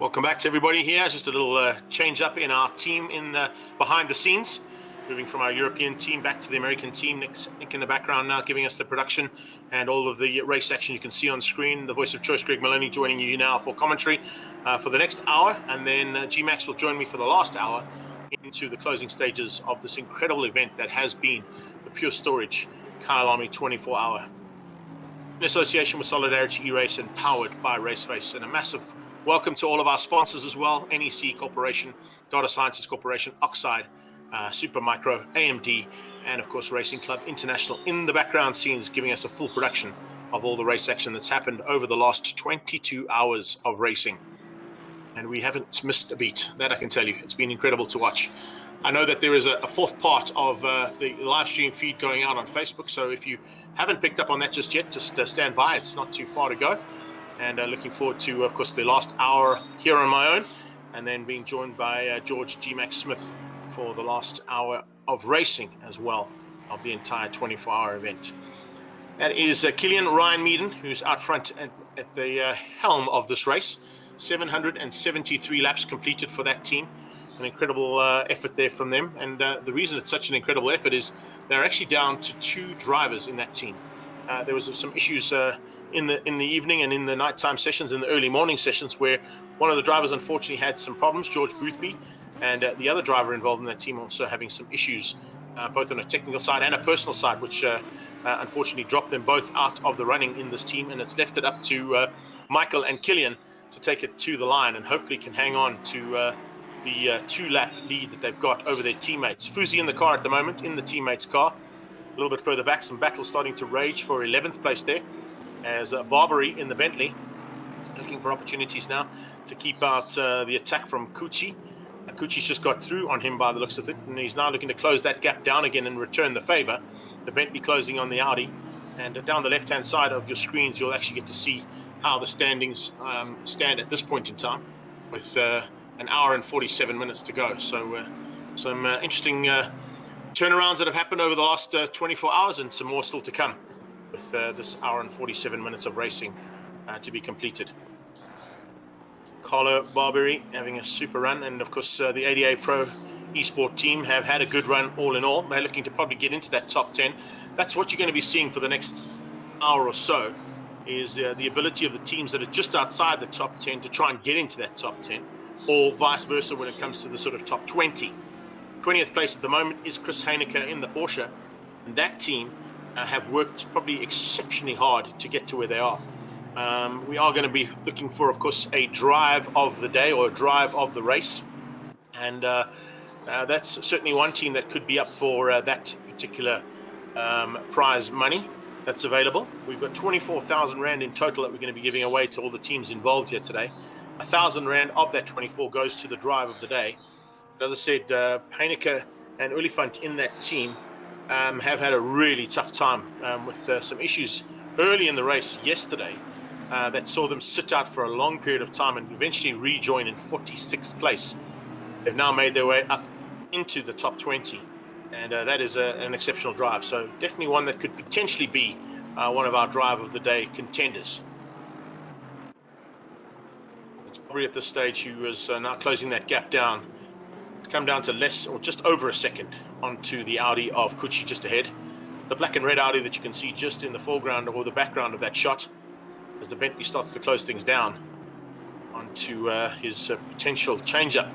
Welcome back to everybody here. Just a little change up in our team behind the scenes. Moving from our European team back to the American team. Nick in the background now giving us the production and all of the race action you can see on screen. The voice of choice, Greg Maloney, joining you now for commentary for the next hour. And then G-Max will join me for the last hour into the closing stages of this incredible event that has been the Pure Storage Kyalami 24-hour. In association with Solidarity E-Race and powered by RaceFace. And a massive welcome to all of our sponsors as well. NEC Corporation, DataSciences Corporation, Oxide, SuperMicro, AMD, and of course Racing Club International in the background scenes, giving us a full production of all the race action that's happened over the last 22 hours of racing. And we haven't missed a beat, that I can tell you. It's been incredible to watch. I know that there is a fourth part of the live stream feed going out on Facebook, so if you haven't picked up on that just yet, just stand by. It's not too far to go. And looking forward to, of course, the last hour here on my own, and then being joined by George G-Max Smith for the last hour of racing as well of the entire 24-hour event. That is Killian Ryan Meaden, who's out front at the helm of this race. 773 laps completed for that team. An incredible effort there from them. And the reason it's such an incredible effort is they're actually down to 2 drivers in that team. There was some issues in the evening and in the nighttime sessions and the early morning sessions where one of the drivers unfortunately had some problems, George Boothby, and the other driver involved in that team also having some issues, both on a technical side and a personal side, which unfortunately dropped them both out of the running in this team, and it's left it up to Michael and Killian to take it to the line and hopefully can hang on to the 2-lap lead that they've got over their teammates. Fuzi in the car at the moment, in the teammates' car. A little bit further back, some battles starting to rage for 11th place there, as Barbary in the Bentley looking for opportunities now to keep out the attack from Kuchi. Kuchi's just got through on him by the looks of it, and he's now looking to close that gap down again and return the favor. The Bentley closing on the Audi, and down the left-hand side of your screens you'll actually get to see how the standings stand at this point in time, with an hour and 47 minutes to go. So some interesting turnarounds that have happened over the last 24 hours, and some more still to come with this hour and 47 minutes of racing to be completed. Carlo Barbary having a super run, and of course the ADA Pro Esport team have had a good run all in all. They're looking to probably get into that top 10. That's what you're going to be seeing for the next hour or so, is the ability of the teams that are just outside the top 10 to try and get into that top 10, or vice versa when it comes to the sort of top 20. 20th place at the moment is Chris Heineke in the Porsche, and that team have worked probably exceptionally hard to get to where they are. We are going to be looking for, of course, a drive of the day or a drive of the race, and that's certainly one team that could be up for that particular prize money that's available. We've got 24,000 Rand in total that we're going to be giving away to all the teams involved here today. 1,000 Rand of that 24 goes to the drive of the day. As I said, Heineke and Olifant in that team have had a really tough time with some issues early in the race yesterday that saw them sit out for a long period of time and eventually rejoin in 46th place. They've now made their way up into the top 20, and that is an exceptional drive. So definitely one that could potentially be one of our drive of the day contenders. It's probably at this stage who is now closing that gap down. It's come down to less or just over a second onto the Audi of Kuchi just ahead. The black and red Audi that you can see just in the foreground or the background of that shot, as the Bentley starts to close things down onto his potential change-up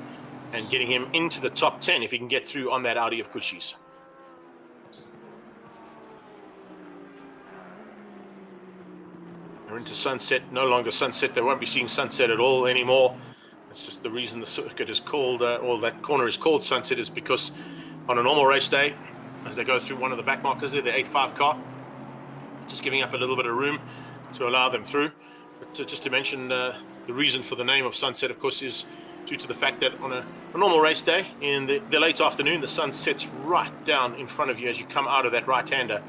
and getting him into the top 10 if he can get through on that Audi of Kuchi's. We're into sunset, no longer sunset. They won't be seeing sunset at all anymore. That's just the reason the circuit is called, or that corner is called sunset, is because on a normal race day, as they go through one of the back markers there, the 8.5 car, just giving up a little bit of room to allow them through. But just to mention, the reason for the name of sunset, of course, is due to the fact that on a normal race day, in the late afternoon, the sun sets right down in front of you as you come out of that right-hander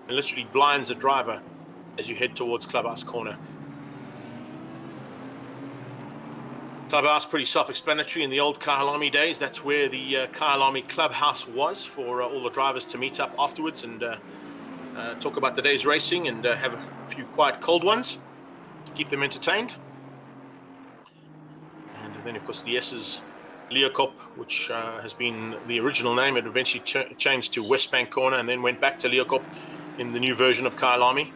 and literally blinds a driver as you head towards Clubhouse Corner. Clubhouse, pretty self-explanatory. In the old Kyalami days, that's where the Kyalami Clubhouse was for all the drivers to meet up afterwards and talk about the day's racing and have a few quiet cold ones to keep them entertained. And then, of course, the S is Leeuwkop, which has been the original name. It eventually changed to Westbank Corner and then went back to Leeuwkop in the new version of Kyalami.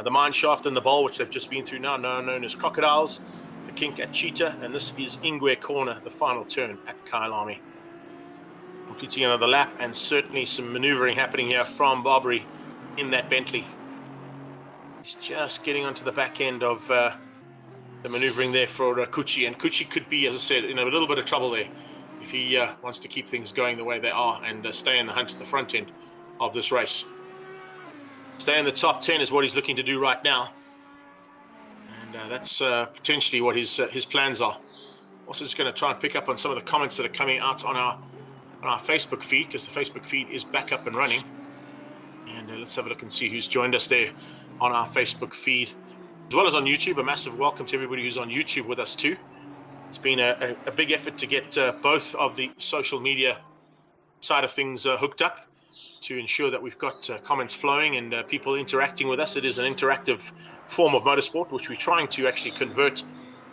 The mine shaft and the bowl, which they've just been through now, known as Crocodiles. The kink at Cheetah, and this is Ingwe Corner, the final turn at Kyalami. Completing another lap, and certainly some maneuvering happening here from Barbary in that Bentley. He's just getting onto the back end of the maneuvering there for Kuchi, and Kuchi could be, as I said, in a little bit of trouble there if he wants to keep things going the way they are and stay in the hunt at the front end of this race. Stay in the top 10 is what he's looking to do right now, and that's potentially what his plans are. Also just going to try and pick up on some of the comments that are coming out on our Facebook feed, because the Facebook feed is back up and running. And let's have a look and see who's joined us there on our Facebook feed, as well as on YouTube. A massive welcome to everybody who's on YouTube with us too. It's been a big effort to get both of the social media side of things hooked up to ensure that we've got comments flowing and people interacting with us. It is an interactive form of motorsport, which we're trying to actually convert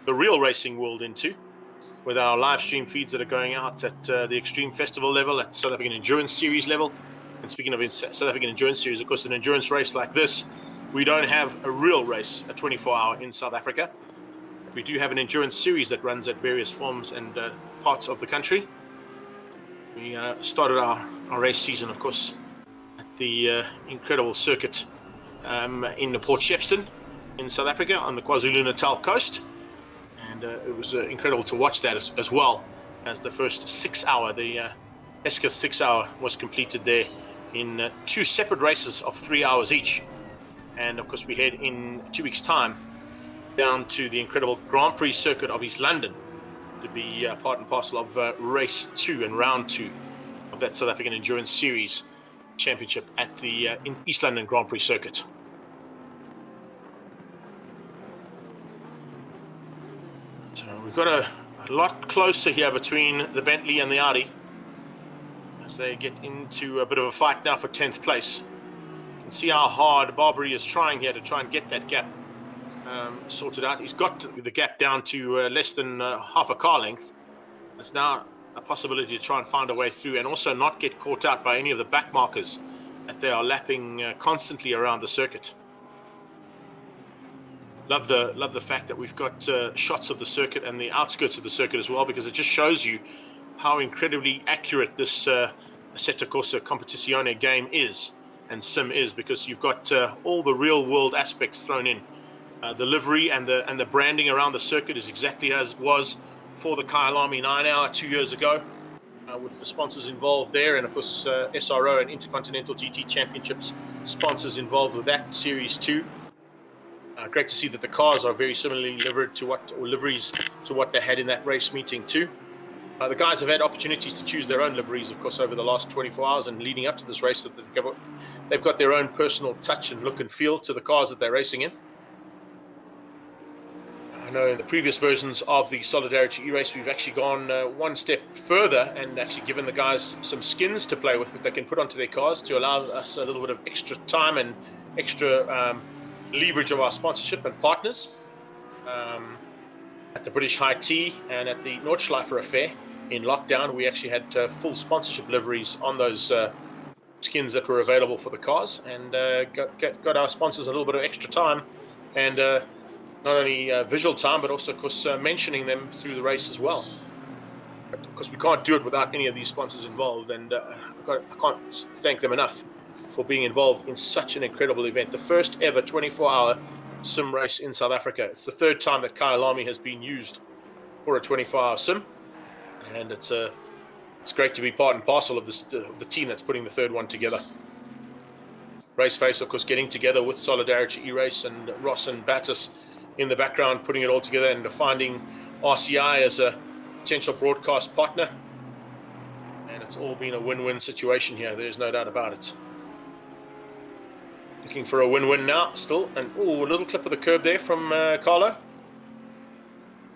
the real racing world into, with our live stream feeds that are going out at the Extreme Festival level, at South African Endurance Series level. And speaking of South African Endurance Series, of course, an endurance race like this, we don't have a real race, a 24-hour in South Africa. But we do have an endurance series that runs at various forms and parts of the country. We started our race season, of course, at the incredible circuit in the Port Shepstone in South Africa on the KwaZulu-Natal coast. And it was incredible to watch that as well, as the first 6 hour, the Esca 6 hour was completed there in 2 separate races of 3 hours each. And of course we head in 2 weeks' time down to the incredible Grand Prix circuit of East London to be part and parcel of race 2 and round 2 of that South African Endurance Series Championship at the East London Grand Prix circuit. So we've got a lot closer here between the Bentley and the Audi as they get into a bit of a fight now for 10th place. You can see how hard Barbary is trying here to try and get that gap sorted out. He's got the gap down to less than half a car length. It's now a possibility to try and find a way through and also not get caught out by any of the back markers that they are lapping constantly around the circuit. Love the fact that we've got shots of the circuit and the outskirts of the circuit as well, because it just shows you how incredibly accurate this Assetto Corsa Competizione game is and sim is, because you've got all the real world aspects thrown in. The livery and the branding around the circuit is exactly as was for the Kyalami 9 hour 2 years ago, with the sponsors involved there, and of course SRO and Intercontinental GT Championships sponsors involved with that series too. Great to see that the cars are very similarly liveries to what they had in that race meeting too. The guys have had opportunities to choose their own liveries, of course, over the last 24 hours and leading up to this race, so that they've got their own personal touch and look and feel to the cars that they're racing in. I know in the previous versions of the Solidarity E-Race, we've actually gone one step further and actually given the guys some skins to play with that they can put onto their cars to allow us a little bit of extra time and extra leverage of our sponsorship and partners. At the British High Tea and at the Nordschleifer Affair in lockdown, we actually had full sponsorship liveries on those skins that were available for the cars, and got our sponsors a little bit of extra time and not only visual time, but also, of course, mentioning them through the race as well. But of course, we can't do it without any of these sponsors involved, and I can't thank them enough for being involved in such an incredible event. The first ever 24-hour sim race in South Africa. It's the third time that Kyalami has been used for a 24-hour sim, and it's great to be part and parcel of this the team that's putting the third one together. RaceFace, of course, getting together with Solidarity E-Race and Ross and Battis in the background, putting it all together and finding RCI as a potential broadcast partner. And it's all been a win-win situation here. There's no doubt about it. Looking for a win-win now still. And a little clip of the curb there from Carlo.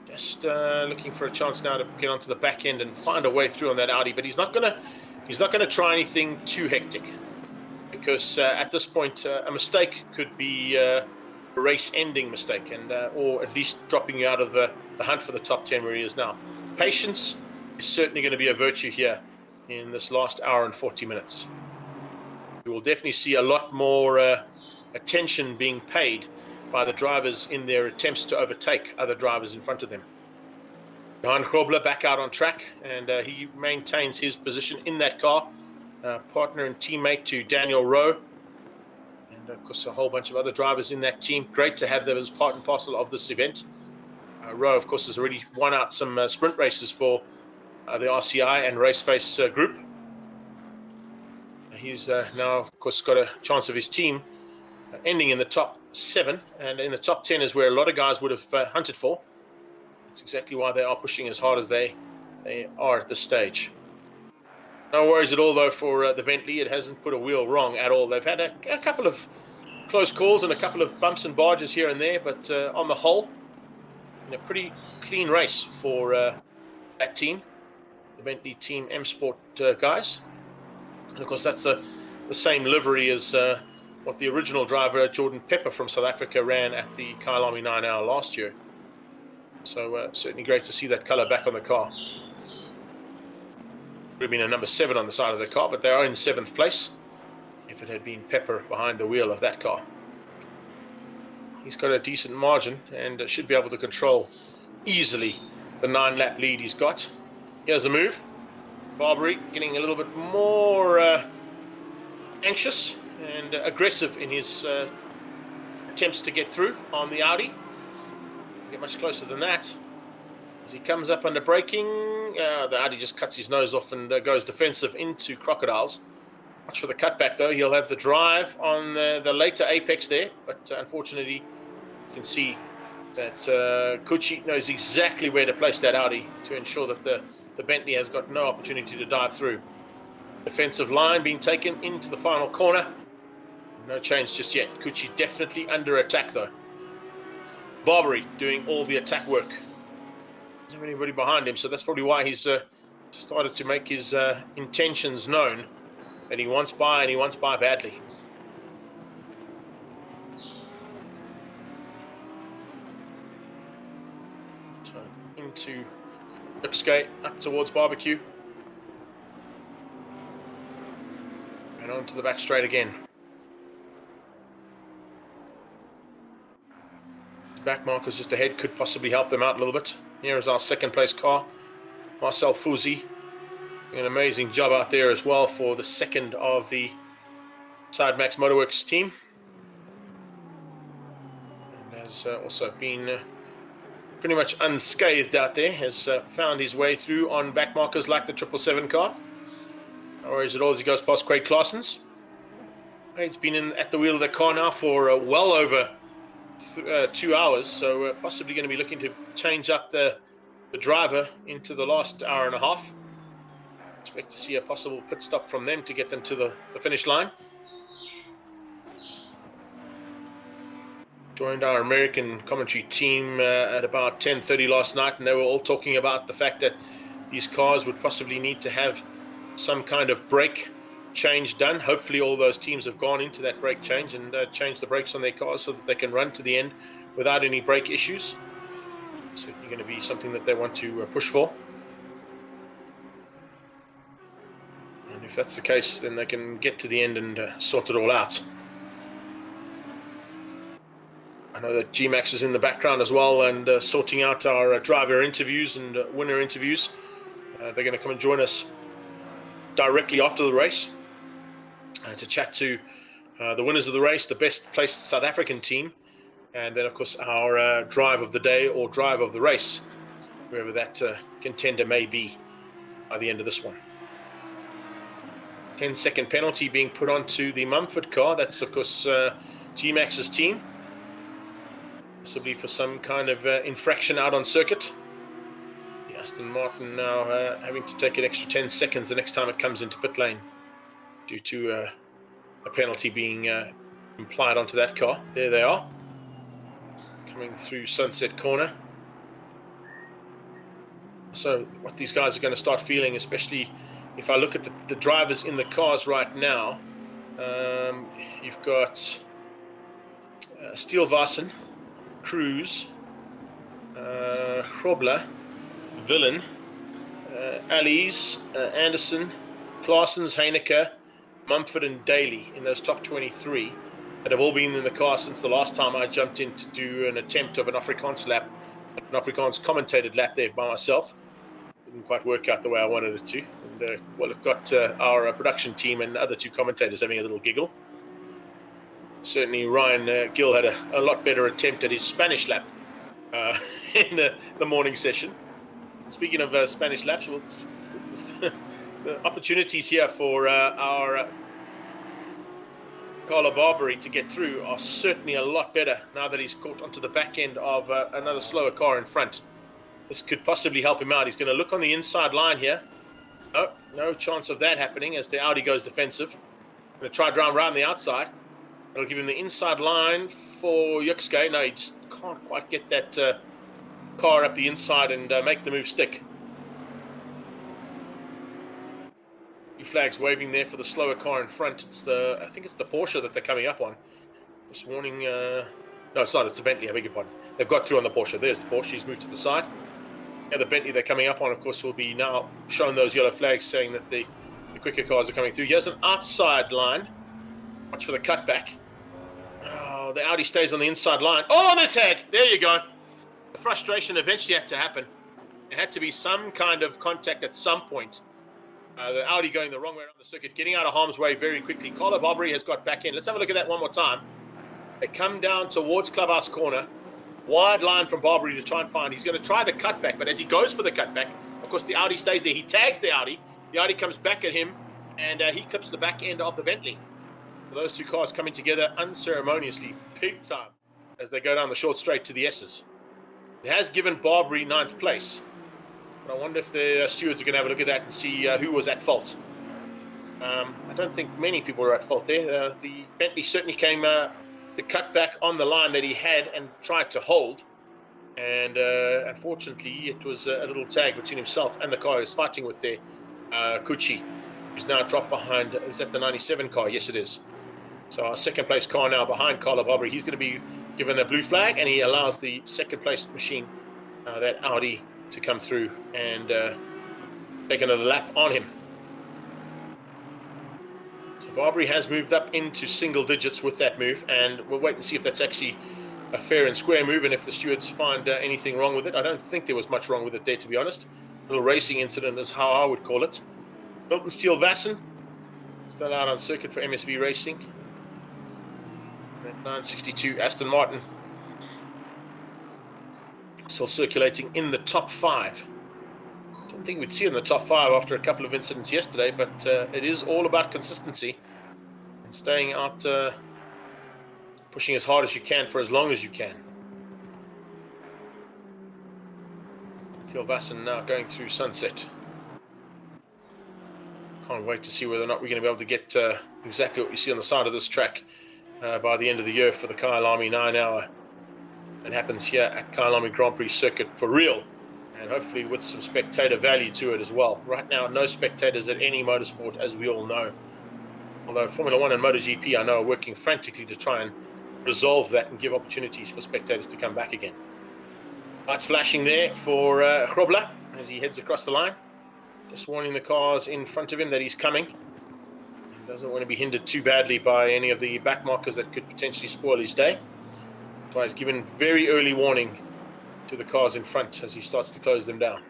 Just looking for a chance now to get onto the back end and find a way through on that Audi. But he's not gonna try anything too hectic, because at this point a mistake could be a race-ending mistake, and or at least dropping you out of the hunt for the top 10 where he is now. Patience is certainly going to be a virtue here in this last hour and 40 minutes. You will definitely see a lot more attention being paid by the drivers in their attempts to overtake other drivers in front of them. Johan Grobler back out on track, and he maintains his position in that car, partner and teammate to Daniel Rowe, and of course a whole bunch of other drivers in that team. Great to have them as part and parcel of this event. Rowe, of course, has already won out some sprint races for the RCI and RaceFace group. He's now, of course, got a chance of his team ending in the top 7, and in the top 10 is where a lot of guys would have hunted for. That's exactly why they are pushing as hard as they are at this stage. No worries at all, though, for the Bentley. It hasn't put a wheel wrong at all. They've had a couple of close calls and a couple of bumps and barges here and there, but on the whole, a pretty clean race for that team, the Bentley Team M Sport guys. And of course, that's the same livery as what the original driver, Jordan Pepper from South Africa, ran at the Kyalami 9 Hour last year. So certainly great to see that color back on the car. Would have been a number 7 on the side of the car, but they are in 7th place if it had been Pepper behind the wheel of that car. He's got a decent margin and should be able to control easily the 9-lap lead he's got. Here's the move. Barbary getting a little bit more anxious and aggressive in his attempts to get through on the Audi. Get much closer than that. As he comes up under braking, the Audi just cuts his nose off and goes defensive into Crocodiles. Watch for the cutback, though. He'll have the drive on the later apex there, but unfortunately, you can see that Kuchi knows exactly where to place that Audi to ensure that the Bentley has got no opportunity to dive through. Defensive line being taken into the final corner. No change just yet. Kuchi definitely under attack, though. Barbary doing all the attack work. Doesn't have anybody behind him, so that's probably why he's started to make his intentions known. And he wants by, and he wants by badly. So into Oxide, up towards Barbecue. And onto the back straight again. The back markers just ahead could possibly help them out a little bit. Here is our 2nd place car, Marcel Fuzi. An amazing job out there as well for the 2nd of the Sidemax Motorworks team. And has also been pretty much unscathed out there. Has found his way through on back markers like the 777 car. No worries at all as he goes past Craig Claessens. Craig's been at the wheel of the car now for well over 2 hours, so possibly going to be looking to change up the driver into the last hour and a half. Expect to see a possible pit stop from them to get them to the finish line. Joined our American commentary team at about 10:30 last night, and they were all talking about the fact that these cars would possibly need to have some kind of brake change done. Hopefully all those teams have gone into that brake change and changed the brakes on their cars so that they can run to the end without any brake issues. Certainly going to be something that they want to push for. And if that's the case, then they can get to the end and sort it all out. I know that G-Max is in the background as well and sorting out our driver interviews and winner interviews. They're going to come and join us directly after the race to chat to the winners of the race, the best placed South African team, and then of course our drive of the day or drive of the race, whoever that contender may be by the end of this one. 10-second penalty being put onto the Mumford car. That's of course G-Max's team, possibly for some kind of infraction out on circuit. The Aston Martin now having to take an extra 10 seconds the next time it comes into pit lane due to a penalty being implied onto that car. There they are, coming through Sunset Corner. So what these guys are going to start feeling, especially if I look at the drivers in the cars right now, you've got Steelvassen, Cruz, Grobler, Villen, Ali's, Anderson, Claessens, Heineke, Mumford and Daly in those top 23 that have all been in the car since the last time I jumped in to do an attempt of an Afrikaans lap, an Afrikaans commentated lap there by myself. Didn't quite work out the way I wanted it to. And well, it got our production team and other two commentators having a little giggle. Certainly Ryan Gill had a lot better attempt at his Spanish lap in the morning session. Speaking of Spanish laps, well, the opportunities here for our Carlo Barbary to get through are certainly a lot better now that he's caught onto the back end of another slower car in front. This could possibly help him out. He's going to look on the inside line here. Oh, no chance of that happening as the Audi goes defensive. Going to try drive around the outside. It'll give him the inside line for Yuxke. No, he just can't quite get that car up the inside and make the move stick. Two flags waving there for the slower car in front. I think it's the Porsche that they're coming up on. Just warning. No, it's not. It's the Bentley. I beg your pardon. They've got through on the Porsche. There's the Porsche. He's moved to the side. Yeah, the Bentley they're coming up on, of course, will be now showing those yellow flags saying that the quicker cars are coming through. Here's an outside line. Watch for the cutback. Oh, the Audi stays on the inside line. Oh, there's tag. There you go. The frustration eventually had to happen. There had to be some kind of contact at some point. The Audi going the wrong way around the circuit, getting out of harm's way very quickly. Carlo Barbary has got back in. Let's have a look at that one more time. They come down towards Clubhouse Corner. Wide line from Barbary to try and find. He's going to try the cutback, but as he goes for the cutback, of course, the Audi stays there. He tags the Audi. The Audi comes back at him, and he clips the back end of the Bentley. So those two cars coming together unceremoniously, big time, as they go down the short straight to the S's. It has given Barbary 9th place. But I wonder if the stewards are going to have a look at that and see who was at fault. I don't think many people were at fault there. The Bentley certainly came the cutback on the line that he had and tried to hold. And unfortunately, it was a little tag between himself and the car he was fighting with there, Kuchi, who's now dropped behind. Is that the 97 car? Yes, it is. So our second place car now behind Carlo Barbary. He's going to be given a blue flag, and he allows the second place machine, that Audi, to come through and take another lap on him. So Barbary has moved up into single digits with that move, and we'll wait and see if that's actually a fair and square move and if the stewards find anything wrong with it. I don't think there was much wrong with it there, to be honest. A little racing incident is how I would call it. Milton Steelvassen still out on circuit for MSV Racing. That 962 Aston Martin still circulating in the top 5. Didn't think we'd see it in the top 5 after a couple of incidents yesterday, but it is all about consistency and staying out, pushing as hard as you can for as long as you can. Steelvassen now going through Sunset. Can't wait to see whether or not we're going to be able to get exactly what we see on the side of this track by the end of the year for the Kyalami 9-hour. It happens here at Kyalami Grand Prix circuit for real, and hopefully with some spectator value to it as well. Right now, no spectators at any motorsport, as we all know. Although Formula 1 and MotoGP, I know, are working frantically to try and resolve that and give opportunities for spectators to come back again. Lights flashing there for Grobler as he heads across the line. Just warning the cars in front of him that he's coming. He doesn't want to be hindered too badly by any of the back markers that could potentially spoil his day. So he's given very early warning to the cars in front as he starts to close them down.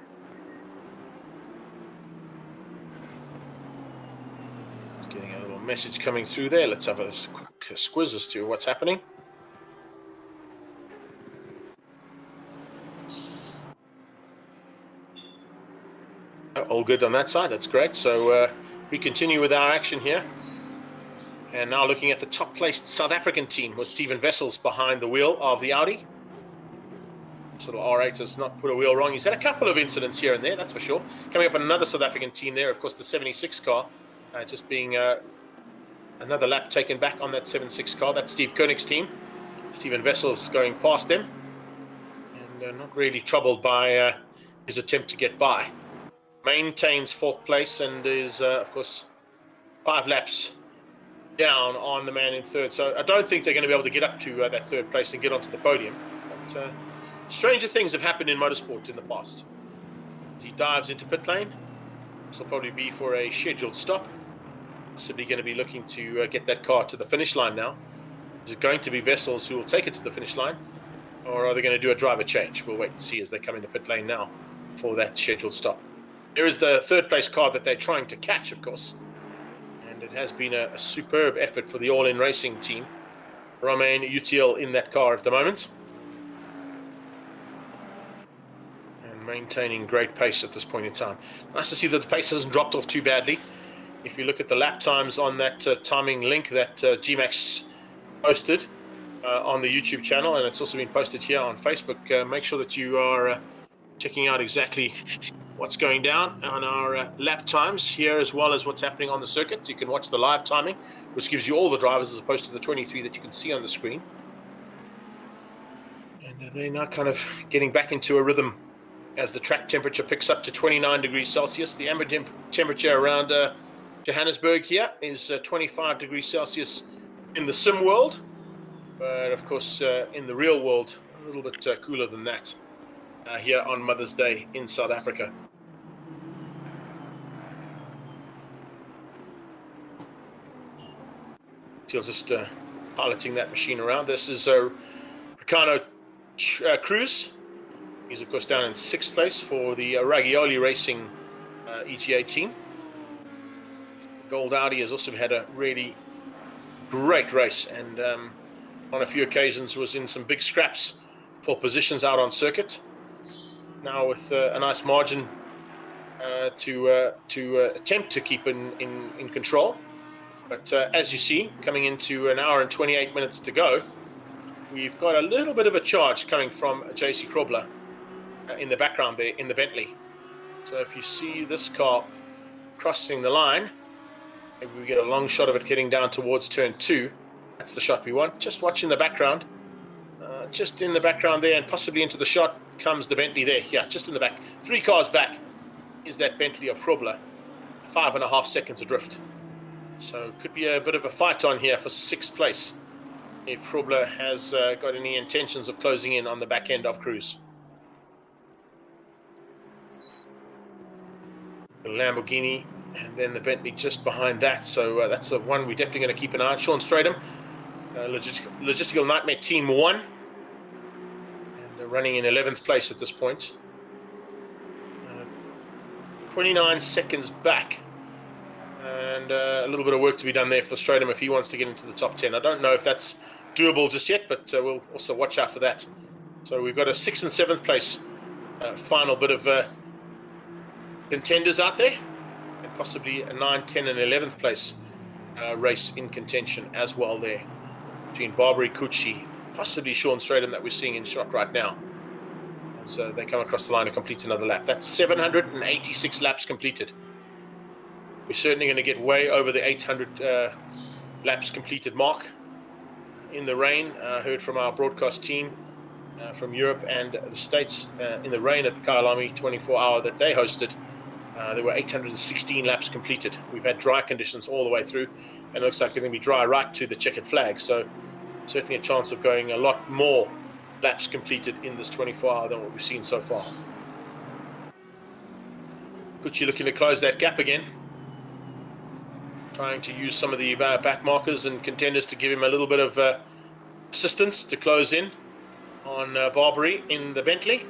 Just getting a little message coming through there. Let's have a quick squiz as to what's happening. All good on that side. That's great. So we continue with our action here. And now looking at the top-placed South African team with Steven Wessels behind the wheel of the Audi. This little R8 has not put a wheel wrong. He's had a couple of incidents here and there, that's for sure. Coming up on another South African team there, of course, the 76 car. Just being another lap taken back on that 76 car. That's Steve Koenig's team. Steven Wessels going past them. And not really troubled by his attempt to get by. Maintains 4th place and is, of course, 5 laps down on the man in third. So I don't think they're going to be able to get up to that third place and get onto the podium. But stranger things have happened in motorsport in the past. As he dives into pit lane, this will probably be for a scheduled stop. Possibly going to be looking to get that car to the finish line now. Is it going to be Vessels who will take it to the finish line? Or are they going to do a driver change? We'll wait and see as they come into pit lane now for that scheduled stop. There is the third place car that they're trying to catch, of course. And it has been a superb effort for the All-In Racing team. Romain UTL in that car at the moment. And maintaining great pace at this point in time. Nice to see that the pace hasn't dropped off too badly. If you look at the lap times on that timing link that GMAX posted on the YouTube channel, and it's also been posted here on Facebook, make sure that you are checking out exactly what's going down on our lap times here, as well as what's happening on the circuit. You can watch the live timing, which gives you all the drivers as opposed to the 23 that you can see on the screen. And they're now kind of getting back into a rhythm as the track temperature picks up to 29 degrees Celsius. The ambient temperature around Johannesburg here is 25 degrees Celsius in the sim world, but of course in the real world a little bit cooler than that here on Mother's Day in South Africa. Still just piloting that machine around. This is Ricardo Cruz. He's of course down in 6th place for the Ragioli Racing EGA team. Gold Audi has also had a really great race, and on a few occasions was in some big scraps for positions out on circuit. Now with a nice margin to attempt to keep in control. But as you see, coming into an hour and 28 minutes to go, we've got a little bit of a charge coming from JC Krobler in the background there in the Bentley. So if you see this car crossing the line, maybe we get a long shot of it getting down towards turn 2. That's the shot we want. Just watch in the background. Just in the background there, and possibly into the shot comes the Bentley there. Yeah, just in the back. 3 cars back is that Bentley of Krobler. 5.5 seconds adrift. So could be a bit of a fight on here for 6th place if Krobler has got any intentions of closing in on the back end of Cruz. The Lamborghini and then the Bentley just behind that. So that's the one we're definitely going to keep an eye on. Sean Stratham, Logistical Nightmare Team 1. And running in 11th place at this point. 29 seconds back. And a little bit of work to be done there for Stratham if he wants to get into the top 10. I don't know if that's doable just yet, but we'll also watch out for that. So we've got a 6th and 7th place final bit of contenders out there, and possibly a 9, 10 and 11th place race in contention as well there between Barbary Cucci, possibly Sean Stratham that we're seeing in shot right now. And so they come across the line to complete another lap. That's 786 laps completed. We're certainly going to get way over the 800 laps completed mark in the rain. I heard from our broadcast team from Europe and the States in the rain at the Kyalami 24-hour that they hosted. There were 816 laps completed. We've had dry conditions all the way through, and it looks like they're going to be dry right to the checkered flag. So certainly a chance of going a lot more laps completed in this 24-hour than what we've seen so far. Gucci looking to close that gap again. Trying to use some of the back markers and contenders to give him a little bit of assistance to close in on Barbary in the Bentley.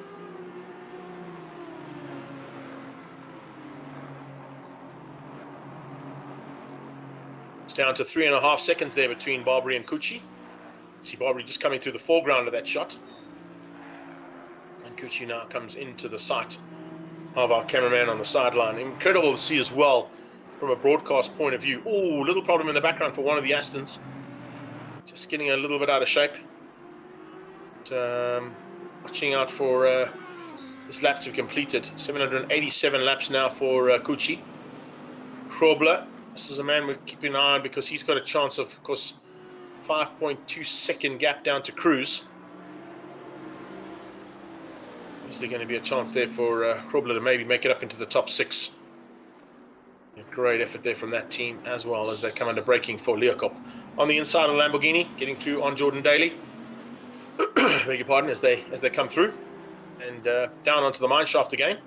It's down to 3.5 seconds there between Barbary and Cucci. See Barbary just coming through the foreground of that shot. And Cucci now comes into the sight of our cameraman on the sideline. Incredible to see as well from a broadcast point of view. Oh, little problem in the background for one of the Astons. Just getting a little bit out of shape. But, watching out for this lap to be completed. 787 laps now for Cucci. Krobler, this is a man we're keeping an eye on because he's got a chance of course, 5.2 second gap down to Cruz. Is there going to be a chance there for Krobler to maybe make it up into the top 6? A great effort there from that team, as well as they come under braking for Leocop. On the inside of the Lamborghini, getting through on Jordan Daly. Beg your pardon, as they come through. And down onto the mine shaft again.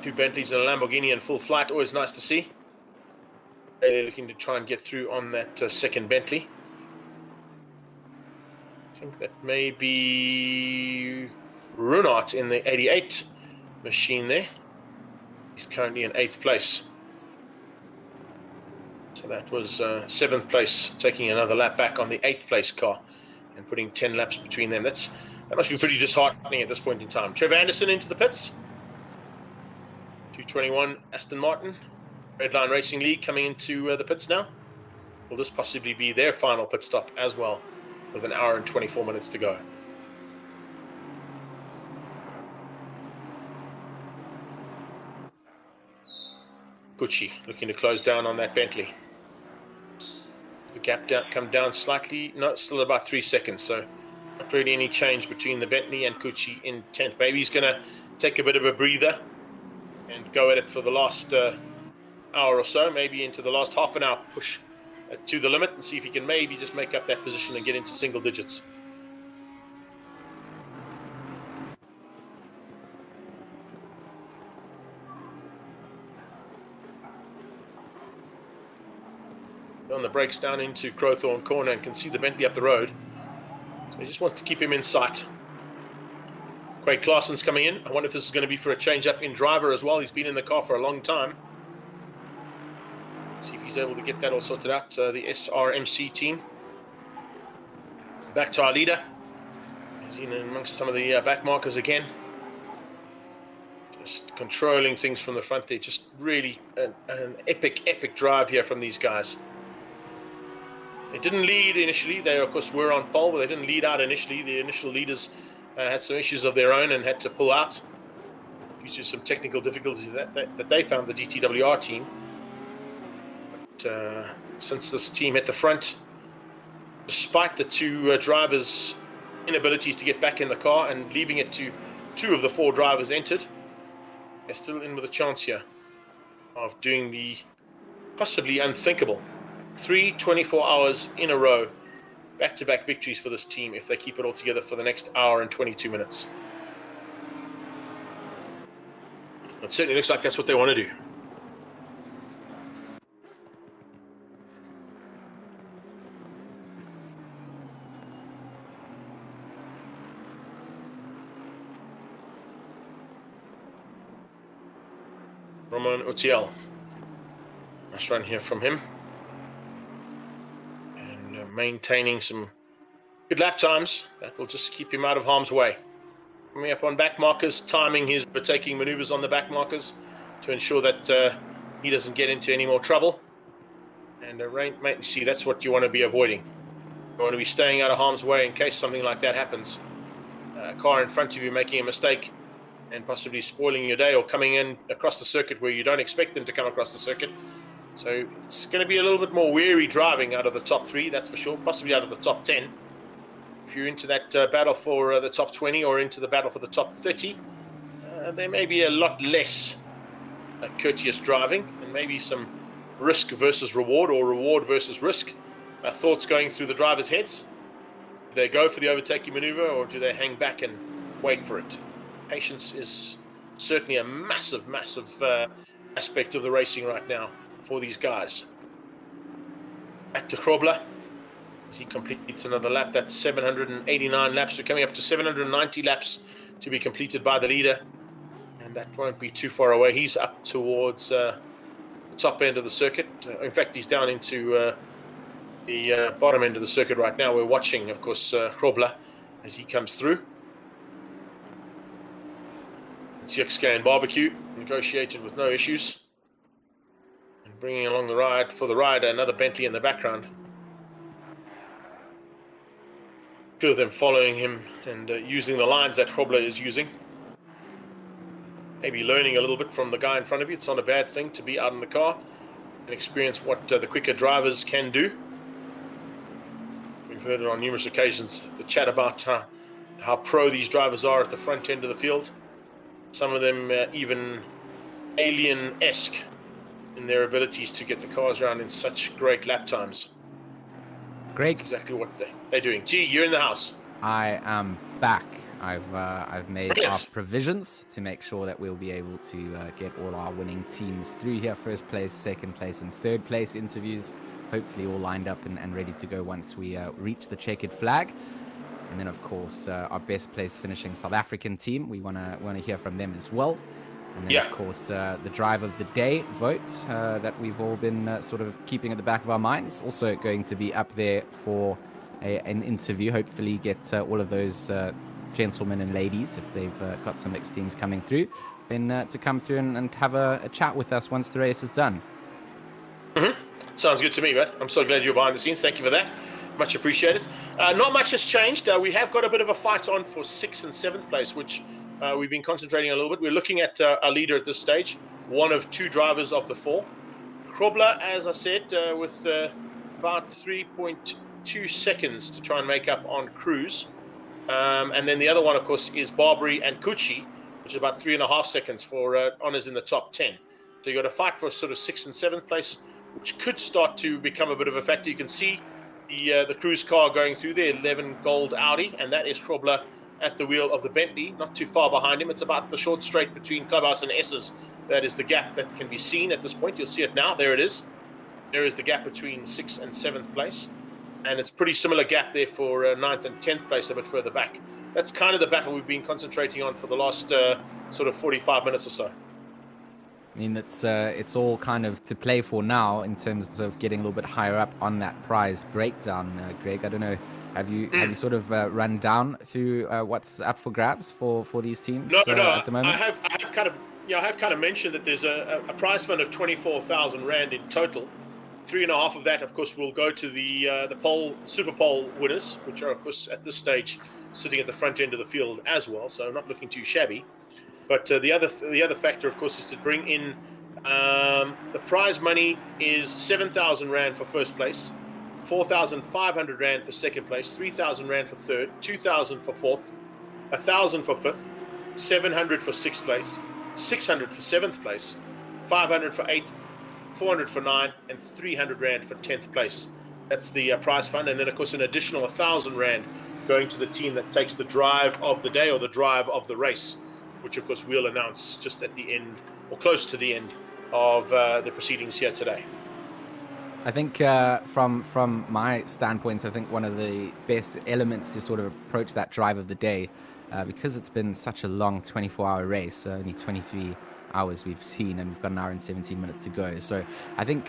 Two Bentleys and a Lamborghini in full flight, always nice to see. They're looking to try and get through on that second Bentley. I think that may be Runart in the 88 machine there. He's currently in 8th place. So that was 7th place, taking another lap back on the 8th place car and putting 10 laps between them. That must be pretty disheartening at this point in time. Trevor Anderson into the pits. 221 Aston Martin. Redline Racing League coming into the pits now. Will this possibly be their final pit stop as well, with an hour and 24 minutes to go? Pucci looking to close down on that Bentley. The gap come down slightly. No, still about 3 seconds. So not really any change between the Bentley and Pucci in 10th. Maybe he's going to take a bit of a breather and go at it for the last hour or so, maybe into the last half an hour, push to the limit and see if he can maybe just make up that position and get into single digits. On the brakes down into Crowthorne Corner and can see the Bentley up the road. So he just wants to keep him in sight. Craig Claasen's coming in. I wonder if this is going to be for a change-up in driver as well. He's been in the car for a long time. Let's see if he's able to get that all sorted out. The SRMC team. Back to our leader. He's in amongst some of the back markers again. Just controlling things from the front there. Just really an epic drive here from these guys. They didn't lead initially. They, of course, were on pole, but they didn't lead out initially. The initial leaders had some issues of their own and had to pull out due to some technical difficulties that they found, the GTWR team. But since this team at the front, despite the two drivers' inabilities to get back in the car and leaving it to 2 of the 4 drivers entered, they're still in with a chance here of doing the possibly unthinkable. 3 24 hours in a row, back-to-back victories for this team if they keep it all together for the next hour and 22 minutes. It certainly looks like that's what they want to do. Roman Utiel. Nice run here from him. Maintaining some good lap times that will just keep him out of harm's way. Coming up on back markers, timing his overtaking maneuvers on the back markers to ensure that he doesn't get into any more trouble. And you see, that's what you want to be avoiding. You want to be staying out of harm's way in case something like that happens. A car in front of you making a mistake and possibly spoiling your day, or coming in across the circuit where you don't expect them to come across the circuit. So it's going to be a little bit more wary driving out of the top 3, that's for sure, possibly out of the top 10. If you're into that battle for the top 20 or into the battle for the top 30, there may be a lot less courteous driving and maybe some risk versus reward or reward versus risk thoughts going through the drivers' heads. Do they go for the overtaking maneuver or do they hang back and wait for it? Patience is certainly a massive aspect of the racing right now for these guys. Back to Krobler as he completes another lap. That's 789 laps. We're coming up to 790 laps to be completed by the leader, and that won't be too far away. He's up towards the top end of the circuit. In fact, he's down into the bottom end of the circuit right now. We're watching, of course, Krobler as he comes through. It's Yuxka and Barbecue, negotiated with no issues. Bringing along the ride for the rider, another Bentley in the background. 2 of them following him and using the lines that Krobler is using. Maybe learning a little bit from the guy in front of you. It's not a bad thing to be out in the car and experience what the quicker drivers can do. We've heard it on numerous occasions, the chat about how pro these drivers are at the front end of the field. Some of them even alien-esque in their abilities to get the cars around in such great lap times. Greg, that's exactly what they're doing. Gee, you're in the house. I am back. I've made Brilliant. our provisions to make sure that we'll be able to get all our winning teams through here. First place, second place, and third place interviews. Hopefully all lined up and ready to go once we reach the checkered flag. And then, of course, our best place finishing South African team. We want to hear from them as well. And then, of course, the drive of the day vote that we've all been sort of keeping at the back of our minds. Also going to be up there for an interview. Hopefully get all of those gentlemen and ladies, if they've got some mixed teams coming through, then to come through and have a chat with us once the race is done. Sounds good to me, man. I'm so glad you're behind the scenes. Thank you for that. Much appreciated. Not much has changed. We have got a bit of a fight on for 6th and 7th place, which we've been concentrating a little bit. We're looking at our leader at this stage, one of 2 drivers of the 4. Krobler, as I said, with about 3.2 seconds to try and make up on Cruz. And then the other one, of course, is Barbary and Kuchi, which is about 3.5 seconds for honours in the top 10. So you've got to fight for sort of 6th and 7th place, which could start to become a bit of a factor. You can see the Cruise car going through there, 11 gold Audi, and that is Krobler at the wheel of the Bentley, not too far behind him. It's about the short straight between Clubhouse and S's. That is the gap that can be seen at this point. You'll see it now. There it is. There is the gap between 6th and 7th place. And it's pretty similar gap there for 9th and 10th place a bit further back. That's kind of the battle we've been concentrating on for the last sort of 45 minutes or so. I mean, it's all kind of to play for now in terms of getting a little bit higher up on that prize breakdown. Greg, I don't know, have you sort of run down through what's up for grabs for these teams no, at the moment? I have kind of mentioned that there's a prize fund of 24,000 Rand in total. 3.5 of that, of course, will go to the Super Pole winners, which are, of course, at this stage sitting at the front end of the field as well. So not looking too shabby. But the other factor, of course, is to bring in the prize money is 7,000 Rand for first place, 4,500 Rand for second place, 3,000 Rand for third, 2,000 for fourth, 1,000 for fifth, 700 for sixth place, 600 for seventh place, 500 for eighth, 400 for 9, and 300 Rand for 10th place. That's the prize fund. And then, of course, an additional 1,000 Rand going to the team that takes the drive of the day or the drive of the race, which, of course, we'll announce just at the end or close to the end of the proceedings here today. I think from my standpoint, I think one of the best elements to sort of approach that drive of the day, because it's been such a long 24-hour race, only 23 hours we've seen, and we've got an hour and 17 minutes to go. So I think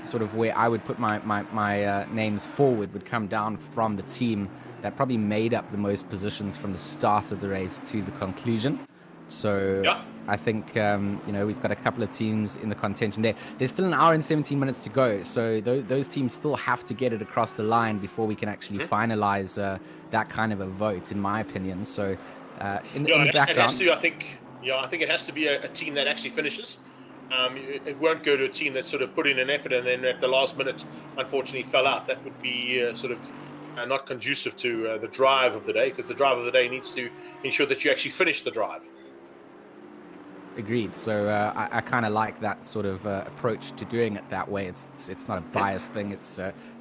sort of where I would put my names forward would come down from the team that probably made up the most positions from the start of the race to the conclusion. So I think, we've got a couple of teams in the contention there. There's still an hour and 17 minutes to go. So those teams still have to get it across the line before we can actually finalize that kind of a vote, in my opinion. So in the background, it has to, I think it has to be a team that actually finishes. It won't go to a team that sort of put in an effort and then at the last minute, unfortunately, fell out. That would be sort of not conducive to the drive of the day, because the drive of the day needs to ensure that you actually finish the drive. Agreed. So I kind of like that sort of approach to doing it that way. It's not a biased thing. It's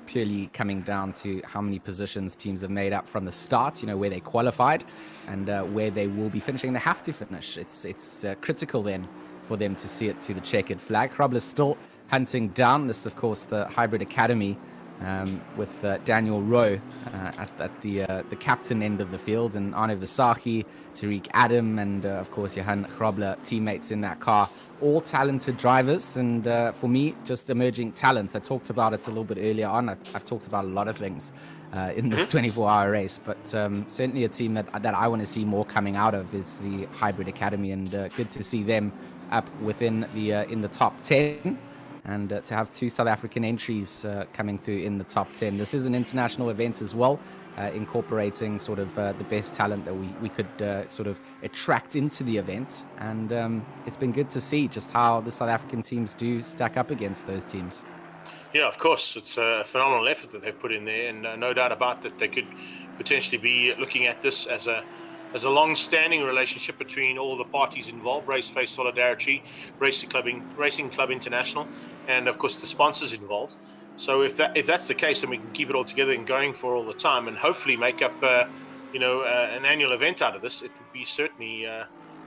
purely coming down to how many positions teams have made up from the start, where they qualified and where they will be finishing. They have to finish. It's critical then for them to see it to the checkered flag. Krobler's still hunting down this, of course, the Hybrid Academy with Daniel Rowe at the captain end of the field, and Arno Visagie, Tariq Adam, and of course Johan Krobler, teammates in that car. All talented drivers, and for me, just emerging talents. I talked about it a little bit earlier on. I've talked about a lot of things in this 24-hour race, but certainly a team that I want to see more coming out of is the Hybrid Academy, and good to see them up within the in the top 10. And to have 2 South African entries coming through in the top 10. This is an international event as well, incorporating sort of the best talent that we could sort of attract into the event. And it's been good to see just how the South African teams do stack up against those teams. Yeah, of course. It's a phenomenal effort that they've put in there, and no doubt about that they could potentially be looking at this as a There's a long-standing relationship between all the parties involved: RaceFace Solidarity, Racing Club International, and of course the sponsors involved. So if that's the case, then we can keep it all together and going for all the time, and hopefully make up an annual event out of this. It would be certainly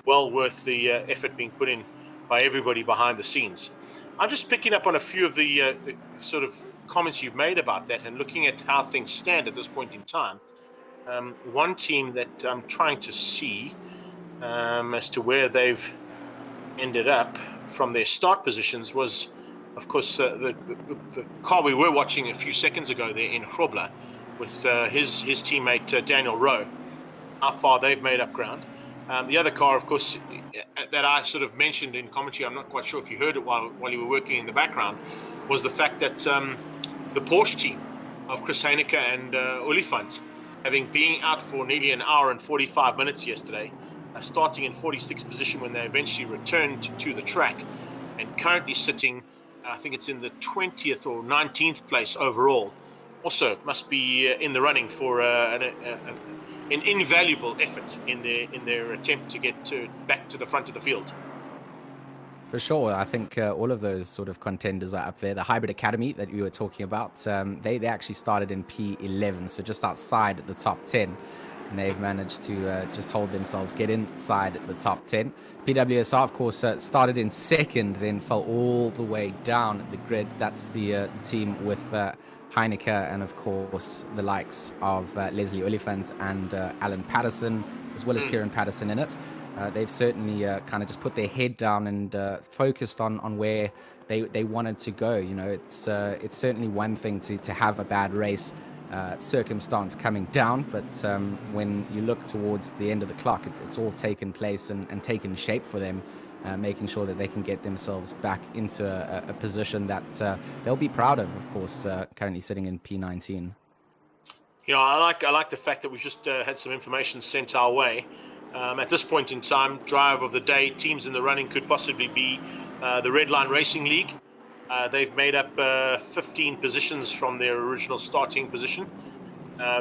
well worth the effort being put in by everybody behind the scenes. I'm just picking up on a few of the sort of comments you've made about that, and looking at how things stand at this point in time. One team that I'm trying to see as to where they've ended up from their start positions was, of course, the car we were watching a few seconds ago there in Grobler with his teammate Daniel Rowe, how far they've made up ground. The other car, of course, that I sort of mentioned in commentary, I'm not quite sure if you heard it while you were working in the background, was the fact that the Porsche team of Chris Heineke and Oliphant, having been out for nearly an hour and 45 minutes yesterday, starting in 46th position when they eventually returned to the track, and currently sitting, I think it's in the 20th or 19th place overall, also must be in the running for an invaluable effort in their attempt to get back to the front of the field. For sure. I think all of those sort of contenders are up there. The Hybrid Academy that you were talking about, they actually started in P11, so just outside the top 10. And they've managed to just hold themselves, get inside the top 10. PWSR, of course, started in second, then fell all the way down the grid. That's the team with Heineke and, of course, the likes of Leslie Oliphant and Alan Patterson, as well as Kieran Patterson in it. They've certainly kind of just put their head down and focused on where they wanted to go. You know, it's certainly one thing to have a bad race circumstance coming down, but when you look towards the end of the clock, it's all taken place and taken shape for them, making sure that they can get themselves back into a position that they'll be proud of course, currently sitting in P19. You know, I like the fact that we've just had some information sent our way. At this point in time, drive of the day, teams in the running could possibly be the Redline Racing League. They've made up 15 positions from their original starting position.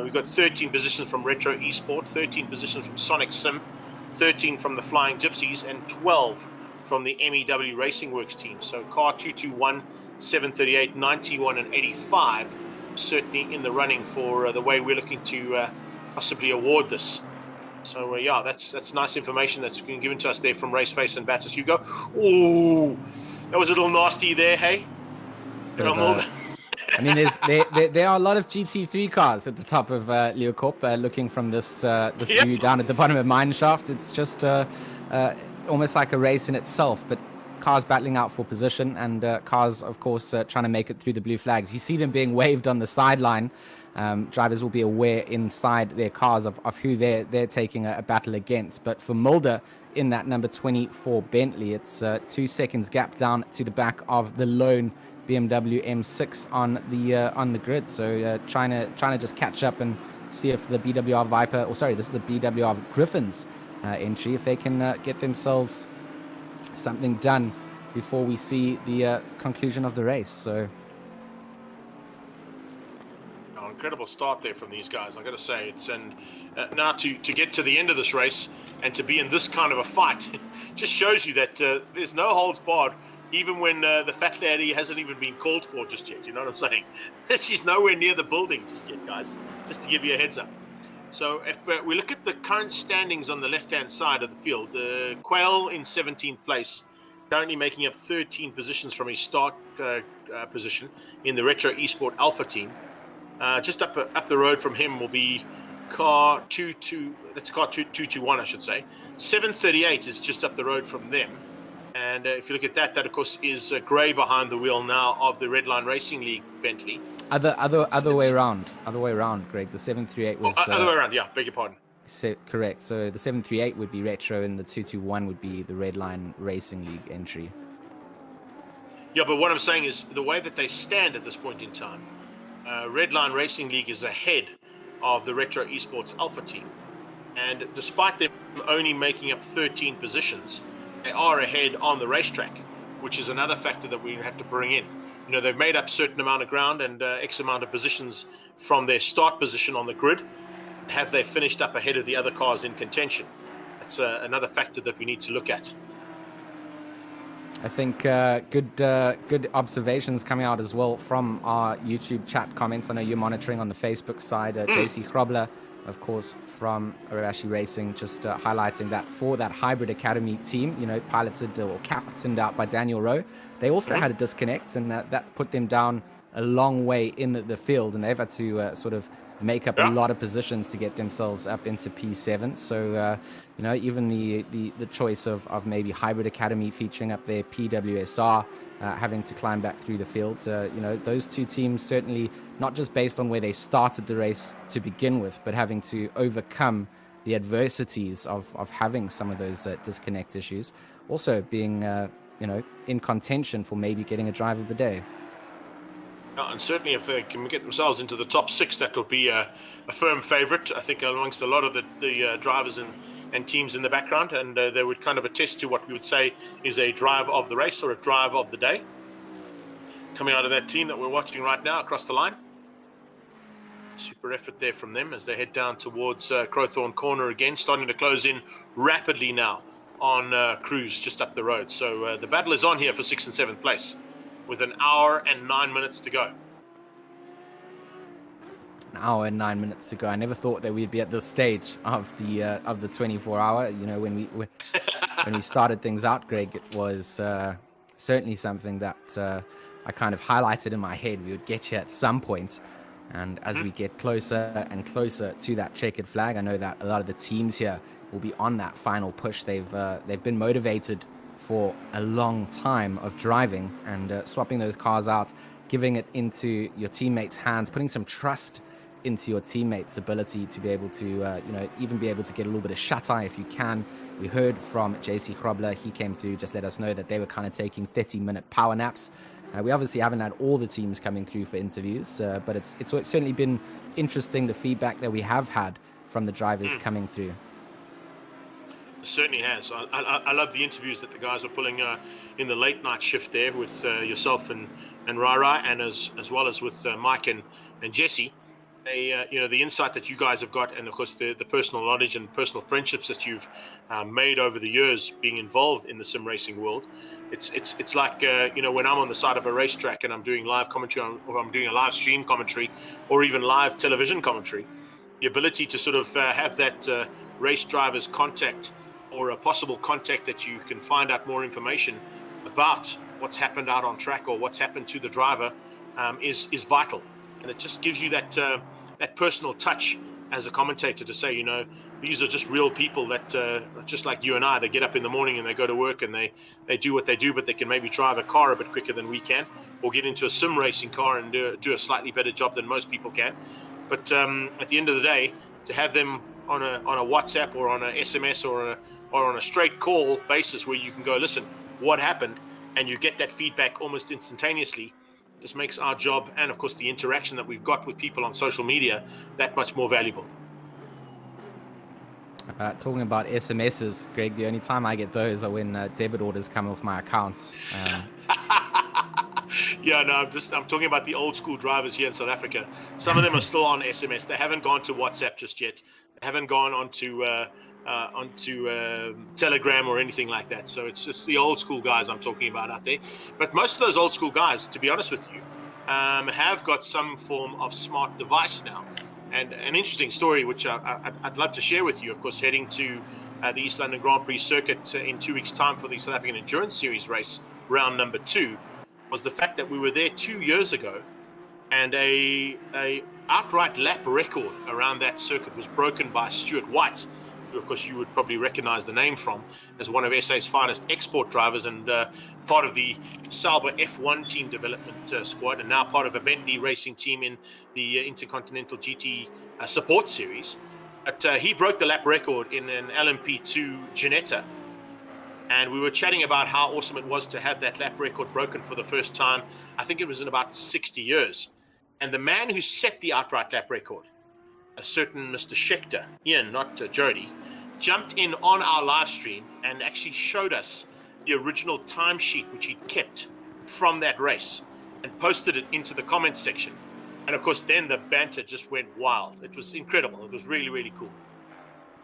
We've got 13 positions from Retro Esport, 13 positions from Sonic Sim, 13 from the Flying Gypsies, and 12 from the MEW Racing Works team. So car 221, 738, 91, and 85 certainly in the running for the way we're looking to possibly award this. So yeah, that's nice information that's been given to us there from Raceface and Batis Hugo. Ooh, that was a little nasty there, hey? I mean, there are a lot of GT3 cars at the top of Leeuwkop. Looking from this view down at the bottom of Mineshaft, it's just almost like a race in itself. But cars battling out for position, and cars, of course, trying to make it through the blue flags. You see them being waved on the sideline. Drivers will be aware inside their cars of who they're taking a battle against. But for Mulder in that number 24 Bentley, it's 2 seconds gap down to the back of the lone BMW M6 on the grid. So trying to just catch up and see if the BWR Viper, or sorry, this is the BWR Griffins entry, if they can get themselves something done before we see the conclusion of the race. So incredible start there from these guys, I gotta say. It's now to get to the end of this race and to be in this kind of a fight just shows you that there's no holds barred, even when the fat lady hasn't even been called for just yet. You know what I'm saying? She's nowhere near the building just yet, guys, just to give you a heads up. So if we look at the current standings on the left-hand side of the field, Quail in 17th place, currently making up 13 positions from his start position in the Retro Esport Alpha team. Just up the road from him will be car 221, I should say. 738 is just up the road from them. And if you look at that of course is Gray behind the wheel now of the Redline Racing League Bentley. Other way around, Greg. The 738 was other way around. Yeah, beg your pardon. Correct. So the 738 would be Retro, and the 221 would be the Redline Racing League entry. Yeah, but what I'm saying is the way that they stand at this point in time, Redline Racing League is ahead of the Retro Esports Alpha team, and despite them only making up 13 positions, they are ahead on the racetrack, which is another factor that we have to bring in. You know, they've made up a certain amount of ground and X amount of positions from their start position on the grid. have they finished up ahead of the other cars in contention? That's another factor that we need to look at. I think good observations coming out as well from our YouTube chat comments. I know you're monitoring on the Facebook side. JC Grobler, of course, from Arashi Racing, just highlighting that for that Hybrid Academy team, piloted or captained out by Daniel Rowe, they also had a disconnect, and that put them down a long way in the field, and they've had to sort of make up a lot of positions to get themselves up into P7. So, even the choice of maybe Hybrid Academy featuring up their PWSR, having to climb back through the field, those two teams certainly not just based on where they started the race to begin with, but having to overcome the adversities of having some of those disconnect issues, also being, in contention for maybe getting a drive of the day. And certainly if they can get themselves into the top 6, that will be a firm favorite, I think, amongst a lot of the drivers and teams in the background. And they would kind of attest to what we would say is a drive of the race or a drive of the day coming out of that team that we're watching right now across the line. Super effort there from them as they head down towards Crowthorne Corner again, starting to close in rapidly now on Cruz just up the road. So the battle is on here for 6th and 7th place, with an hour and 9 minutes to go. An hour and 9 minutes to go. I never thought that we'd be at this stage of the 24-hour. When we started things out, Greg, it was certainly something that I kind of highlighted in my head. We would get here at some point, and as we get closer and closer to that checkered flag, I know that a lot of the teams here will be on that final push. They've been motivated for a long time of driving and swapping those cars out, giving it into your teammates' hands, putting some trust into your teammates' ability to be able to, even be able to get a little bit of shut-eye if you can. We heard from JC Grobler. He came through, just let us know that they were kind of taking 30-minute power naps. We obviously haven't had all the teams coming through for interviews, but it's certainly been interesting, the feedback that we have had from the drivers coming through. It certainly has. I love the interviews that the guys are pulling in the late night shift there with yourself and Rai, and as well as with Mike and Jesse. The insight that you guys have got, and of course the personal knowledge and personal friendships that you've made over the years being involved in the sim racing world. It's like when I'm on the side of a racetrack and I'm doing live commentary, or I'm doing a live stream commentary, or even live television commentary. The ability to sort of have that race driver's contact, or a possible contact that you can find out more information about what's happened out on track or what's happened to the driver is vital. And it just gives you that personal touch as a commentator to say, these are just real people that just like you and I, they get up in the morning and they go to work and they do what they do, but they can maybe drive a car a bit quicker than we can, or get into a sim racing car and do a slightly better job than most people can. But at the end of the day, to have them on a WhatsApp or on a SMS or on a straight call basis where you can go, listen, what happened? And you get that feedback almost instantaneously, just makes our job, and of course the interaction that we've got with people on social media, that much more valuable. Talking about SMSs, Greg, the only time I get those are when debit orders come off my accounts. Yeah, no, I'm talking about the old school drivers here in South Africa. Some of them are still on SMS. They haven't gone to WhatsApp just yet. They haven't gone onto Telegram or anything like that. So it's just the old school guys I'm talking about out there. But most of those old school guys, to be honest with you, have got some form of smart device now. And an interesting story, which I'd love to share with you, of course, heading to the East London Grand Prix circuit in 2 weeks' time for the South African Endurance Series race, round number 2, was the fact that we were there 2 years ago, and a outright lap record around that circuit was broken by Stuart White, who of course you would probably recognize the name from as one of SA's finest export drivers, and part of the Sauber F1 team development squad, and now part of a Bentley racing team in the Intercontinental GT support series. But he broke the lap record in an LMP2 Ginetta. And we were chatting about how awesome it was to have that lap record broken for the first time. I think it was in about 60 years. And the man who set the outright lap record, a certain Mr. Schechter, Ian, not Jody, jumped in on our live stream and actually showed us the original timesheet which he'd kept from that race and posted it into the comments section. And of course, then the banter just went wild. It was incredible. It was really, really cool.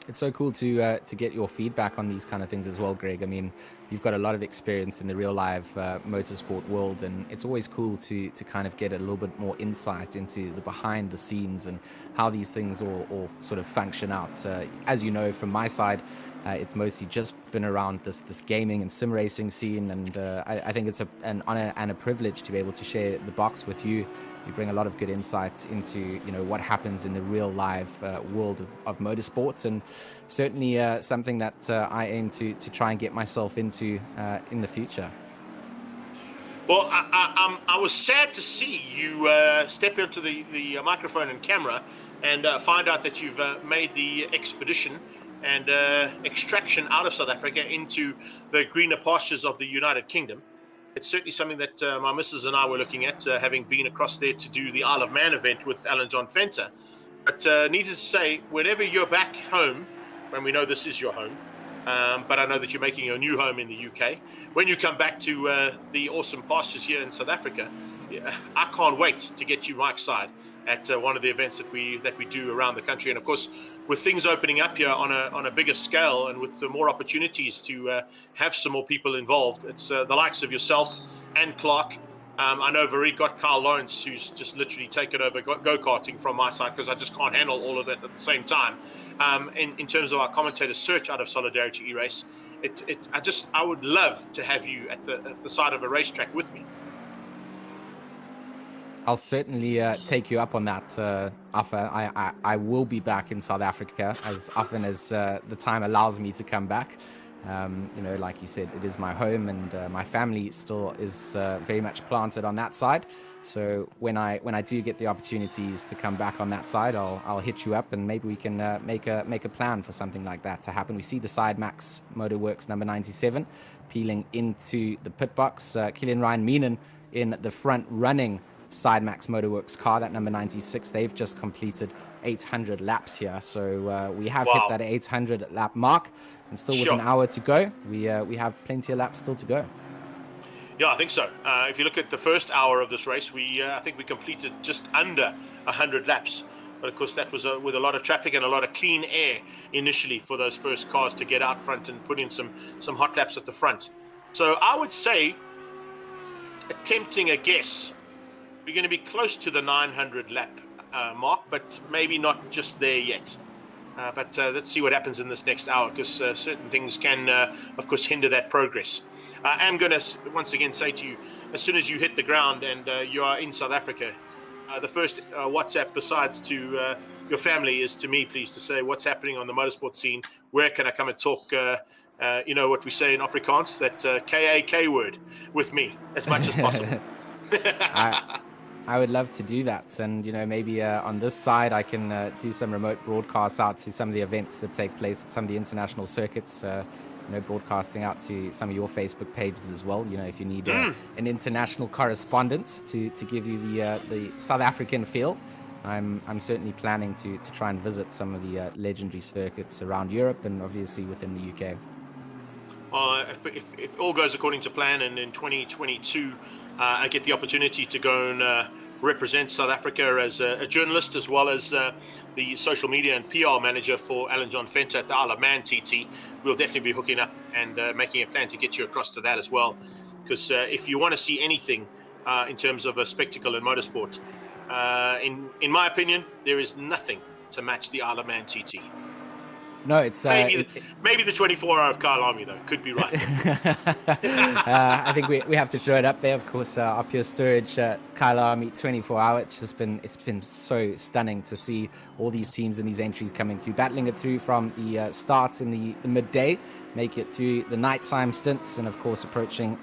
It's so cool to get your feedback on these kind of things as well, Greg. I mean, you've got a lot of experience in the real live motorsport world, and it's always cool to kind of get a little bit more insight into the behind the scenes and how these things all sort of function out. As you know, from my side, it's mostly just been around this gaming and sim racing scene, and I think it's an honor and a privilege to be able to share the box with you. You bring a lot of good insights into what happens in the real live world of motorsports, and certainly something that I aim to try and get myself into in the future. Well, I was sad to see you step into the microphone and camera and find out that you've made the expedition and extraction out of South Africa into the greener pastures of the United Kingdom. It's certainly something that my missus and I were looking at, having been across there to do the Isle of Man event with Alan John Fenter. But needless to say, whenever you're back home, when we know this is your home, but I know that you're making your new home in the UK, when you come back to the awesome pastures here in South Africa, I can't wait to get you right side at one of the events that we do around the country. And of course, with things opening up here on a bigger scale, and with the more opportunities to have some more people involved, it's the likes of yourself and Clark. I know Variq got Carl Lawrence, who's just literally taken over go-karting from my side, because I just can't handle all of that at the same time. In terms of our commentator search out of Solidarity E-Race, I would love to have you at the side of a racetrack with me. I'll certainly take you up on that offer. I will be back in South Africa as often as the time allows me to come back. Like you said, it is my home, and my family still is very much planted on that side. So when I do get the opportunities to come back on that side, I'll hit you up, and maybe we can make a plan for something like that to happen. We see the Sidemax Motorworks number 97 peeling into the pit box. Killian Ryan Meenan in the front running Sidemax Motorworks car, that number 96. They've just completed 800 laps here, so we have hit that 800 lap mark, and still with an hour to go. We have plenty of laps still to go. Yeah, I think so. If you look at the first hour of this race, I think we completed just under 100 laps. But of course, that was with a lot of traffic and a lot of clean air initially for those first cars to get out front and put in some hot laps at the front. So I would say, attempting a guess, we're going to be close to the 900 lap mark, but maybe not just there yet. But let's see what happens in this next hour, because certain things can, of course, hinder that progress. I am going to once again say to you, as soon as you hit the ground and you are in South Africa, the first WhatsApp besides to your family is to me, please, to say what's happening on the motorsport scene. Where can I come and talk, what we say in Afrikaans, that K-A-K word with me as much as possible. I would love to do that, and maybe on this side I can do some remote broadcasts out to some of the events that take place at some of the international circuits, broadcasting out to some of your Facebook pages as well. If you need an international correspondent to give you the South African feel, I'm certainly planning to try and visit some of the legendary circuits around Europe and obviously within the UK. Well, if all goes according to plan, and in 2022 I get the opportunity to go and represent South Africa as a journalist, as well as the social media and PR manager for Alan John Fenter at the Isle of Man TT, we'll definitely be hooking up and making a plan to get you across to that as well. Because if you want to see anything in terms of a spectacle in motorsport, in my opinion, there is nothing to match the Isle of Man TT. No, it's maybe the 24-hour of Kyalami, though. Could be right. I think we have to throw it up there. Of course, our Pure Storage Kyalami 24-hour. It's been so stunning to see all these teams and these entries coming through, battling it through from the start in the midday, make it through the nighttime stints, and of course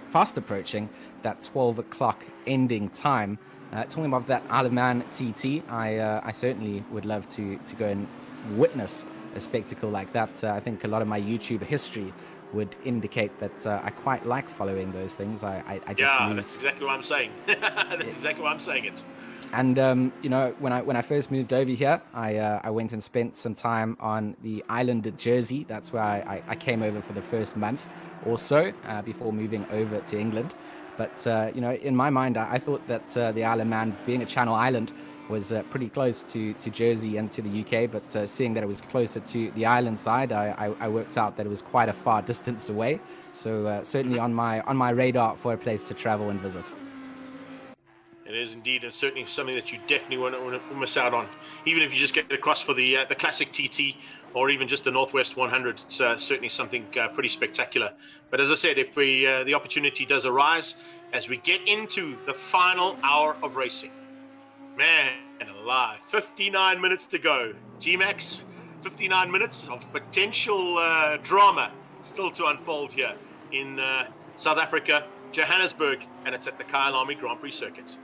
fast approaching that 12 o'clock ending time. Talking about that Isle of Man TT, I certainly would love to go and witness a spectacle like that. I think a lot of my YouTube history would indicate that I quite like following those things. I just lose. That's exactly what I'm saying. That's exactly why I'm saying it. And when I first moved over here, I went and spent some time on the island of Jersey. That's where I came over for the first month or so before moving over to England. But in my mind, I thought that the Isle of Man, being a Channel island, was pretty close to Jersey and to the UK, but seeing that it was closer to the island side, I worked out that it was quite a far distance away. So certainly on my radar for a place to travel and visit. It is indeed, and certainly something that you definitely won't want to miss out on. Even if you just get across for the classic TT, or even just the Northwest 100, it's certainly something pretty spectacular. But as I said, if the opportunity does arise, as we get into the final hour of racing, man alive, 59 minutes to go. G-Max, 59 minutes of potential drama still to unfold here in South Africa, Johannesburg, and it's at the Kyalami Grand Prix circuit.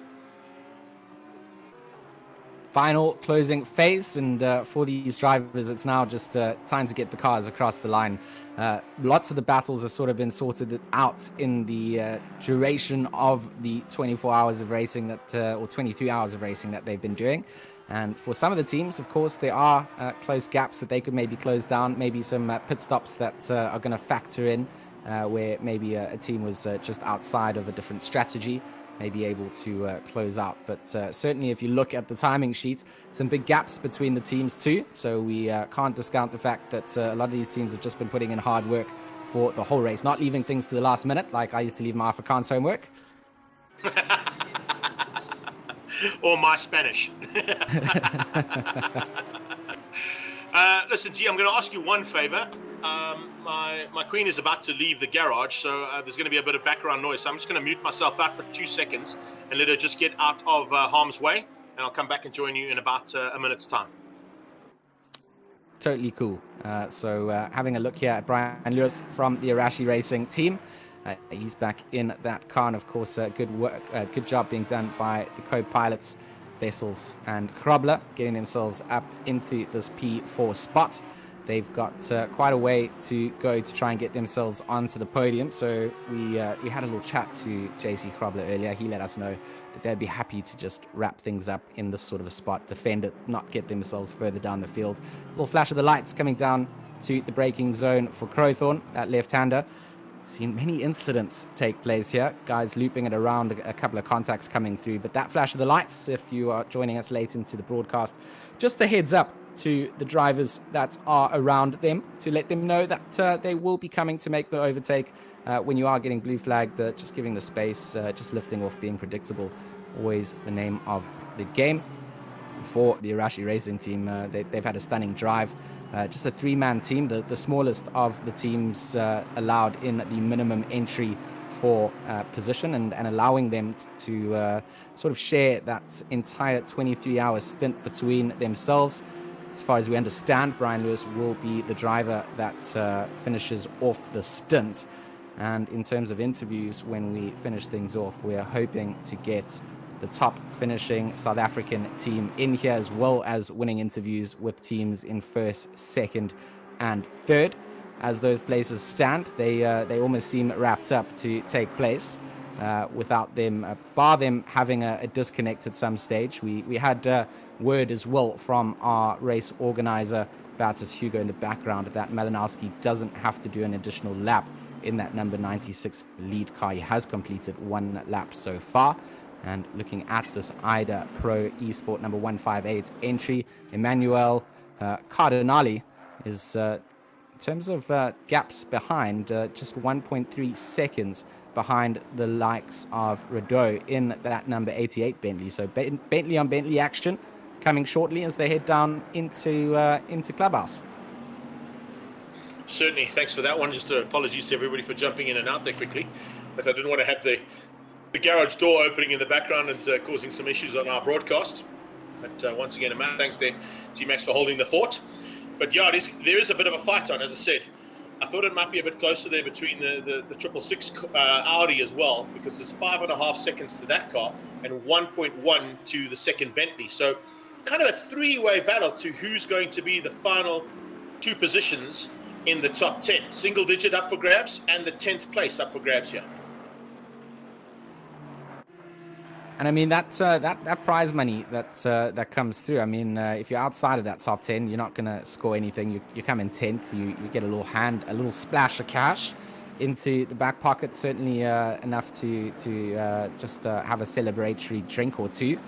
Final closing phase, and for these drivers, it's now just time to get the cars across the line. Lots of the battles have sort of been sorted out in the duration of the 24 hours of racing that, or 23 hours of racing that they've been doing. And for some of the teams, of course, there are close gaps that they could maybe close down, maybe some pit stops that are going to factor in where maybe a team was just outside of a different strategy, may be able to close out. But certainly if you look at the timing sheets, some big gaps between the teams too. So we can't discount the fact that a lot of these teams have just been putting in hard work for the whole race, not leaving things to the last minute like I used to leave my Afrikaans homework. Or my Spanish. Listen, G, I'm going to ask you one favor. My queen is about to leave the garage, so there's going to be a bit of background noise. So I'm just going to mute myself out for 2 seconds and let her just get out of harm's way, and I'll come back and join you in about a minute's time. Totally cool. So having a look here at Brian Lewis from the Arashi Racing team. He's back in that car, and of course, good work, good job being done by the co-pilots, Vessels and Krobler, getting themselves up into this P4 spot. They've got quite a way to go to try and get themselves onto the podium. So we had a little chat to JC Krobler earlier. He let us know that they'd be happy to just wrap things up in this sort of a spot, defend it, not get themselves further down the field. A little flash of the lights coming down to the braking zone for Crowthorne, that left-hander. Seen many incidents take place here. Guys looping it around, a couple of contacts coming through. But that flash of the lights, if you are joining us late into the broadcast, just a heads up to the drivers that are around them to let them know that they will be coming to make the overtake when you are getting blue flagged. Just giving the space, just lifting off, being predictable. Always the name of the game for the Arashi Racing team. They've had a stunning drive. Just a 3-man team, the smallest of the teams allowed in the minimum entry for position, and allowing them to sort of share that entire 23-hour stint between themselves. As far as we understand, Brian Lewis will be the driver that finishes off the stint. And in terms of interviews, when we finish things off, we're hoping to get the top finishing South African team in here, as well as winning interviews with teams in first, second, and third. As those places stand, they almost seem wrapped up to take place without them, bar them having a disconnect at some stage. We had word as well from our race organizer, Bertus Hugo, in the background, that Malinowski doesn't have to do an additional lap in that number 96 lead car. He has completed 1 lap so far. And looking at this IDA Pro Esport number 158 entry, Emmanuel Cardinali is, in terms of gaps behind, just 1.3 seconds behind the likes of Rideau in that number 88 Bentley. So Bentley on Bentley action coming shortly as they head down into Clubhouse. Certainly, thanks for that one. Just apologies to everybody for jumping in and out there quickly, but I didn't want to have the garage door opening in the background and causing some issues on our broadcast. But once again, thanks there, G-Max, for holding the fort. But yeah, there is a bit of a fight on, as I said. I thought it might be a bit closer there between the 666 Audi as well, because there's 5.5 seconds to that car and 1.1 to the second Bentley. So kind of a 3-way battle to who's going to be the final 2 positions in the top 10. Single digit up for grabs, and the 10th place up for grabs here. And I mean, that prize money that comes through, I mean, if you're outside of that top 10, you're not going to score anything. You come in 10th, you get a little splash of cash into the back pocket, certainly enough to just have a celebratory drink or two.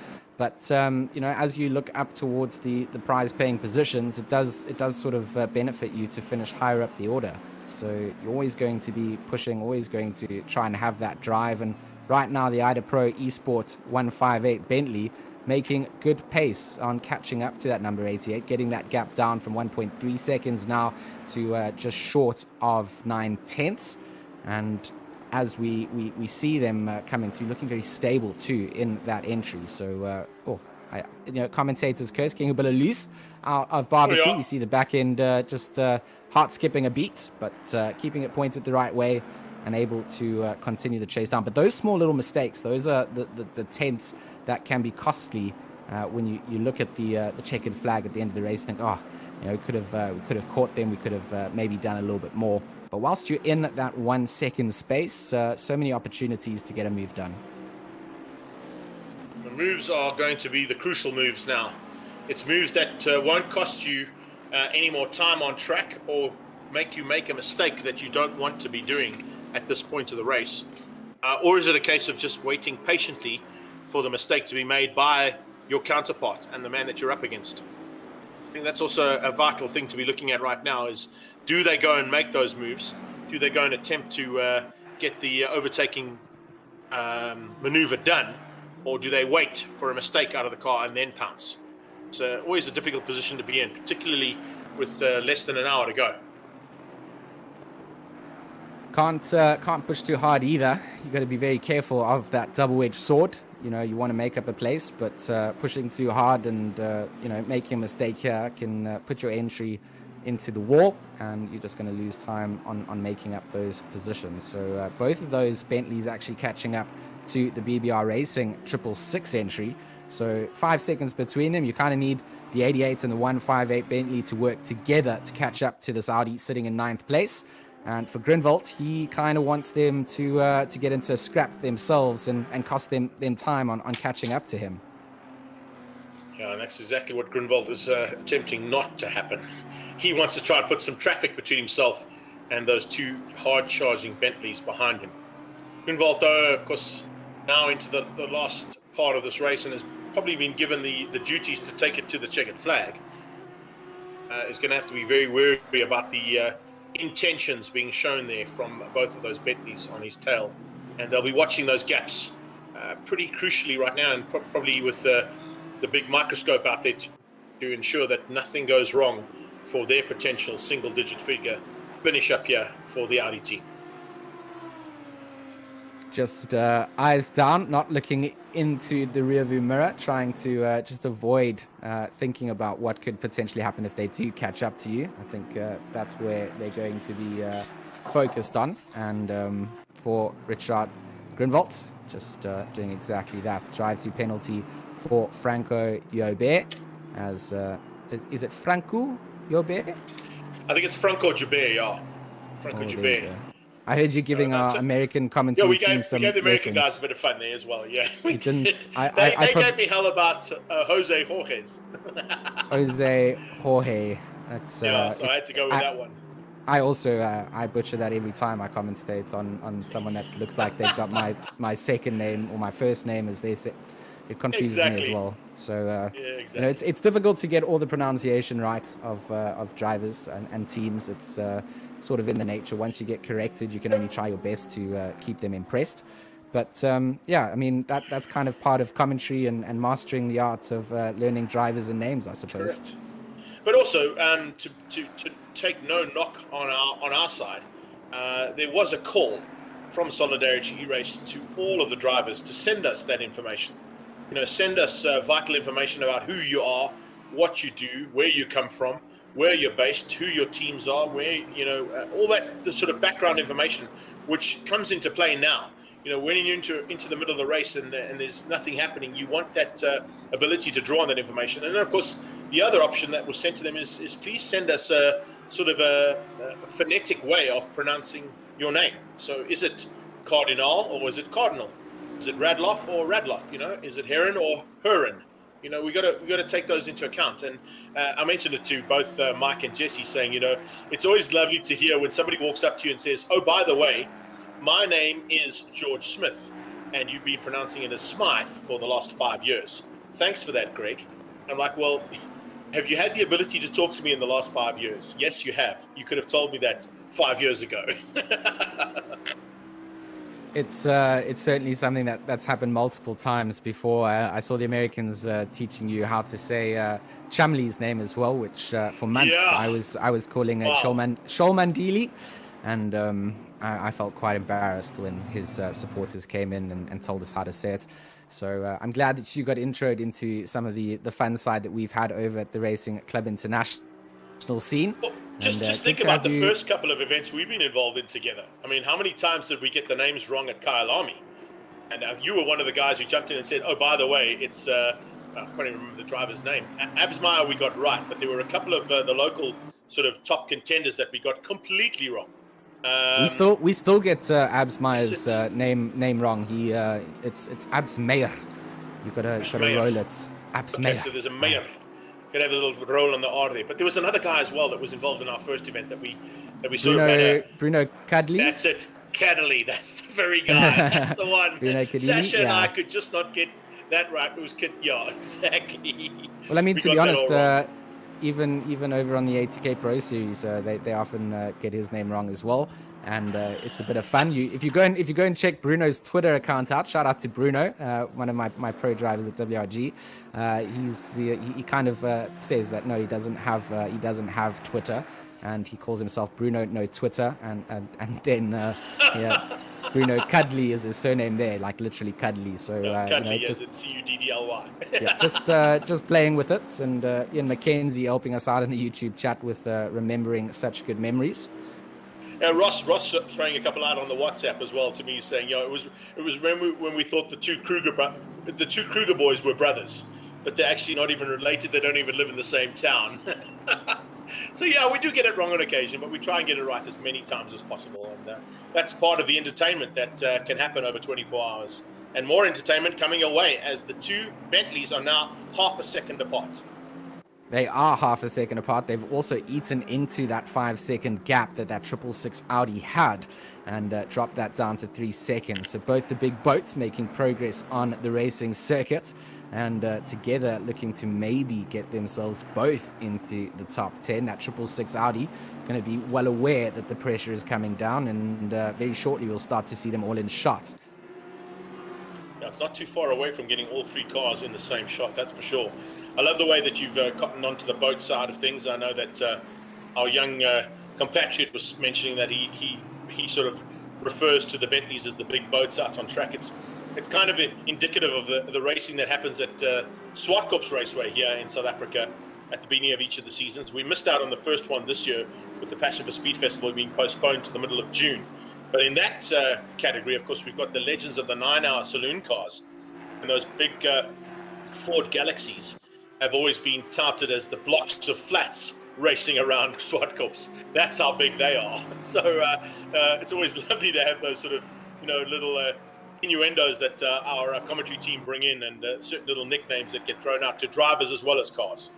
But as you look up towards the prize-paying positions, it does sort of benefit you to finish higher up the order. So you're always going to be pushing, always going to try and have that drive. And right now, the IDA Pro Esports 158 Bentley making good pace on catching up to that number 88, getting that gap down from 1.3 seconds now to just short of 9/10. And as we see them coming through, looking very stable too in that entry. So, commentators curse, getting a bit of loose out of barbecue. Yeah. We see the back end just heart skipping a beat, but keeping it pointed the right way and able to continue the chase down. But those small little mistakes, those are the tenths that can be costly when you look at the checkered flag at the end of the race. Think, we could have caught them. We could have maybe done a little bit more. But whilst you're in that 1 second space, so many opportunities to get a move done. The moves are going to be the crucial moves now. It's moves that won't cost you any more time on track or make you make a mistake that you don't want to be doing at this point of the race. Or is it a case of just waiting patiently for the mistake to be made by your counterpart and the man that you're up against? I think that's also a vital thing to be looking at right now is, do they go and make those moves? Do they go and attempt to get the overtaking maneuver done? Or do they wait for a mistake out of the car and then pounce? It's always a difficult position to be in, particularly with less than an hour to go. Can't push too hard either. You got to be very careful of that double-edged sword. You want to make up a place, but pushing too hard and making a mistake here can put your entry into the wall, and you're just going to lose time on making up those positions. So both of those Bentleys actually catching up to the BBR Racing 666 entry. So 5 seconds between them. You kind of need the 88 and the 158 Bentley to work together to catch up to this Audi sitting in 9th place. And for Grunwald, he kind of wants them to get into a scrap themselves and cost them time on catching up to him. Yeah, and that's exactly what Grunwald is attempting not to happen. He wants to try and put some traffic between himself and those two hard-charging Bentleys behind him. Grunwald, though, of course, now into the last part of this race and has probably been given the duties to take it to the checkered flag, is going to have to be very wary about the intentions being shown there from both of those Bentleys on his tail. And they'll be watching those gaps pretty crucially right now, and probably with the big microscope out there to ensure that nothing goes wrong for their potential single-digit figure finish up here for the Audi team. Just eyes down, not looking into the rearview mirror, trying to just avoid thinking about what could potentially happen if they do catch up to you. I think that's where they're going to be focused on. And for Richard Grunwald, just doing exactly that. Drive-through penalty for Franco Joubert. As is it Franco Joubert? I think it's Franco Joubert, yeah. Franco Joubert. I heard you giving our American commentary team some we gave the American lessons. guys a bit of fun there as well, yeah. We didn't. They gave me hell about Jose Jorge's. Jose Jorge. That's, yeah, so I had to go with that one. I also I butcher that every time I commentate on someone that looks like they've got my second name or my first name as their it confuses me as well. So exactly. It's difficult to get all the pronunciation right of drivers and teams. It's sort of in the nature. Once you get corrected, you can only try your best to keep them impressed. But that's kind of part of commentary and mastering the art of learning drivers and names, I suppose. Correct. But also to take no knock on our side, there was a call from Solidarity E-Race to all of the drivers to send us that information. Send us vital information about who you are, what you do, where you come from, where you're based, who your teams are, where, all that the sort of background information, which comes into play now. When you're into the middle of the race and there's nothing happening, you want that ability to draw on that information. And then, of course, the other option that was sent to them is please send us a sort of a phonetic way of pronouncing your name. So is it Cardinal or is it Cardinal? Is it Radloff or Radloff? Is it Heron or Huron? We got to take those into account. And I mentioned it to both Mike and Jesse, saying, it's always lovely to hear when somebody walks up to you and says, "Oh, by the way, my name is George Smith," and you've been pronouncing it as Smythe for the last 5 years. thanks for that, Greg. I'm like, well, have you had the ability to talk to me in the last 5 years? Yes, you have. You could have told me that 5 years ago. It's certainly something that's happened multiple times before. I saw the Americans teaching you how to say Chamley's name as well, which for months I was calling it Sholmandili, and I felt quite embarrassed when his supporters came in and told us how to say it. So I'm glad that you got introed into some of the fun side that we've had over at the Racing Club International scene. Well, just think about the first couple of events we've been involved in together. I mean, how many times did we get the names wrong at Kyalami? And you were one of the guys who jumped in and said, oh, by the way, it's, I can't even remember the driver's name. Absmeyer we got right, but there were a couple of the local sort of top contenders that we got completely wrong. We still get Absmeyer's name wrong. It's Absmeyer. You've got to roll it. Absmeyer. Okay, so there's a mayor. Could have a little roll on the R there. But there was another guy as well that was involved in our first event that we sort of had Bruno Cadley. That's it. Cadley. That's the very guy. That's the one. Sasha and I could just not get that right. It was yeah, exactly. Well, I mean, to be honest, even over on the 80K Pro Series, they often get his name wrong as well. And it's a bit of fun. If you go and check Bruno's Twitter account out, shout out to Bruno, one of my pro drivers at WRG. He kind of says that no, he doesn't have Twitter, and he calls himself Bruno No Twitter, and then Bruno Cuddly is his surname there, like literally Cuddly. So Cuddly, yes, it's Cuddly. just playing with it, and Ian McKenzie helping us out in the YouTube chat with remembering such good memories. Ross throwing a couple out on the WhatsApp as well to me, saying, it was when we thought the two Kruger boys were brothers, but they're actually not even related. They don't even live in the same town. So we do get it wrong on occasion, but we try and get it right as many times as possible, and that's part of the entertainment that can happen over 24 hours, and more entertainment coming your way as the two Bentleys are now half a second apart. They are half a second apart. They've also eaten into that 5-second gap that 666 Audi had, and dropped that down to 3 seconds. So both the big boats making progress on the racing circuit, and together looking to maybe get themselves both into the top 10. That 666 Audi going to be well aware that the pressure is coming down, and very shortly we'll start to see them all in shot. Yeah, it's not too far away from getting all three cars in the same shot, that's for sure. I love the way that you've gotten onto the boat side of things. I know that our young compatriot was mentioning that he sort of refers to the Bentleys as the big boats out on track. It's kind of indicative of the racing that happens at Swartkops Raceway here in South Africa at the beginning of each of the seasons. We missed out on the first one this year with the Passion for Speed Festival being postponed to the middle of June. But in that category, of course, we've got the legends of the 9-hour saloon cars, and those big Ford Galaxies have always been touted as the blocks of flats racing around Swartkops. That's how big they are. So it's always lovely to have those sort of, little innuendos that our commentary team bring in, and certain little nicknames that get thrown out to drivers as well as cars.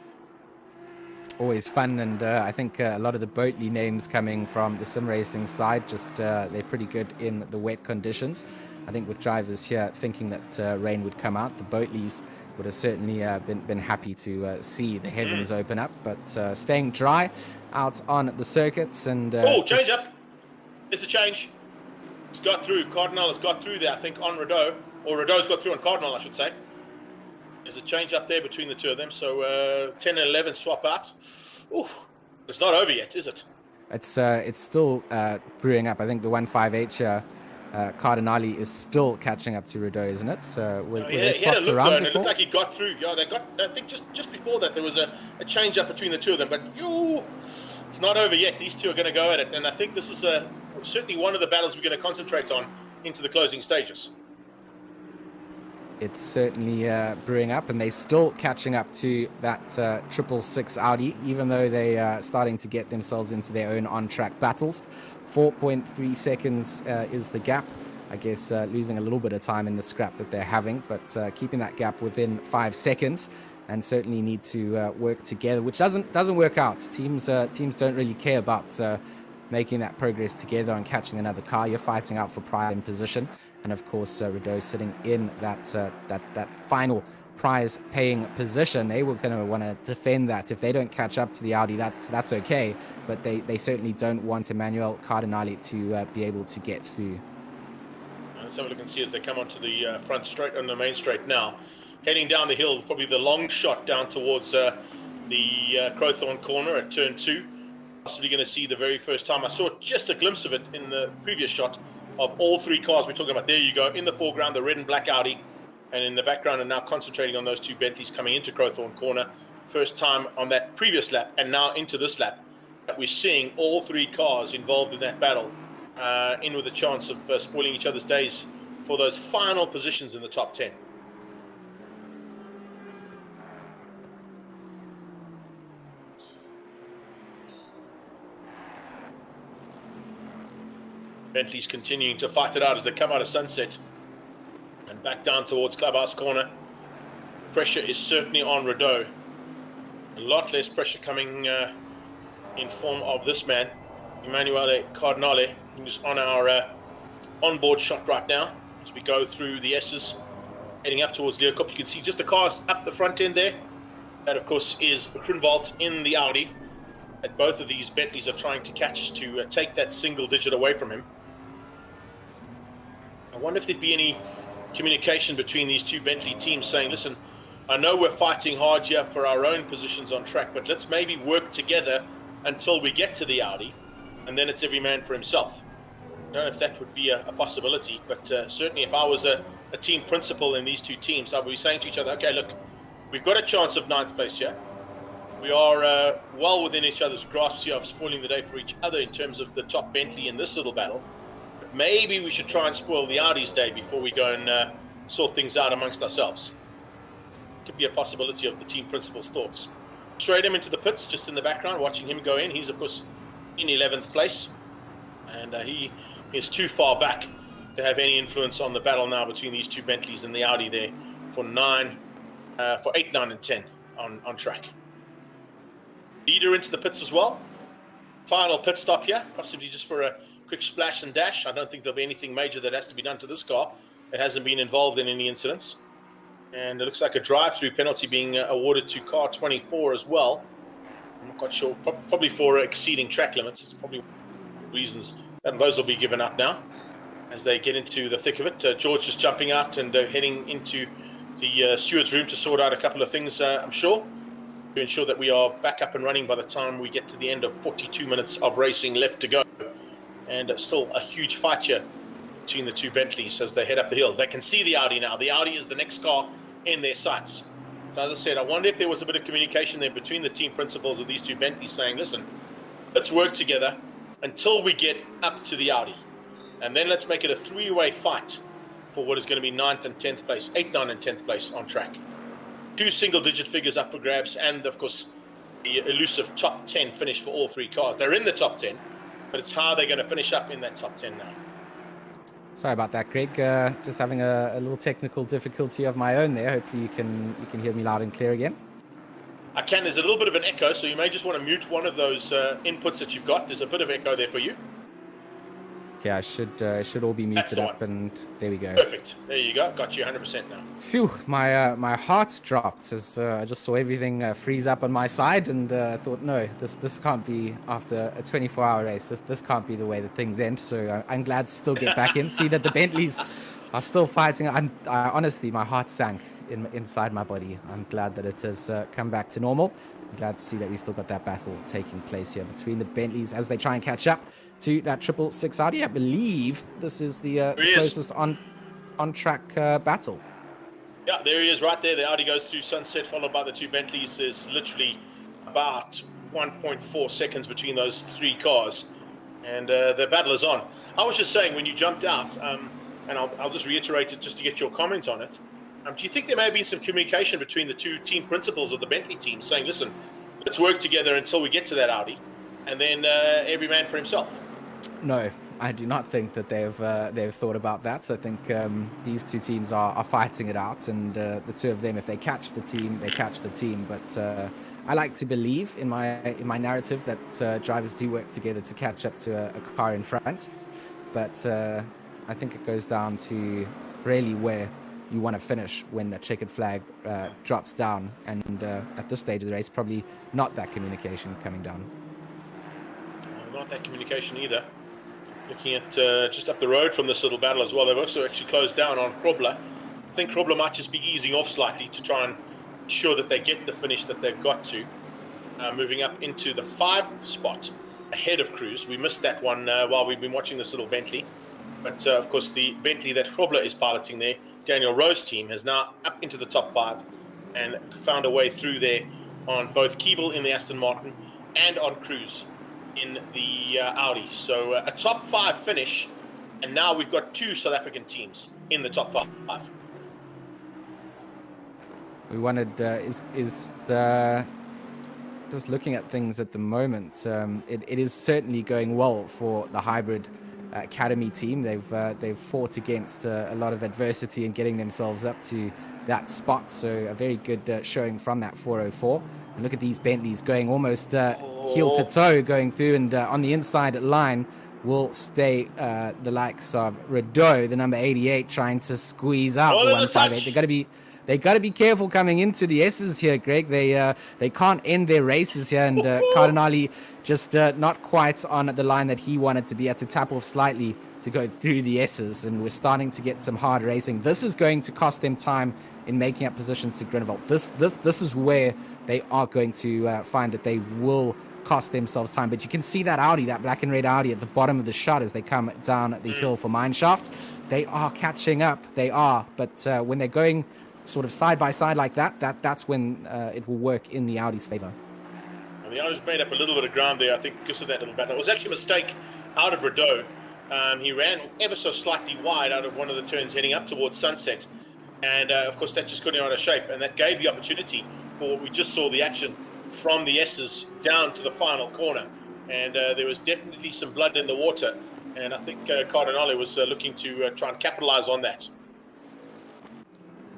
Always fun, and I think a lot of the Boatley names coming from the sim racing side, just they're pretty good in the wet conditions. I think with drivers here thinking that rain would come out, the Boatleys would have certainly been happy to see the heavens open up, but staying dry out on the circuits. And change up. There's the change. It's got through. Cardinal has got through there, I think, on Rideau, or Rideau's got through on Cardinal, I should say. There's a change up there between the two of them, so 10 and 11 swap out. Ooh, it's not over yet, is it? It's still brewing up. I think the 158 Cardinali is still catching up to Rideau, isn't it? So he had a look though, and it looked like he got through. Yeah, I think just before that there was a change up between the two of them, but it's not over yet. These two are going to go at it, and I think this is certainly one of the battles we're going to concentrate on into the closing stages. It's certainly brewing up, and they're still catching up to that 666 Audi, even though they are starting to get themselves into their own on-track battles. 4.3 seconds is the gap. I guess losing a little bit of time in the scrap that they're having, but keeping that gap within 5 seconds, and certainly need to work together, which doesn't work out. Teams don't really care about making that progress together and catching another car. You're fighting out for pride and position. And of course, Rideau sitting in that final prize paying position, they were going to want to defend that. If they don't catch up to the Audi, that's okay, but they certainly don't want Emmanuel Cardinale to be able to get through. Let's have a look and see as they come onto the front straight, on the main straight now, heading down the hill, probably the long shot down towards the Crowthorne corner at turn 2. Possibly going to see the very first time. I saw just a glimpse of it in the previous shot of all 3 cars we're talking about. There you go, in the foreground, the red and black Audi, and in the background, and now concentrating on those 2 Bentleys coming into Crowthorne corner. First time on that previous lap and now into this lap that we're seeing all 3 cars involved in that battle, in with a chance of spoiling each other's days for those final positions in the top 10. Bentley's continuing to fight it out as they come out of Sunset and back down towards Clubhouse corner. Pressure is certainly on Rideau. A lot less pressure coming in form of this man, Emanuele Cardinale, who's on our onboard shot right now as we go through the S's, heading up towards Leeuwkop. You can see just the cars up the front end there. That, of course, is Grunwald in the Audi. And both of these Bentleys are trying to catch to take that single digit away from him. I wonder if there'd be any communication between these 2 Bentley teams saying, listen, I know we're fighting hard here for our own positions on track, but let's maybe work together until we get to the Audi, and then it's every man for himself. I don't know if that would be a possibility, but certainly if I was a team principal in these 2 teams, I would be saying to each other, okay, look, we've got a chance of 9th place here. We are well within each other's grasps here of spoiling the day for each other in terms of the top Bentley in this little battle. But maybe we should try and spoil the Audi's day before we go and sort things out amongst ourselves. Could be a possibility of the team principal's thoughts. Straight him into the pits, just in the background, watching him go in. He's, of course, in 11th place. And he is too far back to have any influence on the battle now between these 2 Bentleys and the Audi there for 8, 9, and 10 on track. Leader into the pits as well. Final pit stop here, possibly just for a quick splash and dash. I don't think there'll be anything major that has to be done to this car. It hasn't been involved in any incidents. And it looks like a drive-through penalty being awarded to car 24 as well. I'm not quite sure, probably for exceeding track limits. It's probably reasons that those will be given up now as they get into the thick of it. George is jumping out and heading into the steward's room to sort out a couple of things, I'm sure, to ensure that we are back up and running by the time we get to the end of 42 minutes of racing left to go. And still a huge fight here between the 2 Bentleys as they head up the hill. They can see the Audi now. The Audi is the next car in their sights. So as I said, I wonder if there was a bit of communication there between the team principals of these 2 Bentleys saying, listen, let's work together until we get up to the Audi. And then let's make it a 3-way fight for what is going to be 9th and 10th place, 8, 9, and 10th place on track. 2 single-digit figures up for grabs, and of course, the elusive top 10 finish for all 3 cars. They're in the top 10, but it's how they're going to finish up in that top 10 now. Sorry about that, Greg. Just having a little technical difficulty of my own there. Hopefully you can hear me loud and clear again. I can. There's a little bit of an echo, so you may just want to mute one of those inputs that you've got. There's a bit of echo there for you. Okay, I should all be muted up, and there we go. Perfect. There you go. Got you 100% now. Phew, my heart dropped as I just saw everything freeze up on my side, and thought, no, this can't be after a 24-hour race. This can't be the way that things end. So I'm glad to still get back in, see that the Bentleys are still fighting. I honestly, my heart sank inside my body. I'm glad that it has come back to normal. I'm glad to see that we still got that battle taking place here between the Bentleys as they try and catch up to that 666 Audi. I believe this is the closest on-track battle. Yeah, there he is right there. The Audi goes through Sunset, followed by the 2 Bentleys. There's literally about 1.4 seconds between those 3 cars. And the battle is on. I was just saying, when you jumped out, and I'll just reiterate it just to get your comment on it, do you think there may have been some communication between the 2 team principals of the Bentley team saying, listen, let's work together until we get to that Audi, and then every man for himself? No, I do not think that they've thought about that. So I think these 2 teams are fighting it out, and the 2 of them, if they catch the team, they catch the team. But I like to believe in my narrative that drivers do work together to catch up to a car in front. But I think it goes down to really where you want to finish when the checkered flag drops down. And at this stage of the race, probably not that communication coming down. Not that communication either. Looking at just up the road from this little battle as well, they've also actually closed down on Krobler. I think Krobler might just be easing off slightly to try and ensure that they get the finish that they've got to. Moving up into the 5th spot ahead of Cruz. We missed that one while we've been watching this little Bentley. But of course, the Bentley that Krobler is piloting there, Daniel Rowe's team, has now up into the top 5 and found a way through there on both Keeble in the Aston Martin and on Cruz in the Audi. So a top 5 finish, and now we've got 2 South African teams in the top 5. We wanted just looking at things at the moment. It is certainly going well for the hybrid academy team. They've fought against a lot of adversity and getting themselves up to that spot. So a very good showing from that 404. And look at these Bentleys going almost heel to toe going through, and on the inside line will stay the likes of Rideau, the number 88, trying to squeeze out the 158. They got to be careful coming into the S's here, Greg. They can't end their races here, and Cardinale just not quite on the line that he wanted to be. Had to tap off slightly to go through the S's, and we're starting to get some hard racing. This is going to cost them time in making up positions to Grindelwald. This is where they are going to find that they will cost themselves time. But you can see that Audi, that black and red Audi at the bottom of the shot as they come down the hill for Mineshaft. They are catching up. They are. But when they're going sort of side by side like that's when it will work in the Audi's favor. And the Audi's made up a little bit of ground there, I think, because of that little battle. It was actually a mistake out of Rideau. He ran ever so slightly wide out of one of the turns heading up towards Sunset. And, of course, that just got him out of shape. And that gave the opportunity for what we just saw, the action from the S's down to the final corner. And there was definitely some blood in the water. And I think Cardinale was looking to try and capitalize on that.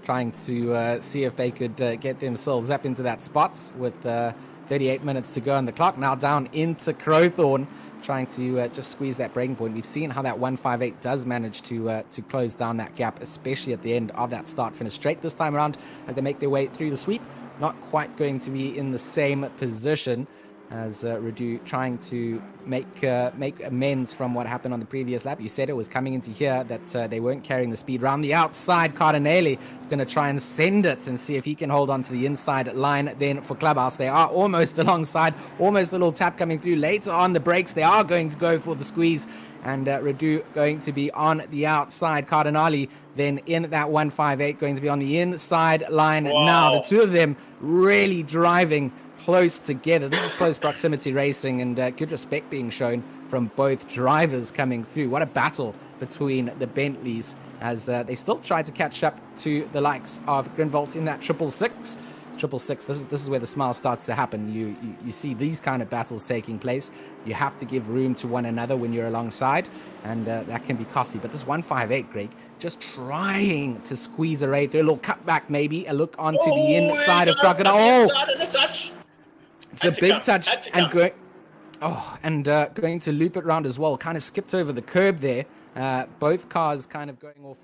Trying to see if they could get themselves up into that spot with 38 minutes to go on the clock. Now down into Crowthorne, trying to just squeeze that breaking point. We've seen how that 158 does manage to close down that gap, especially at the end of that start-finish straight this time around as they make their way through the sweep. Not quite going to be in the same position as Rideau, trying to make amends from what happened on the previous lap. You said it was coming into here that they weren't carrying the speed. Round the outside, Cardinale going to try and send it and see if he can hold on to the inside line then for Clubhouse. They are almost alongside, almost a little tap coming through. Later on the brakes, they are going to go for the squeeze, and Rideau going to be on the outside. Cardinale then in that 158 going to be on the inside line. Wow. Now the two of them really driving close together. This is close proximity racing, and good respect being shown from both drivers coming through. What a battle between the Bentleys as they still try to catch up to the likes of Grindelwald in that 666. 666, this is where the smile starts to happen. You see these kind of battles taking place. You have to give room to one another when you're alongside, and that can be costly. But this 158, Greg, just trying to squeeze a rate, a little cutback maybe, a look onto the inside of Crocodile. It's a big touch, and going to loop it around as well. Kind of skipped over the curb there. Both cars kind of going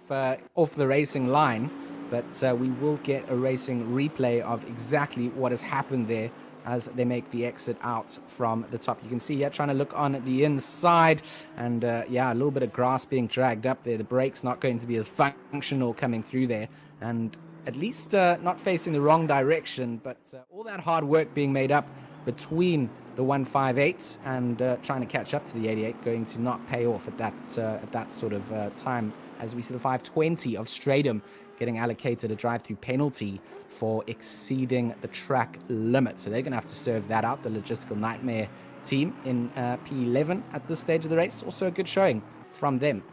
off the racing line, but we will get a racing replay of exactly what has happened there as they make the exit out from the top. You can see here trying to look on the inside, and yeah, a little bit of grass being dragged up there. The brakes not going to be as functional coming through there, and at least not facing the wrong direction, but all that hard work being made up between the 158 and trying to catch up to the 88 going to not pay off at that sort of time, as we see the 520 of Stradum getting allocated a drive-through penalty for exceeding the track limit. So they're going to have to serve that out, the Logistical Nightmare team in P11 at this stage of the race. Also a good showing from them.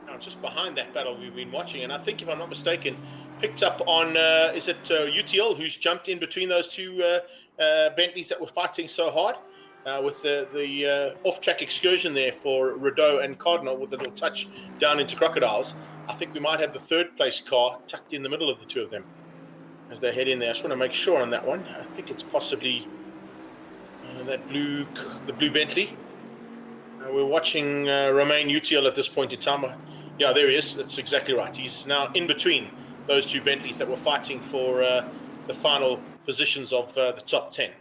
Now, just behind that battle we've been watching, and I think, if I'm not mistaken, picked up on, is it UTL, who's jumped in between those two Bentleys that were fighting so hard with the off-track excursion there for Rideau and Cardinal with a little touch down into Crocodiles. I think we might have the third place car tucked in the middle of the two of them as they head in there. I just want to make sure on that one. I think it's possibly the blue Bentley. We're watching Romain UTL at this point in time. Yeah, there he is. That's exactly right. He's now in between those two Bentleys that were fighting for the final positions of the top 10.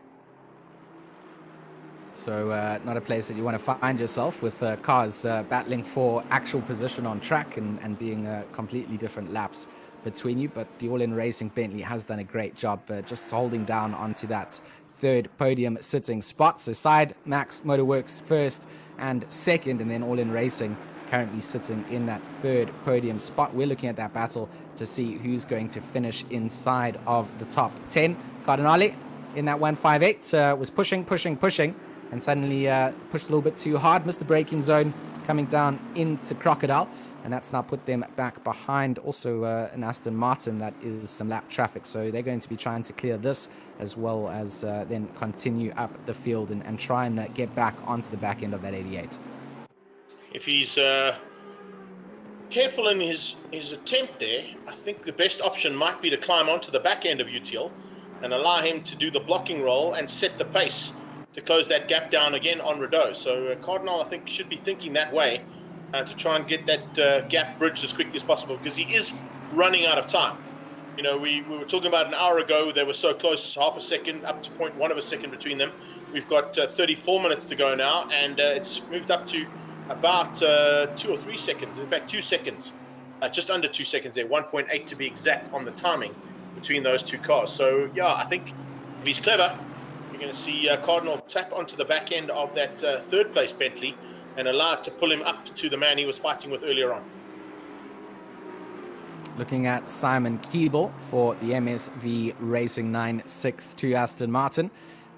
So not a place that you want to find yourself, with cars battling for actual position on track and being completely different laps between you. But the All In Racing Bentley has done a great job just holding down onto that third podium sitting spot. So Side Max Motorworks first and second, and then All In Racing currently sitting in that third podium spot. We're looking at that battle to see who's going to finish inside of the top 10. Cardinale in that 158 was pushing, and suddenly pushed a little bit too hard, missed the braking zone, coming down into Crocodile, and that's now put them back behind also an Aston Martin that is some lap traffic. So they're going to be trying to clear this, as well as then continue up the field and try and get back onto the back end of that 88. If he's careful in his attempt there, I think the best option might be to climb onto the back end of UTL and allow him to do the blocking roll and set the pace to close that gap down again on Rideau. So Cardinal, I think, should be thinking that way to try and get that gap bridged as quickly as possible, because he is running out of time. You know, we were talking about an hour ago, they were so close, half a second, up to 0.1 of a second between them. We've got 34 minutes to go now, and it's moved up to about 2 or 3 seconds. In fact, 2 seconds, just under 2 seconds there, 1.8 to be exact on the timing between those two cars. So, yeah, I think if he's clever, you're going to see Cardinal tap onto the back end of that third place Bentley and allow it to pull him up to the man he was fighting with earlier on. Looking at Simon Keeble for the MSV Racing 962 Aston Martin.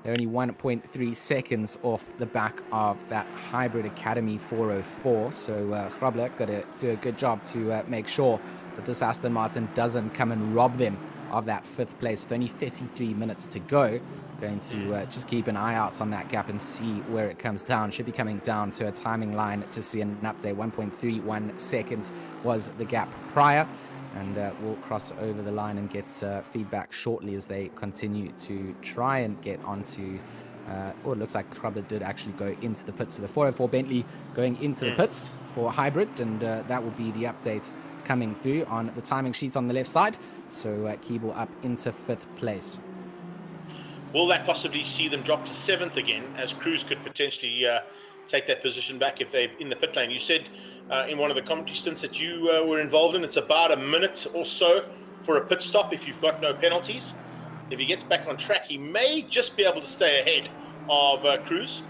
They're only 1.3 seconds off the back of that Hybrid Academy 404. So Grobler got to do a good job to make sure that this Aston Martin doesn't come and rob them of that fifth place with only 33 minutes to go. Going to just keep an eye out on that gap and see where it comes down. Should be coming down to a timing line to see an update. 1.31 seconds was the gap prior. And we'll cross over the line and get feedback shortly as they continue to try and get onto... it looks like Grobler did actually go into the pits. So the 404 Bentley going into the pits for hybrid, and that will be the update coming through on the timing sheets on the left side. So Keeble up into fifth place. Will that possibly see them drop to seventh again, as Cruz could potentially take that position back if they're in the pit lane? You said in one of the commentary stints that you were involved in, it's about a minute or so for a pit stop if you've got no penalties. If he gets back on track, he may just be able to stay ahead of Cruz.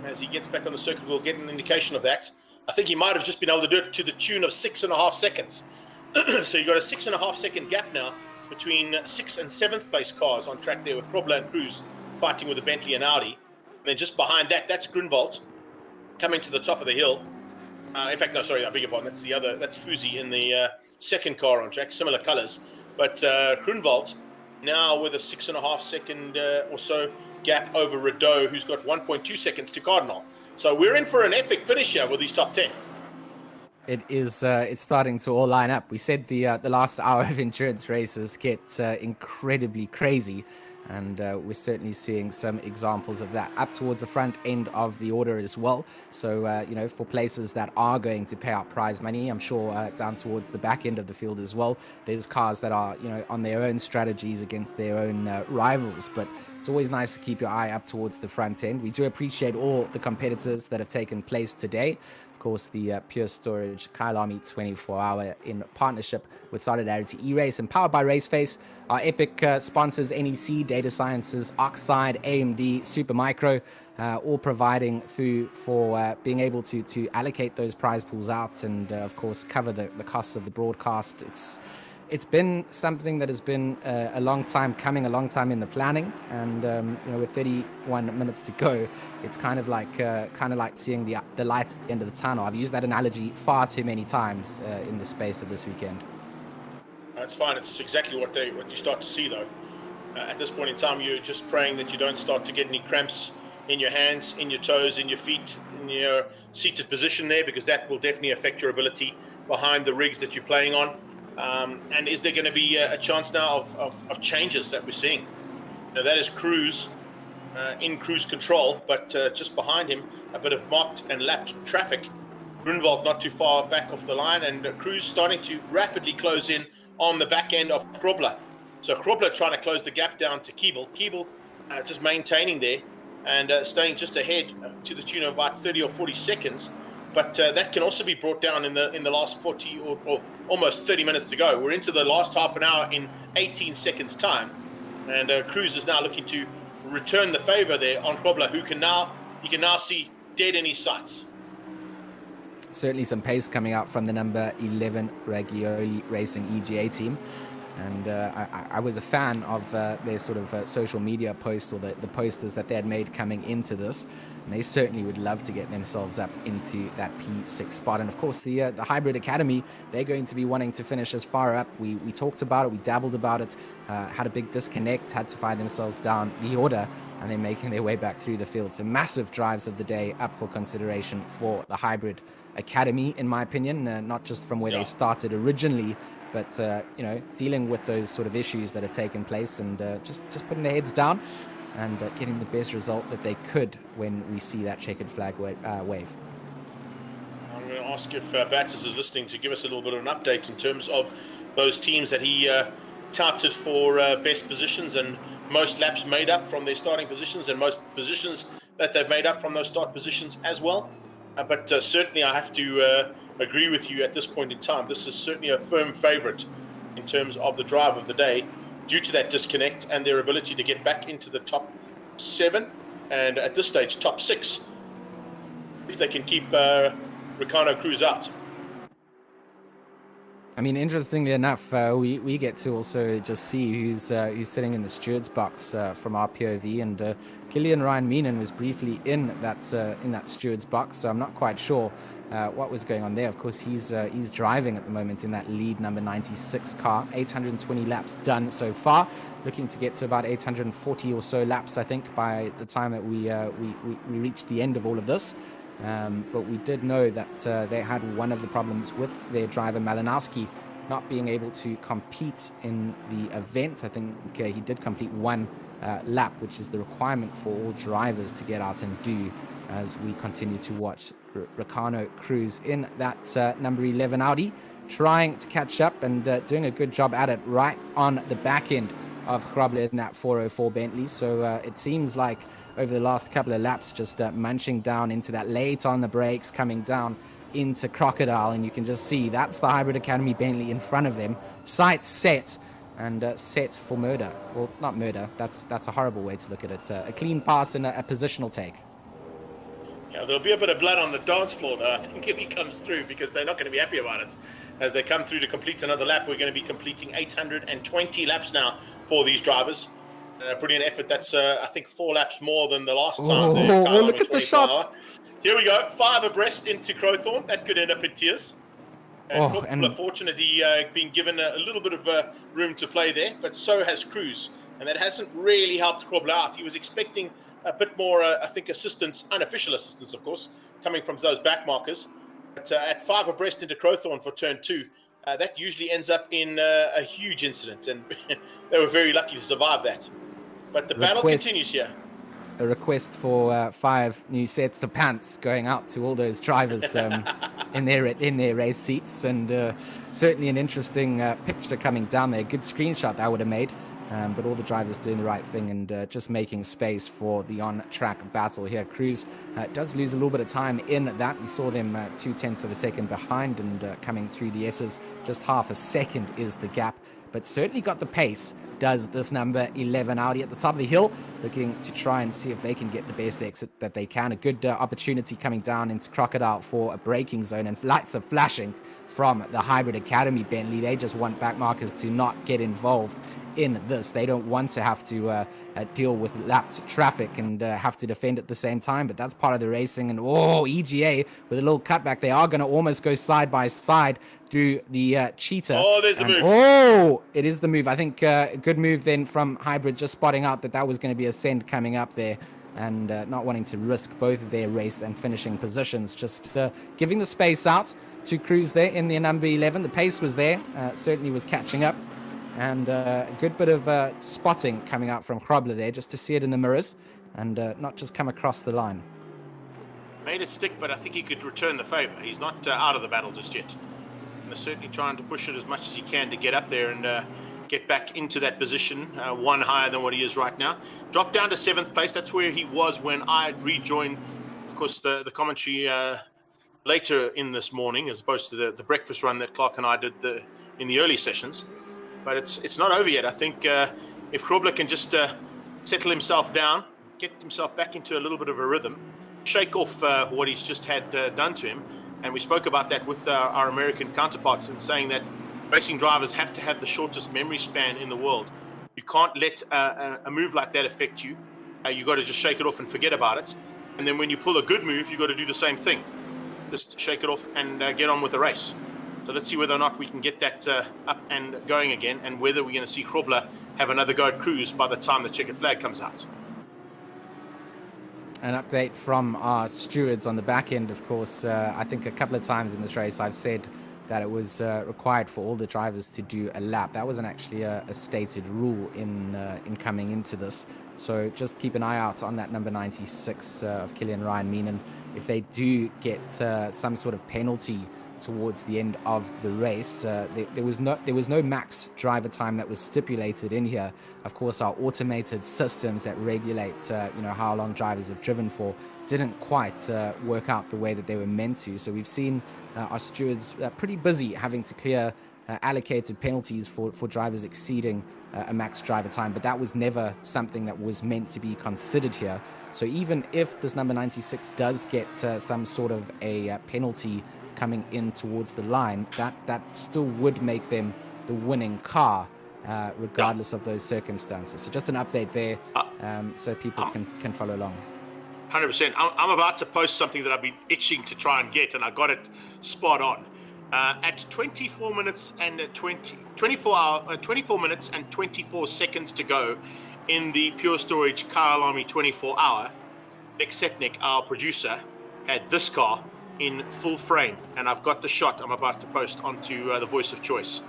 As he gets back on the circuit, we'll get an indication of that. I think he might have just been able to do it to the tune of 6.5 seconds. So you've got a 6.5 second gap now between 6th and 7th place cars on track there, with Grobler and Cruz fighting with the Bentley and Audi. And then just behind that, that's Grunwald coming to the top of the hill. In fact, no, sorry, I beg your pardon. That's Fuzi in the second car on track, similar colors. But Grunwald now with a 6.5 second or so gap over Rideau, who's got 1.2 seconds to Cardinal. So we're in for an epic finish here with these top 10. It is. It's starting to all line up. We said the last hour of endurance races get incredibly crazy, and we're certainly seeing some examples of that up towards the front end of the order as well. So you know, for places that are going to pay out prize money, I'm sure down towards the back end of the field as well, there's cars that are, you know, on their own strategies against their own rivals. But it's always nice to keep your eye up towards the front end. We do appreciate all the competitors that have taken place today. Of course, the Pure Storage Kyalami 24-hour in partnership with Solidarity E-Race and powered by RaceFace. Our epic sponsors, NEC, DataSciences, Oxide, AMD, SuperMicro, all providing through for being able to allocate those prize pools out and, of course, cover the costs of the broadcast. It's been something that has been a long time coming, a long time in the planning, and you know, with 31 minutes to go, it's kind of like seeing the light at the end of the tunnel. I've used that analogy far too many times in the space of this weekend. That's fine. It's exactly what you start to see, though. At this point in time, you're just praying that you don't start to get any cramps in your hands, in your toes, in your feet, in your seated position there, because that will definitely affect your ability behind the rigs that you're playing on. And is there going to be a chance now of changes that we're seeing? You know, that is Cruz in cruise control, but just behind him, a bit of marked and lapped traffic. Grunwald not too far back off the line, and Cruz starting to rapidly close in on the back end of Krobler. So Krobler trying to close the gap down to Keeble. Keeble just maintaining there and staying just ahead to the tune of about 30 or 40 seconds. But that can also be brought down in the last 40 or almost 30 minutes to go. We're into the last half an hour in 18 seconds time. And Cruz is now looking to return the favor there on Krobler, who can now see dead in his sights. Certainly some pace coming out from the number 11 Ragioli Racing EGA team. And I was a fan of their sort of social media posts, or the posters that they had made coming into this. And they certainly would love to get themselves up into that P6 spot. And of course, the Hybrid Academy, they're going to be wanting to finish as far up. We talked about it, we dabbled about it, had a big disconnect, had to find themselves down the order, and they're making their way back through the field. So massive drives of the day up for consideration for the Hybrid Academy, in my opinion, not just from where they started originally, but dealing with those sort of issues that have taken place, and just putting their heads down and getting the best result that they could when we see that checkered flag wave. I'm going to ask if Batters is listening to give us a little bit of an update in terms of those teams that he touted for best positions and most laps made up from their starting positions, and most positions that they've made up from those start positions as well. But certainly I have to agree with you at this point in time. This is certainly a firm favorite in terms of the drive of the day, due to that disconnect and their ability to get back into the top 7, and at this stage top 6, if they can keep Ricciardo Cruz out. I mean, interestingly enough, we get to also just see who's sitting in the steward's box from our POV, and Killian Ryan Meenan was briefly in that steward's box, so I'm not quite sure what was going on there. Of course, he's driving at the moment in that lead number 96 car. 820 laps done so far, looking to get to about 840 or so laps, I think, by the time that we reach the end of all of this. But we did know that they had one of the problems with their driver Malinowski not being able to compete in the event. I think he did complete one lap, which is the requirement for all drivers to get out and do, as we continue to watch Ricciardo Cruz in that number 11 Audi, trying to catch up and doing a good job at it right on the back end of Krobler in that 404 Bentley. So it seems like over the last couple of laps, just munching down into that, late on the brakes, coming down into Crocodile, and you can just see that's the Hybrid Academy Bentley in front of them, sights set, and set for murder. Well, not murder, that's a horrible way to look at it. A clean pass and a positional take. Yeah, there'll be a bit of blood on the dance floor, though, I think, if he comes through, because they're not going to be happy about it. As they come through to complete another lap, we're going to be completing 820 laps now for these drivers. A brilliant effort. That's, I think, 4 laps more than the last time. Oh, look at the shots. Here we go. 5 abreast into Crowthorne. That could end up in tears. And fortunately being given a little bit of room to play there, but so has Cruz. And that hasn't really helped Krobler out. He was expecting a bit more, I think, assistance, unofficial assistance, of course, coming from those back markers. But at 5 abreast into Crowthorne for turn 2, that usually ends up in a huge incident. And they were very lucky to survive that. But the battle continues here. A request for 5 new sets of pants going out to all those drivers in their race seats, and certainly an interesting picture coming down there. Good screenshot that would have made, but all the drivers doing the right thing and just making space for the on-track battle here. Cruz does lose a little bit of time in that. We saw them 0.2 of a second behind, and coming through the S's, just half a second is the gap, but certainly got the pace. Does this number 11 Audi at the top of the hill, looking to try and see if they can get the best exit that they can. A good opportunity coming down into Crocodile for a braking zone, and lights are flashing from the Hybrid Academy Bentley. They just want back markers to not get involved in this. They don't want to have to deal with lapped traffic and have to defend at the same time, but that's part of the racing. And EGA with a little cutback, they are going to almost go side by side through the Cheetah. Oh, there's the move. Oh, it is the move. I think a good move then from Hybrid, just spotting out that was going to be a send coming up there, and not wanting to risk both of their race and finishing positions, just giving the space out to Cruz there in the number 11. The pace was there, certainly was catching up, and a good bit of spotting coming out from Krobler there, just to see it in the mirrors and not just come across the line. made it stick, but I think he could return the favor. He's not out of the battle just yet. And certainly trying to push it as much as he can to get up there and get back into that position, one higher than what he is right now. Dropped down to 7th place. That's where he was when I rejoined, of course, the commentary later in this morning, as opposed to the breakfast run that Clark and I did in the early sessions. But it's not over yet. I think if Krobler can just settle himself down, get himself back into a little bit of a rhythm, shake off what he's just had done to him. And we spoke about that with our American counterparts, and saying that racing drivers have to have the shortest memory span in the world. You can't let a move like that affect you. You got to just shake it off and forget about it. And then when you pull a good move, you got to do the same thing. Just shake it off and get on with the race. So let's see whether or not we can get that up and going again, and whether we're going to see Krobler have another go at cruise by the time the checkered flag comes out. An update from our stewards on the back end, of course. I think a couple of times in this race I've said that it was required for all the drivers to do a lap. That wasn't actually a stated rule in coming into this. So just keep an eye out on that number 96 of Killian Ryan Meenan. If they do get some sort of penalty towards the end of the race, there was no max driver time that was stipulated in here. Of course, our automated systems that regulate how long drivers have driven for didn't quite work out the way that they were meant to. So we've seen our stewards pretty busy having to clear allocated penalties for drivers exceeding a max driver time, but that was never something that was meant to be considered here. So even if this number 96 does get some sort of a penalty coming in towards the line, that still would make them the winning car, regardless of those circumstances. So just an update there, so people can follow along. 100%. I'm about to post something that I've been itching to try and get, and I got it spot on. At 24 minutes and 24 minutes and 24 seconds to go in the Pure Storage Kyalami 24 hour, Nick Setnik, our producer, had this car in full frame, and I've got the shot I'm about to post onto the Voice of Choice.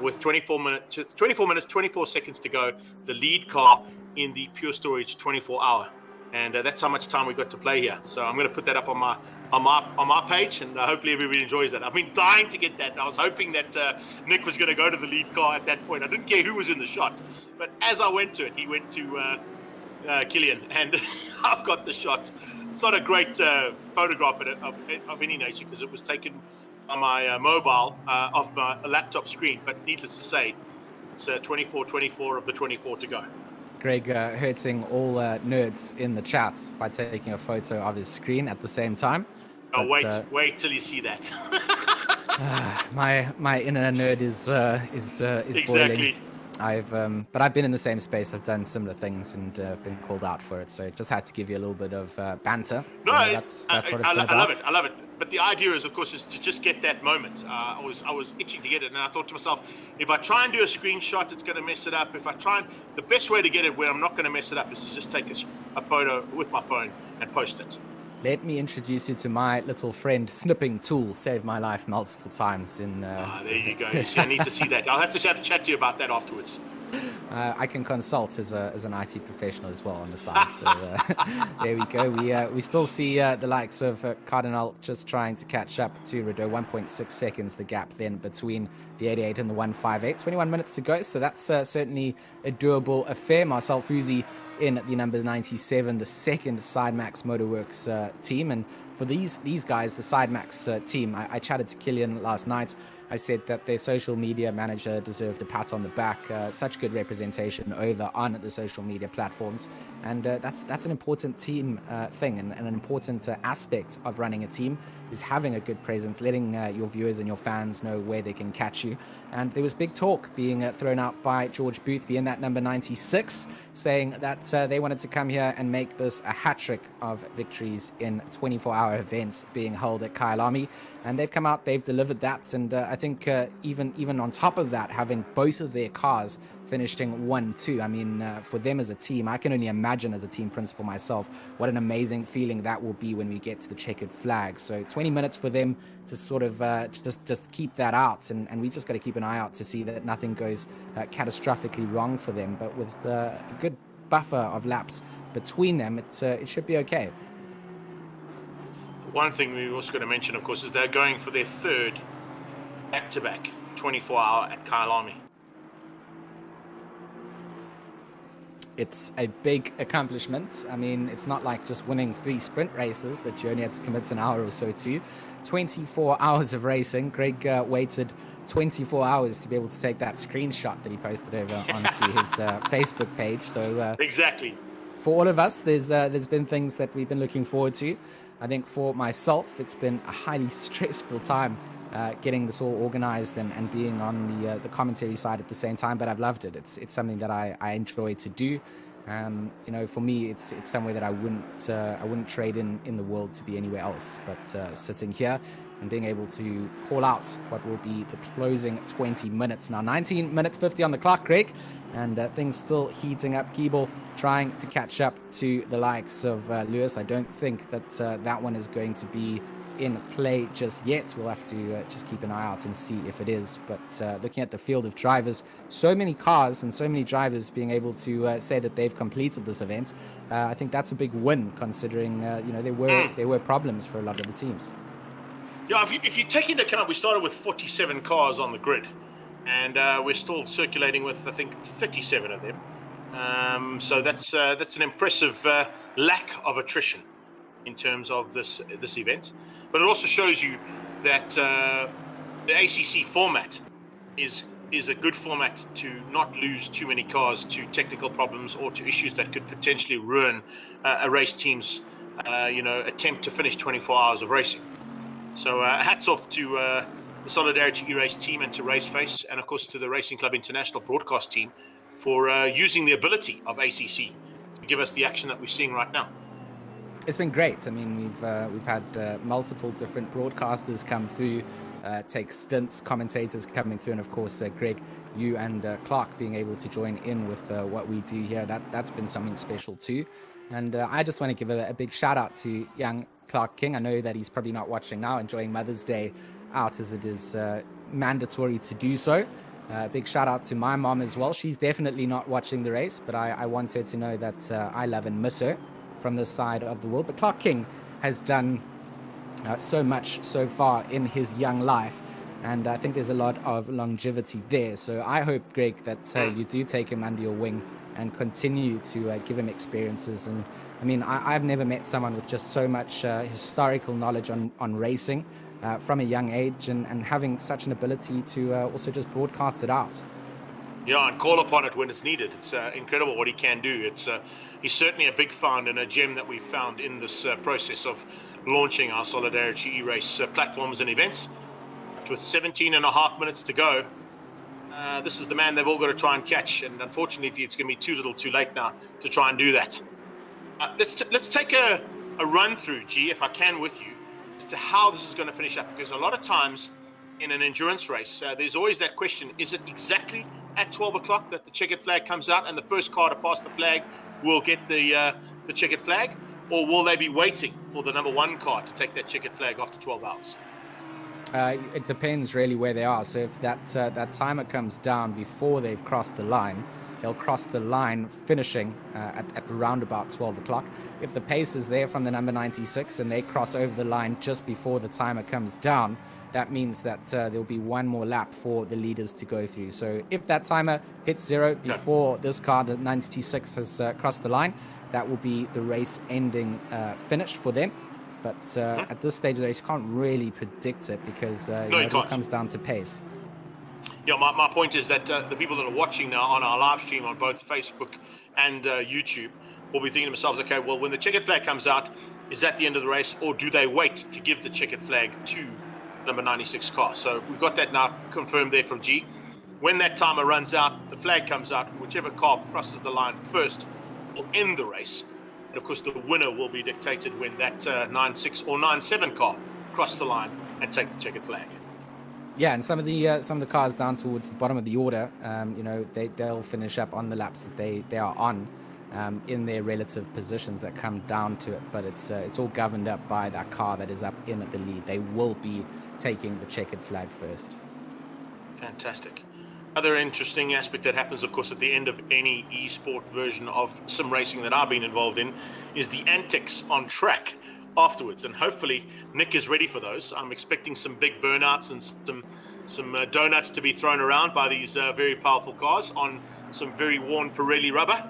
With 24 minutes, 24 seconds to go, the lead car in the Pure Storage 24 hour. And that's how much time we got to play here. So I'm going to put that up on my page, and hopefully everybody enjoys that. I've been dying to get that. I was hoping that Nick was going to go to the lead car at that point. I didn't care who was in the shot, but as I went to it, he went to Killian, and I've got the shot. It's not a great photograph of any nature, because it was taken on my mobile off a laptop screen. But needless to say, it's 24 of the 24 to go. Greg hurting all nerds in the chat by taking a photo of his screen at the same time. Oh, but, wait till you see that. My inner nerd is exactly boiling. But I've been in the same space. I've done similar things and been called out for it. So just had to give you a little bit of banter. No, that's what it's been about. I love it. But the idea is, of course, is to just get that moment. I was itching to get it, and I thought to myself, if I try and do a screenshot, it's going to mess it up. If I try and, the best way to get it where I'm not going to mess it up is to just take a photo with my phone and post it. Let me introduce you to my little friend snipping tool. Saved my life multiple times in. There you go. You see, I need to see that. I'll have to chat to you about that afterwards. I can consult as an IT professional as well on the side. So there we go. We still see the likes of Cardinal just trying to catch up to Rideau. 1.6 seconds the gap then between the 88 and the 158. 21 minutes to go. So that's certainly a doable affair. Marcel Fuzi in the number 97, the second Sidemax Motorworks team. And for these guys, the Sidemax team, I chatted to Killian last night. I said that their social media manager deserved a pat on the back. Such good representation over on the social media platforms, and that's an important team thing, and an important aspect of running a team is having a good presence, letting your viewers and your fans know where they can catch you. And there was big talk being thrown out by George Boothby in that number 96, saying that they wanted to come here and make this a hat-trick of victories in 24-hour events being held at Kyalami. And they've come out, they've delivered that, and I think even on top of that, having both of their cars finishing 1-2, I mean, for them as a team, I can only imagine as a team principal myself, what an amazing feeling that will be when we get to the checkered flag. So 20 minutes for them to sort of just keep that out, and we just got to keep an eye out to see that nothing goes catastrophically wrong for them. But with a good buffer of laps between them, it should be okay. One thing we also got to mention, of course, is they're going for their third back-to-back 24-hour at Kyalami. It's a big accomplishment. I mean, it's not like just winning 3 sprint races that you only had to commit an hour or so to. 24 hours of racing. Greg waited 24 hours to be able to take that screenshot that he posted over onto his Facebook page. So exactly. For all of us, there's been things that we've been looking forward to. I think for myself, it's been a highly stressful time getting this all organized and being on the commentary side at the same time, but I've loved it. It's something that I enjoy to do. For me, it's somewhere that I wouldn't trade in the world to be anywhere else. But sitting here and being able to call out what will be the closing 20 minutes now, 19 minutes 50 on the clock, Greg, and things still heating up. Keeble trying to catch up to the likes of Lewis. I don't think that that one is going to be in play just yet. We'll have to just keep an eye out and see if it is. But looking at the field of drivers, so many cars and so many drivers being able to say that they've completed this event, I think that's a big win, considering there were problems for a lot of the teams. Yeah, if you take into account, we started with 47 cars on the grid, and we're still circulating with, I think, 37 of them. So that's an impressive lack of attrition in terms of this event. But it also shows you that the ACC format is a good format to not lose too many cars to technical problems or to issues that could potentially ruin a race team's attempt to finish 24 hours of racing. So hats off to the Solidarity E-Race team and to RaceFace, and of course to the Racing Club International broadcast team for using the ability of ACC to give us the action that we're seeing right now. It's been great. I mean, we've had multiple different broadcasters come through, take stints, commentators coming through, and of course, Greg, you and Clark being able to join in with what we do here. That's been something special too. And I just want to give a big shout out to young Clark King. I know that he's probably not watching now, enjoying Mother's Day out as it is mandatory to do so. Big shout out to my mom as well. She's definitely not watching the race, but I want her to know that I love and miss her from this side of the world. But Clark King has done so much so far in his young life, and I think there's a lot of longevity there. So I hope, Greg, that you do take him under your wing and continue to give him experiences. And I mean, I've never met someone with just so much historical knowledge on racing from a young age, and having such an ability to also just broadcast it out. Yeah, and call upon it when it's needed. It's incredible what he can do. He's certainly a big find and a gem that we've found in this process of launching our Solidarity E-Race platforms and events. But with 17 and a half minutes to go, this is the man they've all got to try and catch. And unfortunately, it's going to be too little too late now to try and do that. Let's take a run through, G, if I can, with you, as to how this is going to finish up. Because a lot of times in an endurance race, there's always that question, is it exactly at 12 o'clock that the checkered flag comes out and the first car to pass the flag will get the checkered flag? Or will they be waiting for the number one car to take that checkered flag after 12 hours? It depends really where they are. So if that timer comes down before they've crossed the line, they'll cross the line finishing at around about 12 o'clock. If the pace is there from the number 96 and they cross over the line just before the timer comes down, that means that there'll be one more lap for the leaders to go through. So if that timer hits 0 before this car, the 96, has crossed the line, that will be the race ending finish for them. But at this stage of the race, you can't really predict it because it all comes down to pace. Yeah, my point is that the people that are watching now on our live stream on both Facebook and YouTube will be thinking to themselves, okay, well, when the checkered flag comes out, is that the end of the race, or do they wait to give the checkered flag to number 96 car? So we've got that now confirmed there from G. When that timer runs out, the flag comes out, and whichever car crosses the line first will end the race. And of course, the winner will be dictated when that 96 or 97 car cross the line and take the checkered flag. Yeah, and some of the cars down towards the bottom of the order, they'll finish up on the laps that they are on in their relative positions that come down to it. But it's all governed up by that car that is up in at the lead. They will be taking the checkered flag first. Fantastic. Other interesting aspect that happens, of course, at the end of any e-sport version of sim racing that I've been involved in is the antics on track afterwards. And hopefully Nick is ready for those. I'm expecting some big burnouts and some donuts to be thrown around by these very powerful cars on some very worn Pirelli rubber.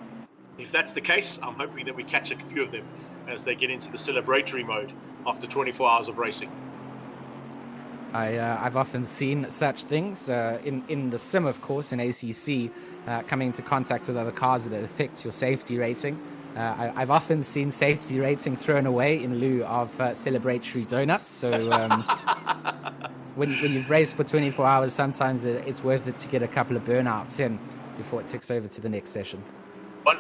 If that's the case, I'm hoping that we catch a few of them as they get into the celebratory mode after 24 hours of racing. I've often seen such things in the sim, of course, in ACC, coming into contact with other cars that affects your safety rating. I've often seen safety rating thrown away in lieu of celebratory donuts. So when you've raced for 24 hours, sometimes it's worth it to get a couple of burnouts in before it ticks over to the next session.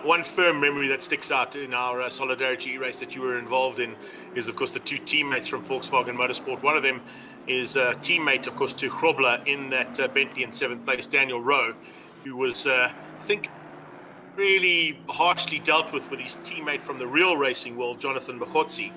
One firm memory that sticks out in our Solidarity race that you were involved in is, of course, the two teammates from Volkswagen Motorsport. One of them is a teammate, of course, to Grobler in that Bentley in 7th place, Daniel Rowe, who was, I think, really harshly dealt with his teammate from the real racing world, Jonathan Mahotsi.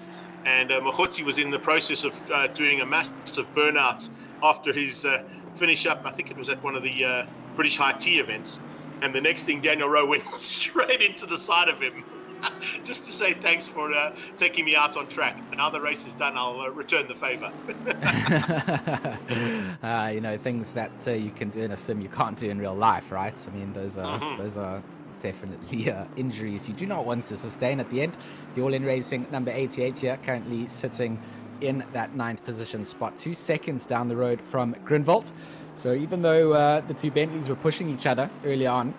And Mahotsi was in the process of doing a massive burnout after his finish up. I think it was at one of the British High Tea events. And the next thing, Daniel Rowe went straight into the side of him just to say thanks for taking me out on track. Now the race is done, I'll return the favor. Things that you can do in a sim you can't do in real life, right? I mean, those are definitely injuries you do not want to sustain at the end. The All-In Racing number 88 here, currently sitting in that 9th position spot, 2 seconds down the road from Grunwald. So even though the two Bentleys were pushing each other early on,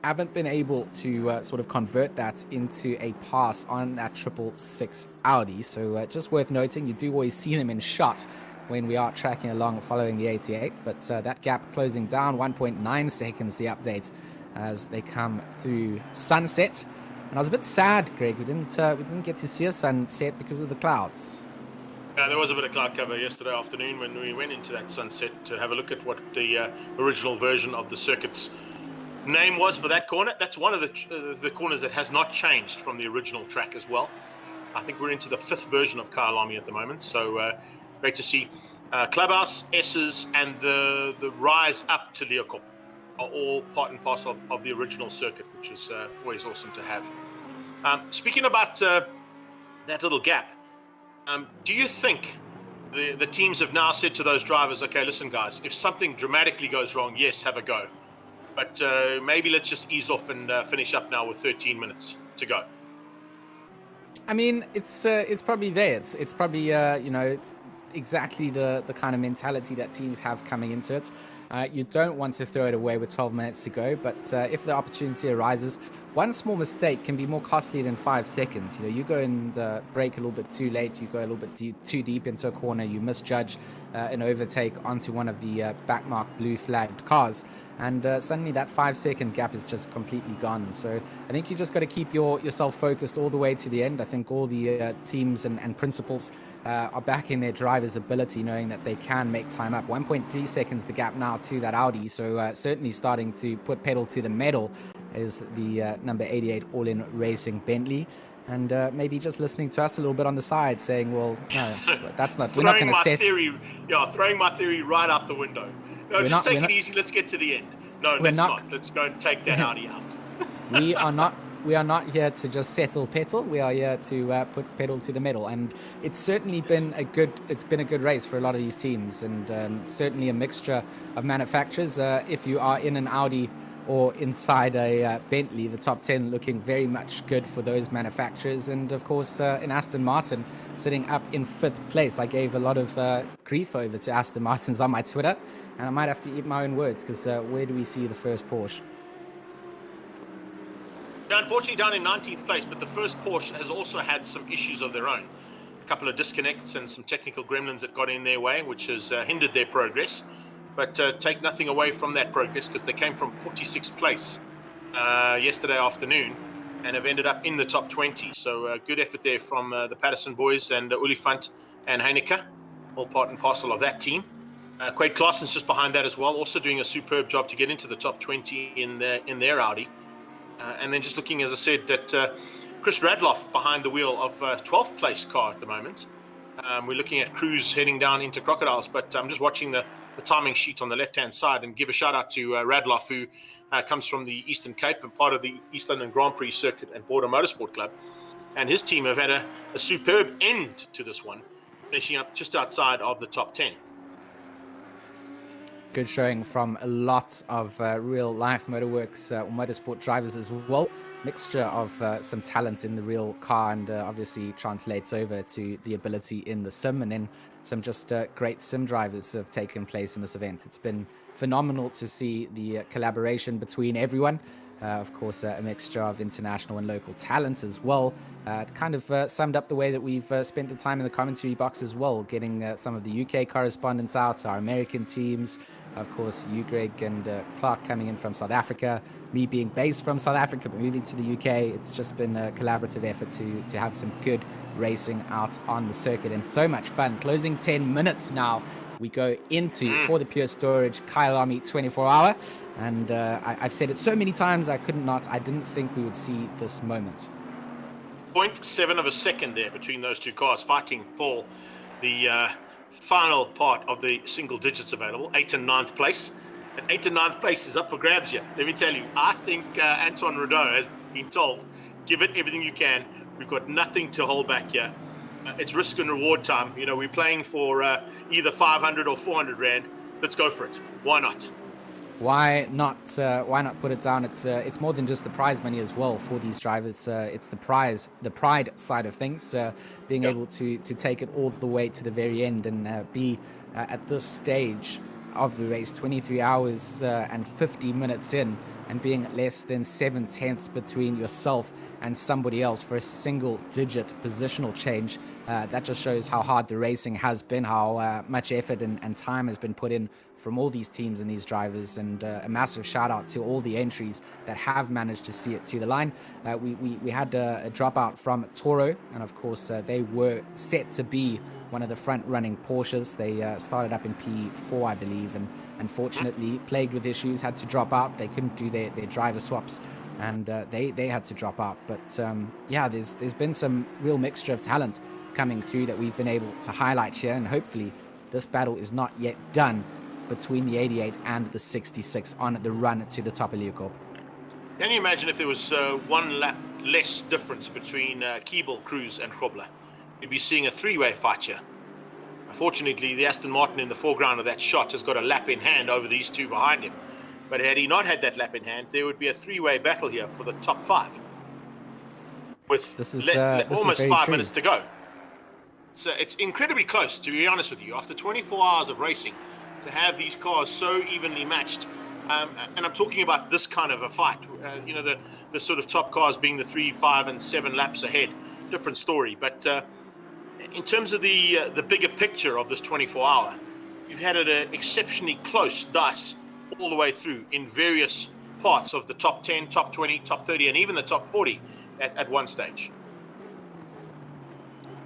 haven't been able to sort of convert that into a pass on that 666 Audi. So just worth noting, you do always see them in shot when we are tracking along following the 88, but that gap closing down 1.9 seconds, the update, as they come through sunset. And I was a bit sad, Greg, we didn't get to see a sunset because of the clouds. Yeah, there was a bit of cloud cover yesterday afternoon when we went into that sunset to have a look at what the original version of the circuit's name was for that corner. That's one of the corners that has not changed from the original track as well. I think we're into the 5th version of Kyalami at the moment, so great to see. Clubhouse, S's, and the rise up to Leeuwkop are all part and parcel of the original circuit, which is always awesome to have. Speaking about that little gap, do you think the teams have now said to those drivers, okay, listen, guys, if something dramatically goes wrong, yes, have a go. But maybe let's just ease off and finish up now with 13 minutes to go. I mean, it's probably there. It's probably, exactly the kind of mentality that teams have coming into it. You don't want to throw it away with 12 minutes to go, but if the opportunity arises, one small mistake can be more costly than 5 seconds. You go and brake a little bit too late, you go a little bit too deep into a corner, you misjudge an overtake onto one of the backmarked blue flagged cars, and suddenly that 5-second gap is just completely gone. So I think you just got to keep yourself focused all the way to the end. I think all the teams and principals are backing their drivers' ability, knowing that they can make time up. 1.3 seconds the gap now to that Audi, so certainly starting to put pedal to the metal is the number 88 All-In Racing Bentley. And maybe just listening to us a little bit on the side, saying, "Well, no, that's not. We're not going to set." Throwing my theory right out the window. No, just take it easy. Let's get to the end. No, let's not. Let's go and take that Audi out. We are not here to just settle pedal. We are here to put pedal to the metal. And it's certainly been a good race for a lot of these teams, and certainly a mixture of manufacturers. If you are in an Audi or inside a Bentley, the top 10 looking very much good for those manufacturers. And of course, in Aston Martin, sitting up in 5th place. I gave a lot of grief over to Aston Martins on my Twitter, and I might have to eat my own words, because where do we see the first Porsche? Yeah, unfortunately down in 19th place, but the first Porsche has also had some issues of their own. A couple of disconnects and some technical gremlins that got in their way, which has hindered their progress. But take nothing away from that progress, because they came from 46th place yesterday afternoon and have ended up in the top 20. So good effort there from the Patterson boys and Olifant and Heineke, all part and parcel of that team. Quade Claessen's just behind that as well, also doing a superb job to get into the top 20 in their Audi. And then just looking, as I said, that Chris Radloff behind the wheel of 12th place car at the moment. We're looking at Cruz heading down into Crocodiles, but I'm just watching the timing sheet on the left-hand side and give a shout-out to Radloff, who comes from the Eastern Cape and part of the East London Grand Prix Circuit and Border Motorsport Club. and his team have had a superb end to this one, finishing up just outside of the top 10. Good showing from a lot of real-life motorsport drivers as well. Mixture of some talent in the real car, and obviously translates over to the ability in the sim, and then some just great sim drivers have taken place in this event. It's been phenomenal to see the collaboration between everyone. Of course, a mixture of international and local talent as well. It kind of summed up the way that we've spent the time in the commentary box as well, getting some of the UK correspondents out, our American teams, of course, you, Greg, and Clark coming in from South Africa, me being based from South Africa but moving to the UK. It's just been a collaborative effort to have some good racing out on the circuit, and so much fun. Closing 10 minutes now we go into for the Pure Storage Kyalami 24-hour, and I've said it so many times I didn't think we would see this moment. 0.7 of a second there between those two cars fighting for the final part of the single digits available, 8th and 9th place. And 8th and 9th place is up for grabs here. Let me tell you, I think Antoine Rideau has been told, give it everything you can. We've got nothing to hold back here. It's risk and reward time. You know, we're playing for either 500 or 400 Rand. Let's go for it. Why not? Why not put it down? It's more than just the prize money as well for these drivers. It's the pride side of things, being able to take it all the way to the very end and be at this stage of the race, 23 hours and 50 minutes in, and being less than 7/10 between yourself and somebody else for a single digit positional change. That just shows how hard the racing has been, how much effort and time has been put in from all these teams and these drivers, and a massive shout out to all the entries that have managed to see it to the line. We had a dropout from Toro, and of course they were set to be one of the front running Porsches. They started up in P4, I believe, and unfortunately plagued with issues, had to drop out. They couldn't do their driver swaps, and they had to drop out. But yeah, there's been some real mixture of talent coming through that we've been able to highlight here, and hopefully this battle is not yet done between the 88 and the 66 on the run to the top of Leeuwkop. Can you imagine if there was one lap less difference between Keeble, Cruz and Grobler? You'd be seeing a three-way fight here. Unfortunately, the Aston Martin in the foreground of that shot has got a lap in hand over these two behind him. But had he not had that lap in hand, there would be a three-way battle here for the top 5. With almost 5 minutes to go. So it's incredibly close, to be honest with you. After 24 hours of racing, to have these cars so evenly matched, and I'm talking about this kind of a fight, you know, the sort of top cars being the 3, 5, and 7 laps ahead. Different story. But in terms of the bigger picture of this 24-hour, you've had it an exceptionally close dice all the way through in various parts of the top 10, top 20, top 30, and even the top 40 at one stage.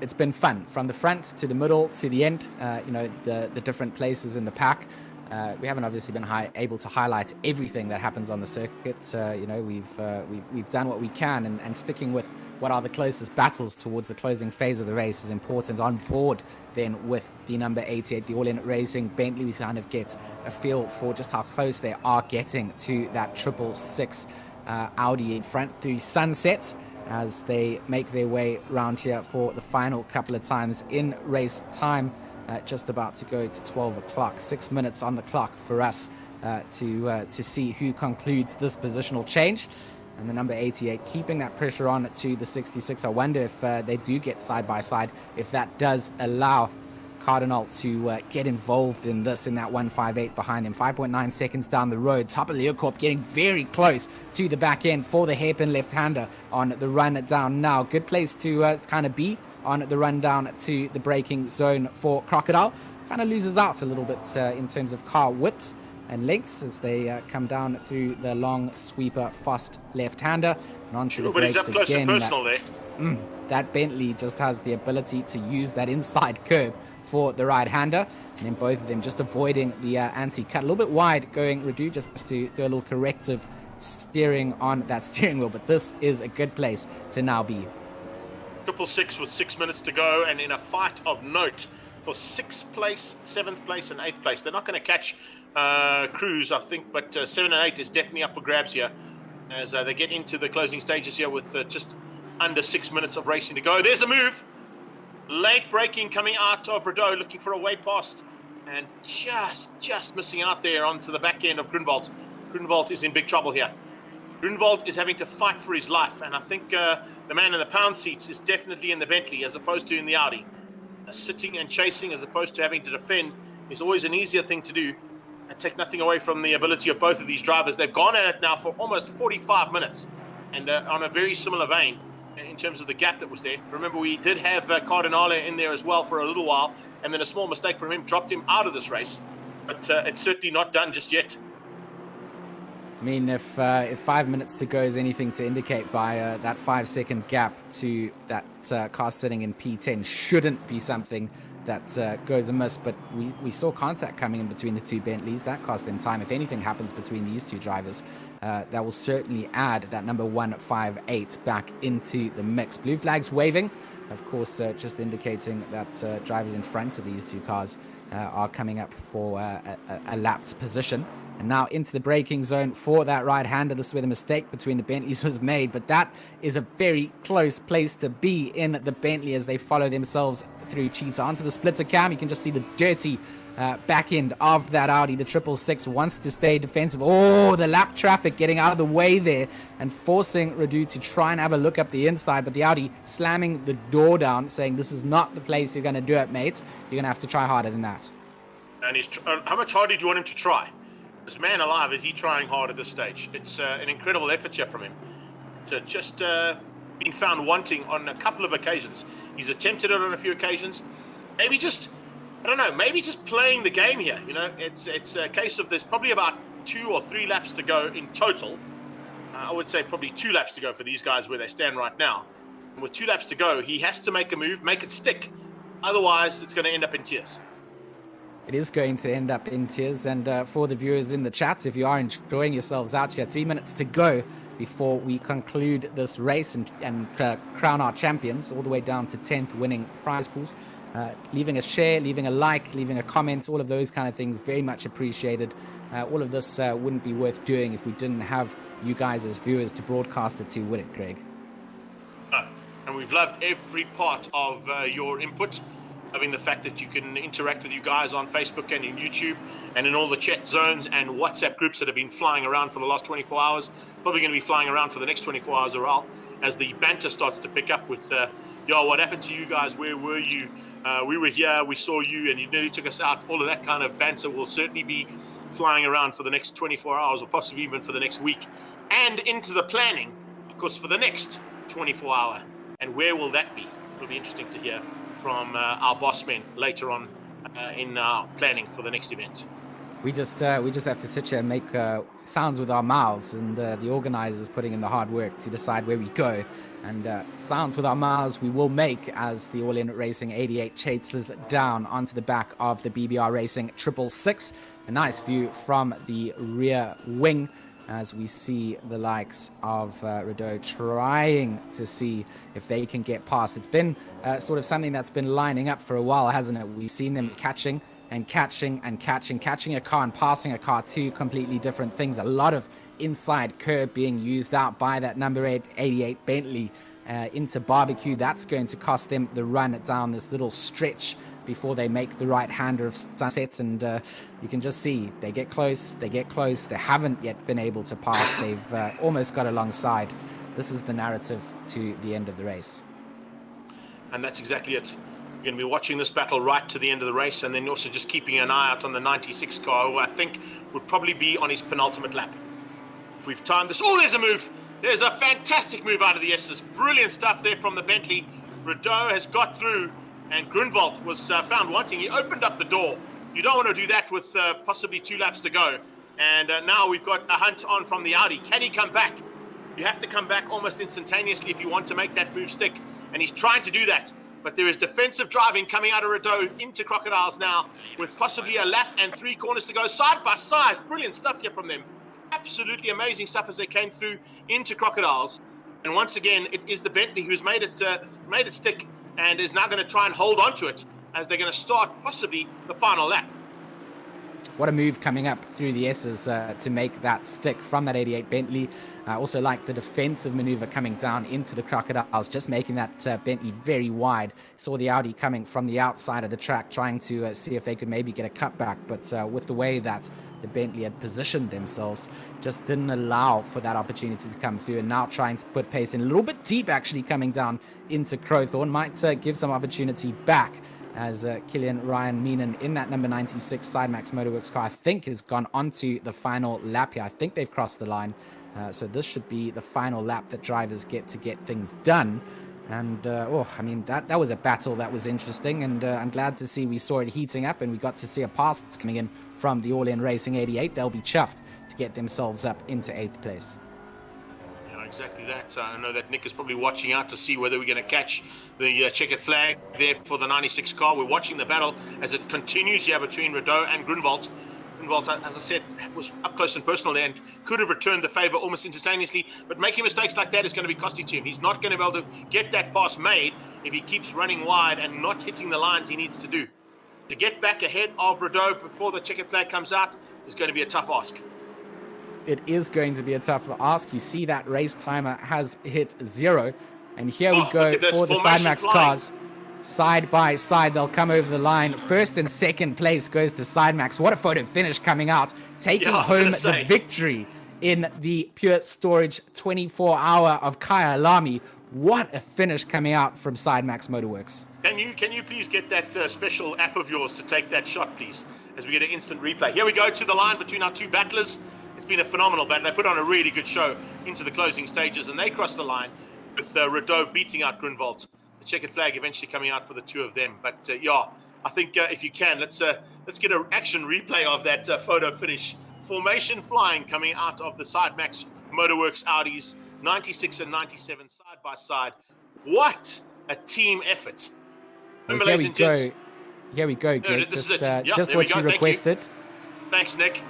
It's been fun from the front to the middle to the end. You know, the different places in the pack. We haven't obviously been able to highlight everything that happens on the circuit. You know, we've done what we can, and sticking with what are the closest battles towards the closing phase of the race is important. On board then with the number 88, the All-In Racing Bentley, we kind of get a feel for just how close they are getting to that 666 Audi in front through sunset, as they make their way around here for the final couple of times in race time. Just about to go to 12 o'clock, 6 minutes on the clock for us to see who concludes this positional change. And the number 88 keeping that pressure on to the 66. I wonder if they do get side by side, if that does allow Cardinal to get involved in this, in that 158 behind him. 5.9 seconds down the road. Top of Leeuwkop getting very close to the back end for the hairpin left-hander on the run down now. Good place to kind of be on the run down to the braking zone for Crocodile. Kind of loses out a little bit in terms of car width and lengths as they come down through the long sweeper fast left-hander and onto the brakes up close again. And personal there. That Bentley just has the ability to use that inside curb for the right-hander, and then both of them just avoiding the anti-cut. A little bit wide going Redu just to do a little corrective steering on that steering wheel, but this is a good place to now be. 666 with 6 minutes to go, and in a fight of note for 6th place, 7th place, and 8th place. They're not going to catch Cruz, I think, but 7 and 8 is definitely up for grabs here as they get into the closing stages here with just under 6 minutes of racing to go. There's a move. Late braking coming out of Rideau, looking for a way past, and just missing out there onto the back end of Grunwald. Grunwald is in big trouble here. Grunwald is having to fight for his life, and I think the man in the pound seats is definitely in the Bentley as opposed to in the Audi. Sitting and chasing as opposed to having to defend is always an easier thing to do. I take nothing away from the ability of both of these drivers. They've gone at it now for almost 45 minutes, and on a very similar vein in terms of the gap that was there. Remember, we did have Cardinale in there as well for a little while, and then a small mistake from him dropped him out of this race. But it's certainly not done just yet. I mean, if 5 minutes to go is anything to indicate by that 5-second gap to that car sitting in P10 shouldn't be something that goes amiss. But we saw contact coming in between the two Bentleys. That cost them time. If anything happens between these two drivers, that will certainly add that number 158 back into the mix. Blue flags waving, of course, just indicating that drivers in front of these two cars are coming up for a lapped position. And now into the braking zone for that right-hander. This is where the mistake between the Bentleys was made, but that is a very close place to be in the Bentley as they follow themselves through Cheetah onto the splitter cam. You can just see the dirty back end of that Audi. The 666 wants to stay defensive. Oh, the lap traffic getting out of the way there and forcing Radu to try and have a look up the inside, but the Audi slamming the door down, saying this is not the place you're going to do it, mate. You're going to have to try harder than that. And how much harder do you want him to try? This man alive, is he trying hard at this stage? It's an incredible effort here from him. To just been found wanting on a couple of occasions. He's attempted it on a few occasions. Maybe just, I don't know, maybe just playing the game here. You know, it's a case of there's probably about 2 or 3 laps to go in total. I would say probably 2 laps to go for these guys where they stand right now. And with 2 laps to go, he has to make a move, make it stick. Otherwise, it's going to end up in tears. It is going to end up in tears. And for the viewers in the chat, if you are enjoying yourselves out here, 3 minutes to go before we conclude this race and crown our champions, all the way down to 10th winning prize pools. Leaving a share, leaving a like, leaving a comment, all of those kind of things, very much appreciated. All of this wouldn't be worth doing if we didn't have you guys as viewers to broadcast it to, would it, Greg? And we've loved every part of your input. Having the fact that you can interact with you guys on Facebook and in YouTube and in all the chat zones and WhatsApp groups that have been flying around for the last 24 hours, probably going to be flying around for the next 24 hours or all, as the banter starts to pick up with, yo, what happened to you guys? Where were you? We were here, we saw you, and you nearly took us out. All of that kind of banter will certainly be flying around for the next 24 hours or possibly even for the next week and into the planning, of course, for the next 24 hour. And where will that be? It'll be interesting to hear from our boss men later on in our planning for the next event. We just have to sit here and make sounds with our mouths, and the organizers putting in the hard work to decide where we go. And sounds with our mouths we will make as the All In Racing 88 chases down onto the back of the BBR Racing 666. A nice view from the rear wing as we see the likes of Rideau trying to see if they can get past. It's been sort of something that's been lining up for a while, hasn't it? We've seen them catching a car and passing a car, 2 completely different things. A lot of inside curb being used out by that number 88 Bentley into barbecue. That's going to cost them the run down this little stretch before they make the right-hander of Sunsets, and you can just see they get close, they haven't yet been able to pass. They've almost got alongside. This is the narrative to the end of the race. And that's exactly it. We're going to be watching this battle right to the end of the race, and then also just keeping an eye out on the 96 car, who I think would probably be on his penultimate lap. If we've timed this, oh, there's a move. There's a fantastic move out of the S's. Brilliant stuff there from the Bentley. Rideau has got through, and Grunwald was found wanting. He opened up the door. You don't want to do that with possibly 2 laps to go. And now we've got a hunt on from the Audi. Can he come back? You have to come back almost instantaneously if you want to make that move stick. And he's trying to do that. But there is defensive driving coming out of Rideau into Crocodiles now, with possibly a lap and 3 corners to go side by side. Brilliant stuff here from them. Absolutely amazing stuff as they came through into Crocodiles. And once again, it is the Bentley who's made it stick and is now going to try and hold on to it as they're going to start possibly the final lap. What a move coming up through the S's to make that stick from that 88 Bentley. I also like the defensive maneuver coming down into the Crocodiles, just making that Bentley very wide. Saw the Audi coming from the outside of the track, trying to see if they could maybe get a cutback, but with the way that the Bentley had positioned themselves, just didn't allow for that opportunity to come through, and now trying to put pace in a little bit deep, actually coming down into Crowthorne. Might give some opportunity back, as Killian Ryan Meenan in that number 96 SideMax Motorworks car, I think, has gone onto the final lap here. I think they've crossed the line. So this should be the final lap that drivers get to get things done. And, I mean, that was a battle that was interesting. And I'm glad to see we saw it heating up, and we got to see a pass coming in from the All-In Racing 88. They'll be chuffed to get themselves up into 8th place. Exactly that. I know that Nick is probably watching out to see whether we're going to catch the checkered flag there for the 96 car. We're watching the battle as it continues here between Rideau and Grunwald. Grunwald, as I said, was up close and personal there and could have returned the favor almost instantaneously, but making mistakes like that is going to be costly to him. He's not going to be able to get that pass made if he keeps running wide and not hitting the lines he needs to do. To get back ahead of Rideau before the checkered flag comes out is going to be a tough ask. It is going to be a tough ask. You see that race timer has hit 0. And here we go for the SideMax cars. Side by side, they'll come over the line. First and second place goes to SideMax. What a photo finish coming out. Taking home the victory in the Pure Storage 24-hour of Kyalami. What a finish coming out from SideMax Motorworks. Can you please get that special app of yours to take that shot, please, as we get an instant replay. Here we go to the line between our two battlers. It's been a phenomenal battle. They put on a really good show into the closing stages, and they crossed the line with Rideau beating out Grunwald. The checkered flag eventually coming out for the two of them. But I think if you can, let's get an action replay of that photo finish. Formation flying coming out of the SideMax Motorworks Audis, 96 and 97 side by side. What a team effort! Remember, ladies and gents. Here we go, Greg. Just what you requested. Thanks, Nick.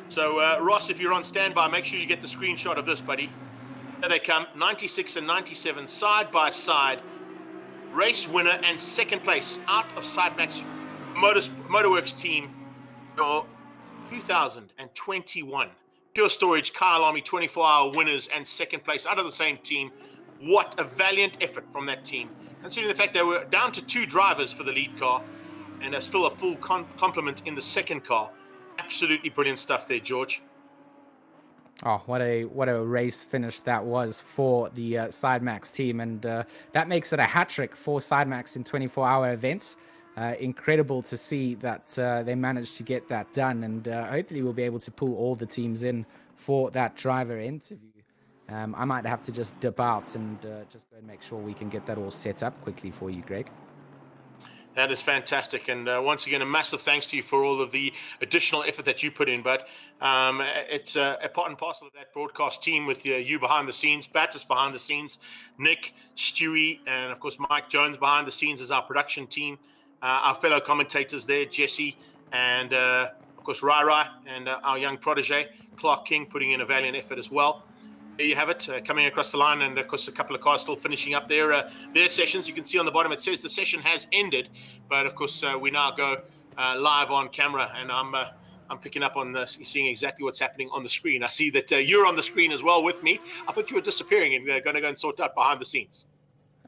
So, Ross, if you're on standby, make sure you get the screenshot of this, buddy. There they come, 96 and 97, side by side. Race winner and second place out of SideMax Motorworks team for 2021. Pure Storage Kyalami 24-hour winners and second place out of the same team. What a valiant effort from that team. Considering the fact they were down to 2 drivers for the lead car and still a full complement in the second car. Absolutely brilliant stuff there, George. Oh, what a race finish that was for the SideMax team, and that makes it a hat trick for SideMax in 24-hour events. Incredible to see that they managed to get that done, and hopefully we'll be able to pull all the teams in for that driver interview. I might have to just dip out and just go and make sure we can get that all set up quickly for you, Greg. That is fantastic, and once again, a massive thanks to you for all of the additional effort that you put in, bud. It's a part and parcel of that broadcast team with you behind the scenes, Battis behind the scenes, Nick, Stewie, and of course Mike Jones behind the scenes as our production team, our fellow commentators there, Jesse, and of course Rai and our young protege, Clark King, putting in a valiant effort as well. There you have it, coming across the line, and of course a couple of cars still finishing up their sessions. You can see on the bottom it says the session has ended, but of course we now go live on camera, and I'm picking up on seeing exactly what's happening on the screen. I see that you're on the screen as well with me. I thought you were disappearing and going to go and sort out behind the scenes.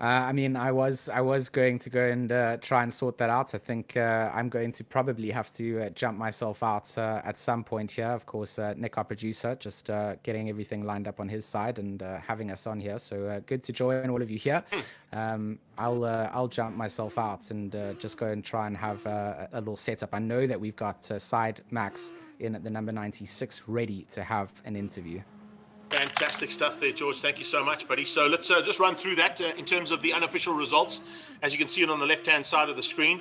I mean, I was going to go and try and sort that out. I think I'm going to probably have to jump myself out at some point here. Of course, Nick, our producer, just getting everything lined up on his side and having us on here. So good to join all of you here. I'll jump myself out and just go and try and have a little setup. I know that we've got SideMax in at the number 96 ready to have an interview. Fantastic stuff there, George. Thank you so much, buddy. So let's just run through that in terms of the unofficial results. As you can see it on the left-hand side of the screen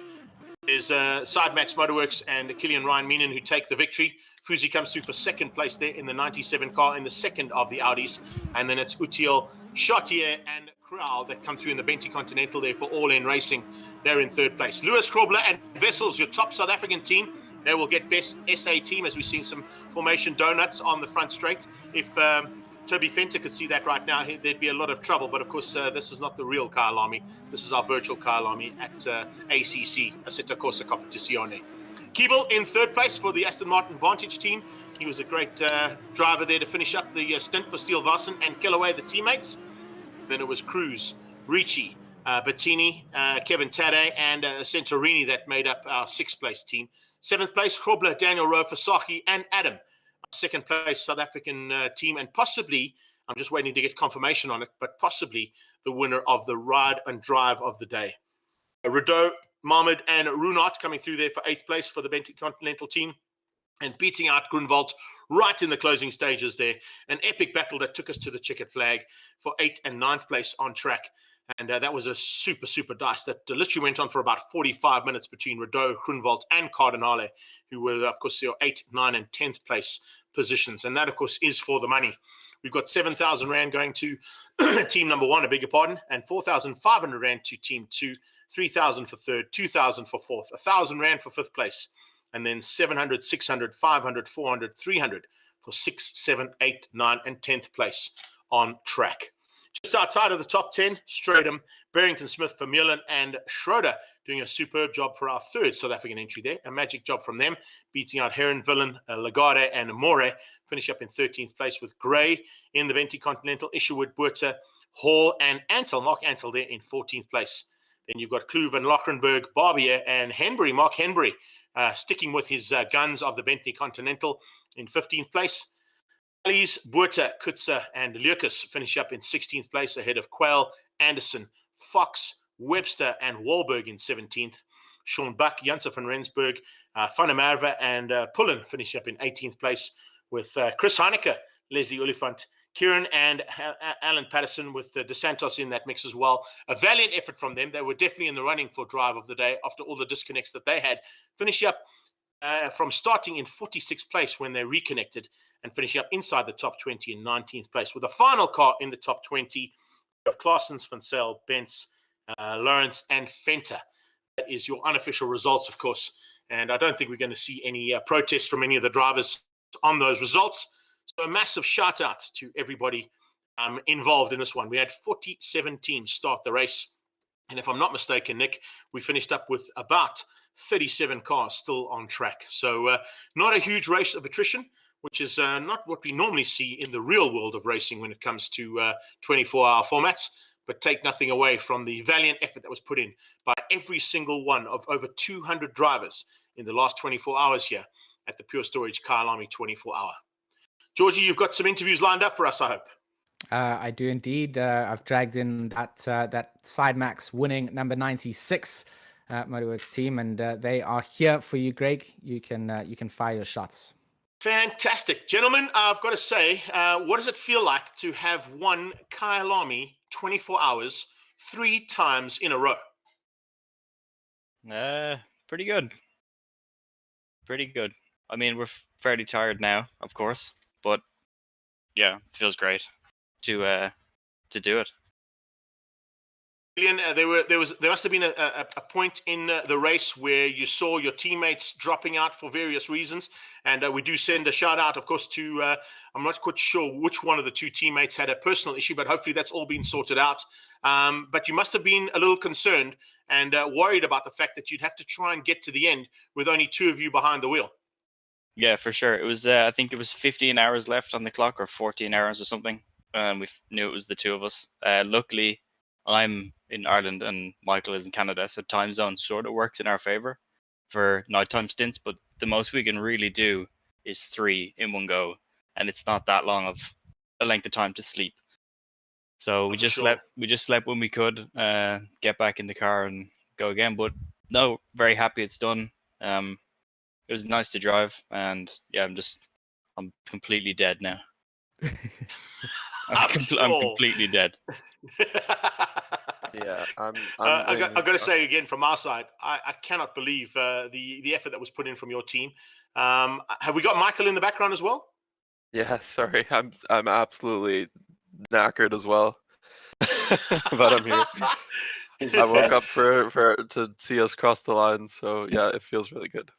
is SideMax Motorworks and Killian Ryan Meenan who take the victory. Fuzi comes through for second place there in the 97 car in the second of the Audis. And then it's Utiel, Chartier, and Crowell that come through in the Bentley Continental there for All-In Racing. They're in third place. Lewis Krobler and Vessels, your top South African team. They will get best SA team as we're seeing some formation donuts on the front straight. If Toby Fenter could see that right now, there'd be a lot of trouble. But of course, this is not the real Kyalami. This is our virtual Kyalami at ACC, Assetto Corsa Competizione. Keeble in third place for the Aston Martin Vantage team. He was a great driver there to finish up the stint for Steele Vassen and Kellaway, the teammates. Then it was Cruz, Ricci, Bettini, Kevin Tade, and Centorini that made up our sixth place team. Seventh place, Krobler, Daniel Rowe, Fasaki, and Adam. Second place, South African team, and possibly, I'm just waiting to get confirmation on it, but possibly the winner of the ride and drive of the day. Rideau, Mahmoud, and Runart coming through there for eighth place for the Bentley Continental team and beating out Grunwald right in the closing stages there. An epic battle that took us to the checkered flag for 8th and 9th place on track. And that was a super dice that literally went on for about 45 minutes between Rideau, Grunwald, and Cardinale, who were, of course, your 8th, 9th, and 10th place positions. And that, of course, is for the money. We've got 7,000 Rand going to team number 1, I beg your pardon, and 4,500 Rand to team 2, 3,000 for third, 2,000 for fourth, 1,000 Rand for fifth place, and then 700, 600, 500, 400, 300 for 6, 7, 8, 9, and 10th place on track. Just outside of the top 10, Stratham, Barrington Smith, Vermeulen, and Schroeder doing a superb job for our third South African entry there. A magic job from them, beating out Heron, Villan, Lagarde, and More. Finish up in 13th place with Gray in the Bentley Continental, Isherwood, Buerta, Hall, and Ansel, Mark Ansel there in 14th place. Then you've got Kluwe van Lochrenberg, Barbier, and Henbury, Mark Henbury, sticking with his guns of the Bentley Continental in 15th place. Ali's, Buerta, Kutzer, and Lucas finish up in 16th place ahead of Quayle, Anderson, Fox, Webster, and Wahlberg in 17th. Sean Buck, Janssen van Rensburg, Van der Merwe, and Pullen finish up in 18th place with Chris Heineke, Leslie Oliphant, Kieran, and Alan Patterson with DeSantos in that mix as well. A valiant effort from them. They were definitely in the running for drive of the day after all the disconnects that they had. Finish up from starting in 46th place when they reconnected and finishing up inside the top 20 in 19th place with a final car in the top 20 of Claessens, Van Zyl, Bentz, Lawrence, and Fenter. That is your unofficial results, of course. And I don't think we're going to see any protests from any of the drivers on those results. So a massive shout out to everybody involved in this one. We had 47 teams start the race. And if I'm not mistaken, Nick, we finished up with about 37 cars still on track. So not a huge race of attrition, which is not what we normally see in the real world of racing when it comes to 24-hour formats. But take nothing away from the valiant effort that was put in by every single one of over 200 drivers in the last 24 hours here at the Pure Storage Kyalami 24-hour. Georgie, you've got some interviews lined up for us, I hope. I do indeed. I've dragged in that Sidemax winning number 96 Motorworks team, and they are here for you, Greg. You can fire your shots. Fantastic. Gentlemen, I've got to say, what does it feel like to have won Kyalami 24 hours 3 times in a row? Pretty good. Pretty good. I mean, we're fairly tired now, of course, but yeah, it feels great to do it. There must have been a point in the race where you saw your teammates dropping out for various reasons, and we do send a shout out, of course, to I'm not quite sure which one of the 2 teammates had a personal issue, but hopefully that's all been sorted out. But you must have been a little concerned and worried about the fact that you'd have to try and get to the end with only 2 of you behind the wheel. Yeah, for sure. It was I think it was 15 hours left on the clock, or 14 hours or something. We knew it was the 2 of us. Luckily, I'm in Ireland and Michael is in Canada, so time zone sort of works in our favor for nighttime stints, but the most we can really do is 3 in one go, and it's not that long of a length of time to sleep. So we just slept when we could, get back in the car and go again. But no, very happy it's done. It was nice to drive, and yeah, I'm completely dead now. I'm completely dead. Yeah, I've got to say again from our side, I cannot believe the effort that was put in from your team. Have we got Michael in the background as well? Yeah, sorry, I'm absolutely knackered as well, but I'm here. I woke up for to see us cross the line, so yeah, it feels really good.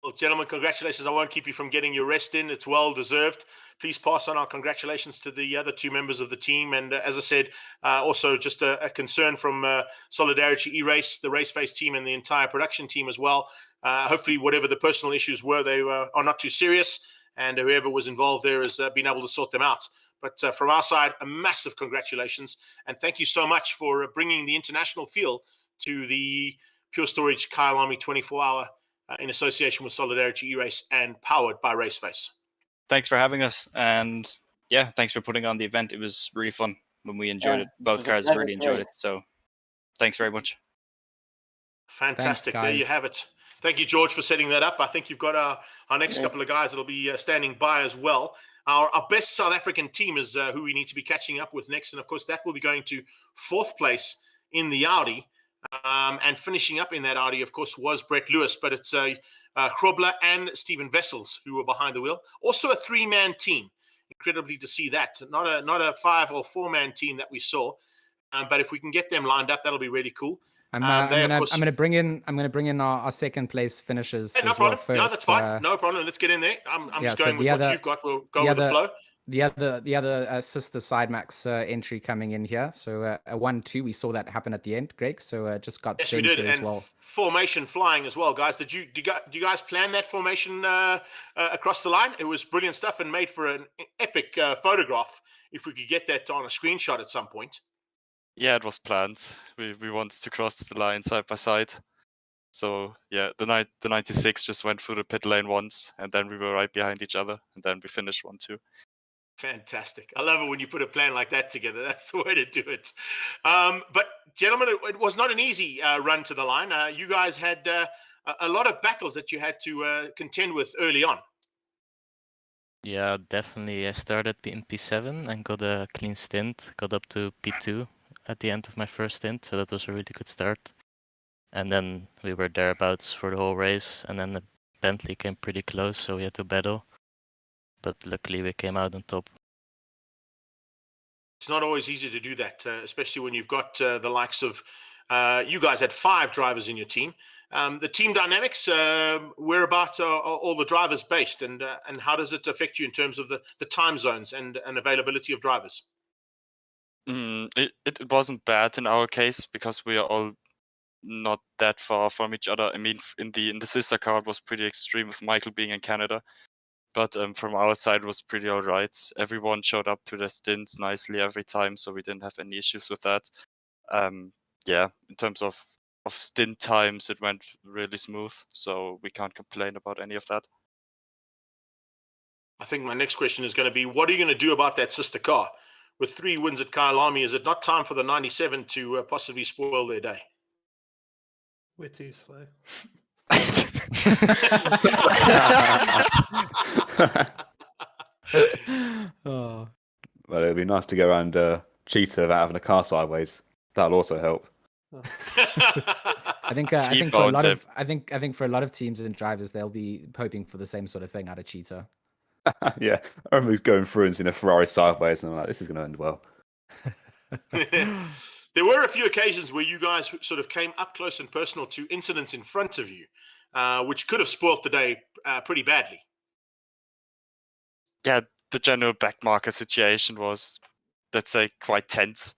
Well, gentlemen, congratulations. I won't keep you from getting your rest in. It's well deserved. Please pass on our congratulations to the other two members of the team. And as I said, also just a concern from Solidarity E-Race, the RaceFace team, and the entire production team as well. Hopefully, whatever the personal issues were, they are not too serious. And whoever was involved there has been able to sort them out. But from our side, a massive congratulations. And thank you so much for bringing the international feel to the Pure Storage Kyalami 24-hour in association with Solidarity E-Race and powered by RaceFace. Thanks for having us, and yeah, thanks for putting on the event. It was really fun when we enjoyed it. Both cars really enjoyed it, so thanks very much. Fantastic. Thanks, there you guys. have it. Thank you, George, for setting that up. I think you've got our next couple of guys that'll be standing by as well. Our best South African team is who we need to be catching up with next. And of course, that will be going to 4th place in the Audi. And finishing up in that Audi, of course, was Brett Lewis, but it's Grobler and Stephen Vessels who were behind the wheel. Also a 3-man team. Incredibly to see that. Not a 5 or 4-man team that we saw. But if we can get them lined up, that'll be really cool. I'm gonna bring in our second place finishers no as problem. well first. No, that's fine. No problem. Let's get in there. I'm just going with what you've got. We'll go with the flow. The other sister Sidemax entry coming in here. So a 1-2, we saw that happen at the end, Greg. So just got yes, we did, as and well. Formation flying as well, guys. Do you guys plan that formation across the line? It was brilliant stuff and made for an epic photograph. If we could get that on a screenshot at some point. Yeah, it was planned. We wanted to cross the line side by side. So yeah, the 96 just went through the pit lane once, and then we were right behind each other, and then we finished 1-2. Fantastic. I love it when you put a plan like that together. That's the way to do it. But gentlemen, it was not an easy run to the line. You guys had a lot of battles that you had to contend with early on. Yeah, definitely. I started in P7 and got a clean stint, got up to P2 at the end of my first stint, so that was a really good start. And then we were thereabouts for the whole race, and then the Bentley came pretty close, so we had to battle. But luckily we came out on top. It's not always easy to do that, especially when you've got the likes of, you guys had 5 drivers in your team. The team dynamics, whereabouts are all the drivers based, and how does it affect you in terms of the time zones and availability of drivers? It wasn't bad in our case because we are all not that far from each other. I mean, in the sister car it was pretty extreme with Michael being in Canada, but from our side it was pretty alright. Everyone showed up to their stints nicely every time, so we didn't have any issues with that. Yeah, in terms of stint times, it went really smooth, so we can't complain about any of that. I think my next question is going to be, what are you going to do about that sister car? With 3 wins at Kyalami, is it not time for the 97 to possibly spoil their day? We're too slow. Oh. Well, it'd be nice to go around Cheetah without having a car sideways. That'll also help. I think for a lot of teams and drivers, they'll be hoping for the same sort of thing out of Cheetah. Yeah, I remember he's going through and seeing a Ferrari sideways, and I'm like, this is going to end well. There were a few occasions where you guys sort of came up close and personal to incidents in front of you, which could have spoilt the day pretty badly. Yeah, the general backmarker situation was, let's say, quite tense,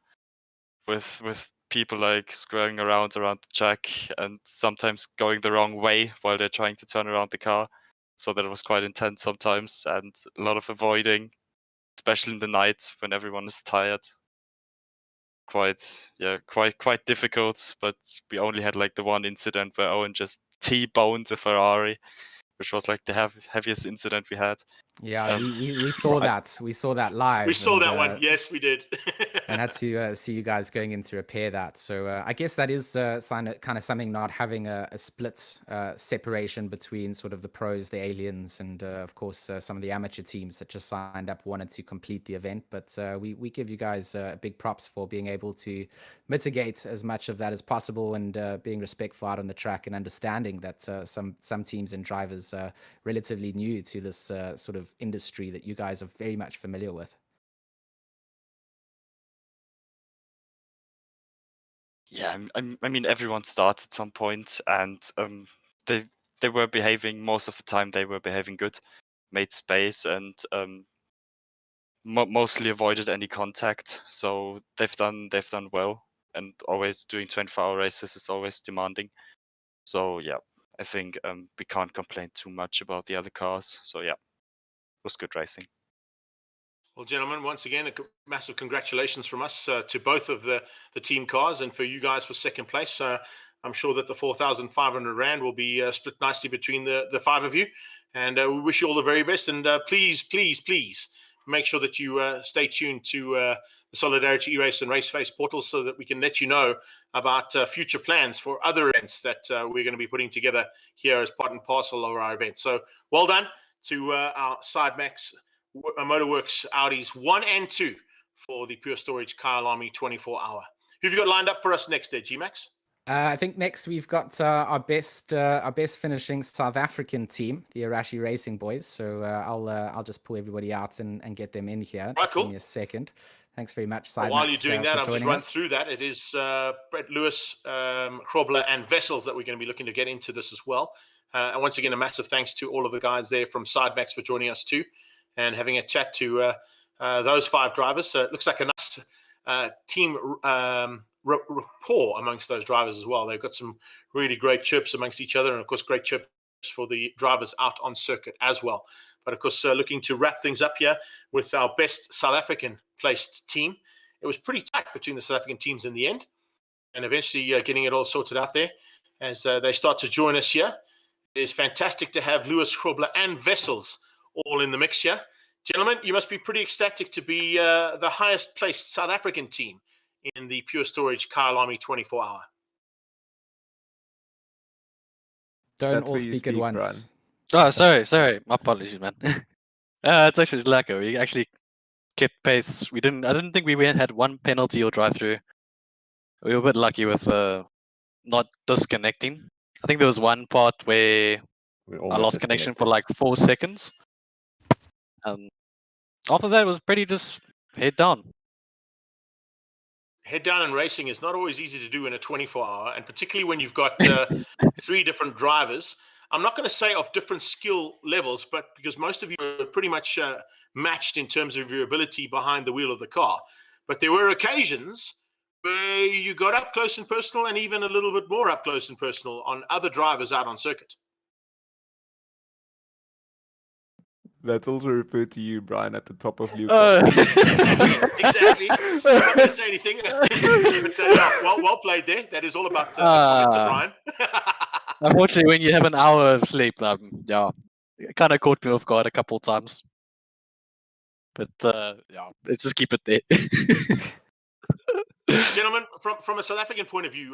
with people like screwing around the track and sometimes going the wrong way while they're trying to turn around the car. So that was quite intense sometimes, and a lot of avoiding, especially in the night when everyone is tired. Quite difficult, but we only had like the one incident where Owen just T-boned a Ferrari, which was like the heaviest incident we had. Yeah, we saw that. We saw that live. We saw that one. Yes, we did. And had to see you guys going in to repair that. So I guess that is kind of something, not having a split separation between sort of the pros, the aliens, and of course some of the amateur teams that just signed up, wanted to complete the event. But we give you guys big props for being able to mitigate as much of that as possible, and being respectful out on the track, and understanding that some teams and drivers are relatively new to this sort of industry that you guys are very much familiar with. Yeah, I mean, everyone starts at some point, and they were behaving most of the time. They were behaving good, made space, and mostly avoided any contact. So they've done well, and always doing 24-hour races is always demanding. So yeah, I think we can't complain too much about the other cars. So yeah, it was good racing. Well, gentlemen, once again, a massive congratulations from us to both of the team cars, and for you guys for second place. I'm sure that the 4,500 Rand will be split nicely between the five of you. And we wish you all the very best. And please, please, please make sure that you stay tuned to the Solidarity E-Race and RaceFace portals so that we can let you know about future plans for other events that we're going to be putting together here as part and parcel of our event. So well done to our Sidemax Motorworks Audis 1 and 2 for the Pure Storage Kyalami 24-hour. Who have you got lined up for us next there, G-Max? I think next we've got our best finishing South African team, the Arashi Racing Boys. So I'll just pull everybody out and get them in here. Just cool. Give me a second. Thanks very much, Well, Sidemax, while you're doing that, I'll just run us through that. It is Brett Lewis, Krobler, and Vessels that we're going to be looking to get into this as well. And once again, a massive thanks to all of the guys there from Sidemax for joining us too and having a chat to those five drivers. So it looks like a nice team rapport amongst those drivers as well. They've got some really great chirps amongst each other, and of course great chirps for the drivers out on circuit as well. But of course looking to wrap things up here with our best South African placed team. It was pretty tight between the South African teams in the end, and eventually getting it all sorted out there as they start to join us here. It is fantastic to have Lewis, Krobler and Vessels all in the mix here. Gentlemen, you must be pretty ecstatic to be the highest placed South African team in the Pure Storage Kyalami 24-hour. Don't That's all where you speak at speak, once. Brian. Oh, sorry. My apologies, man. It's actually Zlaka. We actually kept pace. I didn't think we had one penalty or drive through. We were a bit lucky with not disconnecting. I think there was one part where I lost connection for like 4 seconds. After that, it was pretty just head down. Head down in racing is not always easy to do in a 24-hour, and particularly when you've got 3 different drivers. I'm not going to say of different skill levels, but because most of you are pretty much matched in terms of your ability behind the wheel of the car. But there were occasions where you got up close and personal, and even a little bit more up close and personal on other drivers out on circuit. That's also referred to you, Brian, at the top of Luke. Exactly. I'm not going to say anything. But well played there. That is all about Brian. Unfortunately, when you have an hour of sleep, it kind of caught me off guard a couple of times. But let's just keep it there. Gentlemen, from a South African point of view,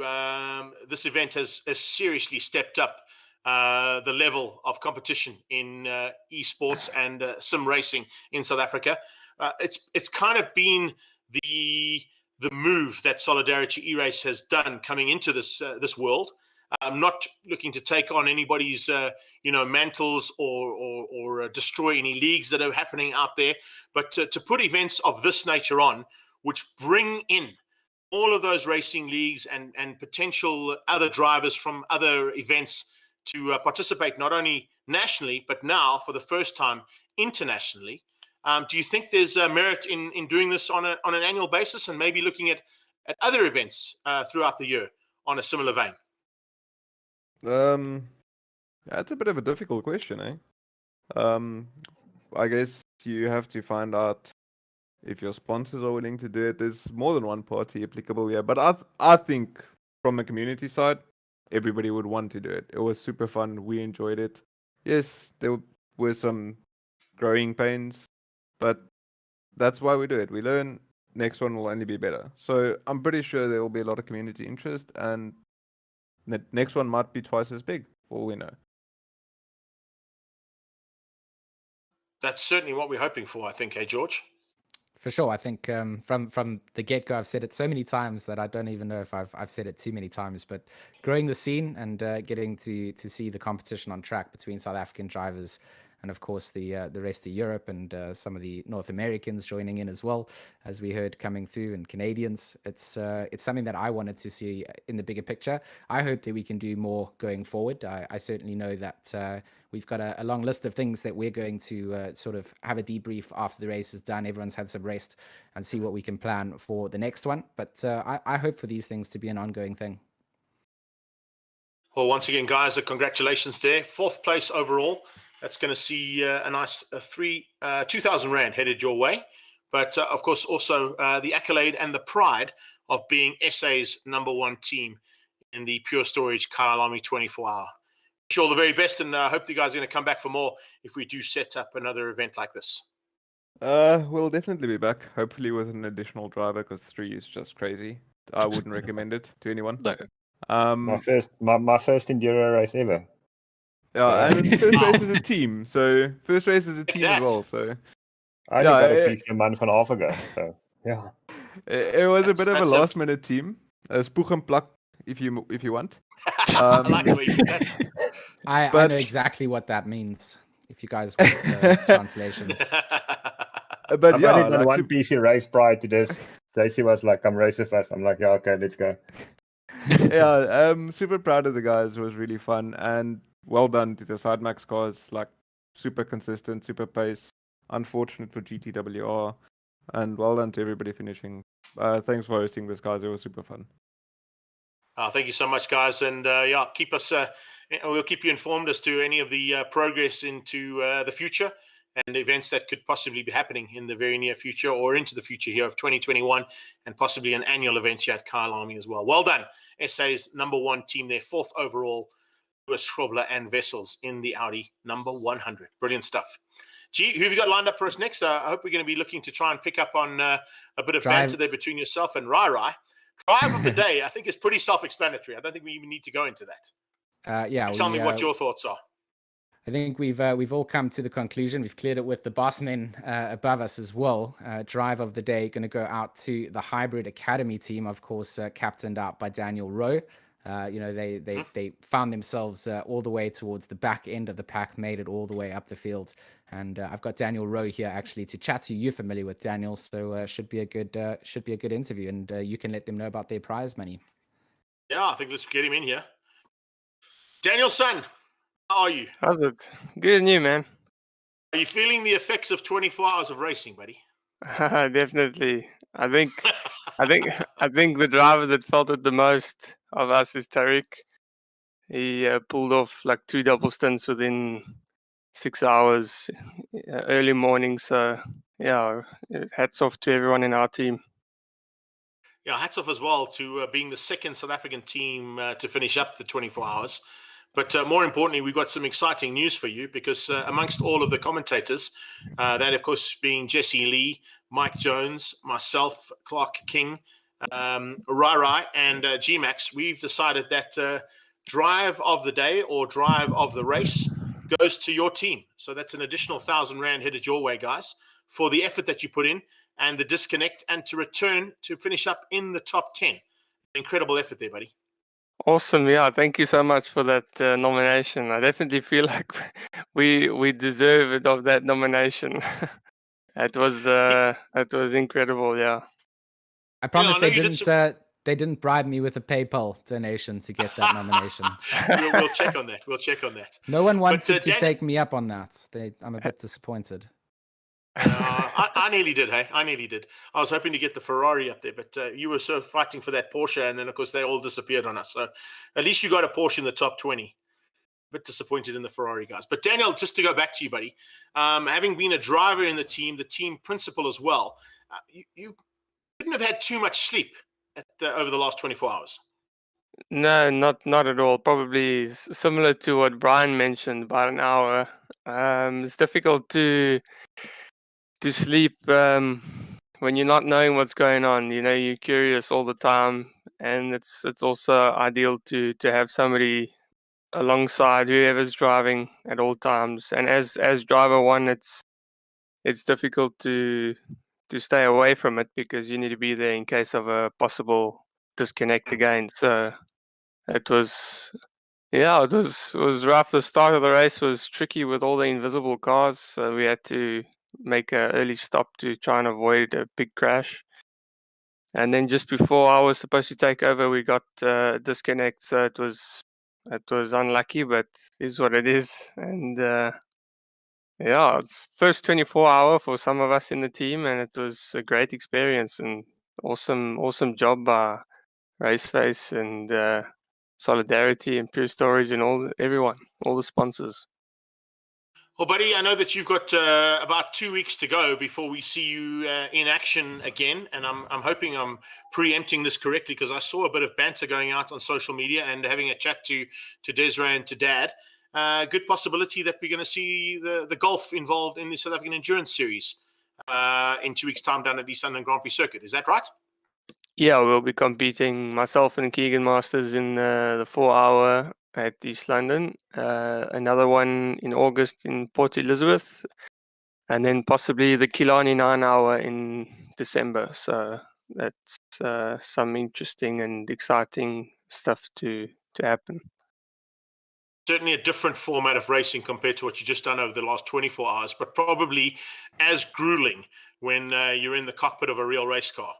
this event has seriously stepped up the level of competition in esports and sim racing in South Africa. It's kind of been the move that Solidarity E-Race has done coming into this world. I'm not looking to take on anybody's mantles or destroy any leagues that are happening out there, but to put events of this nature on, which bring in all of those racing leagues and potential other drivers from other events to participate not only nationally, but now for the first time internationally. Do you think there's merit in doing this on an annual basis and maybe looking at other events throughout the year on a similar vein? That's a bit of a difficult question, eh? I guess you have to find out if your sponsors are willing to do it. There's more than one party applicable here, but I think from a community side, everybody would want to do it. It was super fun. We enjoyed it. Yes, there were some growing pains, but that's why we do it. We learn. Next one will only be better. So I'm pretty sure there will be a lot of community interest, and the next one might be twice as big, for all we know. That's certainly what we're hoping for, I think, George? For sure. I think from the get-go, I've said it so many times that I don't even know if I've said it too many times, but growing the scene and getting to see the competition on track between South African drivers and of course the rest of Europe and some of the North Americans joining in as well, as we heard coming through, and Canadians. It's something that I wanted to see in the bigger picture. I hope that we can do more going forward. I certainly know that we've got a long list of things that we're going to sort of have a debrief after the race is done. Everyone's had some rest, and see what we can plan for the next one. But I hope for these things to be an ongoing thing. Well, once again, guys, congratulations there. 4th place overall. That's going to see a nice 2,000 Rand headed your way. But of course, also the accolade and the pride of being SA's #1 team in the Pure Storage Kyalami 24-hour. Wish you all the very best, and I hope you guys are going to come back for more if we do set up another event like this. We'll definitely be back, hopefully with an additional driver, because 3 is just crazy. I wouldn't recommend it to anyone. No. My first enduro race ever. Yeah, and first race is a team, so first race is a team as well. So I only got a piece a month and a half ago. So yeah, it was a bit of a last-minute team. Spoeg and plak, if you want. I like the way you said that. I know exactly what that means. If you guys want translations. But I've yeah, only done like one PC race prior to this. Daisy was like, "I'm RaceFace." I'm like, "Yeah, okay, let's go." yeah, super proud of the guys. It was really fun, and well done to the Sidemax cars. Like super consistent, super pace. Unfortunate for GTWR, and well done to everybody finishing. Thanks for hosting this, guys. It was super fun. Thank you so much, guys, and yeah, keep us. We'll keep you informed as to any of the progress into the future and events that could possibly be happening in the very near future or into the future here of 2021, and possibly an annual event here at Kyalami as well. Well done, SA's #1 team there, 4th overall, Lewis Schrobler and Vessels in the Audi #100. Brilliant stuff. Gee, who have you got lined up for us next? I hope we're going to be looking to try and pick up on a bit of banter there between yourself and Rai. Drive of the day, I think, is pretty self-explanatory. I don't think we even need to go into that. Yeah, tell me what your thoughts are. I think we've all come to the conclusion. We've cleared it with the boss men above us as well. Drive of the day going to go out to the Hybrid Academy team, of course, captained out by Daniel Rowe. They found themselves all the way towards the back end of the pack, made it all the way up the field. And I've got Daniel Rowe here actually to chat to you. Familiar with Daniel, so should be a good interview, and you can let them know about their prize money. Yeah, I think let's get him in here. Daniel, son, how are you? How's it? Good and you, man? Are you feeling the effects of 24 hours of racing, buddy? Definitely. I think the driver that felt it the most of us is Tariq. He pulled off like 2 double stints within 6 hours, early morning. So yeah, hats off to everyone in our team. Yeah, hats off as well to being the second South African team to finish up the 24 hours. But more importantly, we've got some exciting news for you, because amongst all of the commentators, that of course being Jesse Lee, Mike Jones, myself, Clark King, Rai, and G-Max, we've decided that drive of the day or drive of the race goes to your team. So that's an additional 1,000 Rand headed your way, guys, for the effort that you put in and the disconnect, and to return to finish up in the top 10. Incredible effort there, buddy. Awesome, yeah. Thank you so much for that nomination. I definitely feel like we deserve it of that nomination. It was incredible, yeah. I promise they didn't bribe me with a PayPal donation to get that nomination. We'll check on that. We'll check on that. No one wanted to take me up on that. I'm a bit disappointed. I nearly did, hey? I nearly did. I was hoping to get the Ferrari up there, but you were so fighting for that Porsche, and then, of course, they all disappeared on us. So at least you got a Porsche in the top 20. A bit disappointed in the Ferrari guys. But Daniel, just to go back to you, buddy, having been a driver in the team principal as well, you couldn't have had too much sleep over the last 24 hours. No, not at all. Probably similar to what Brian mentioned, about an hour. It's difficult to sleep when you're not knowing what's going on. You know, you're curious all the time, and it's also ideal to have somebody alongside whoever's driving at all times. And as driver one, it's difficult to stay away from it, because you need to be there in case of a possible disconnect again. So it was Yeah, it was rough. The start of the race was tricky with all the invisible cars, so we had to make an early stop to try and avoid a big crash. And then just before I was supposed to take over, we got disconnect, so it was unlucky, but it is what it is. And yeah, it's first 24 hour for some of us in the team, and it was a great experience and awesome job by RaceFace and Solidarity and Pure Storage and all the sponsors. Well, buddy, I know that you've got about 2 weeks to go before we see you in action again, and I'm hoping I'm preempting this correctly because I saw a bit of banter going out on social media and having a chat to Desiree and to Dad. Good possibility that we're going to see the golf involved in the South African Endurance Series in 2 weeks' time down at East London Grand Prix Circuit. Is that right? Yeah, we'll be competing, myself and Keegan Masters, in the 4-hour at East London, another one in August in Port Elizabeth, and then possibly the Kyalami 9-hour in December. So that's some interesting and exciting stuff to happen. Certainly a different format of racing compared to what you've just done over the last 24 hours, but probably as grueling when you're in the cockpit of a real race car.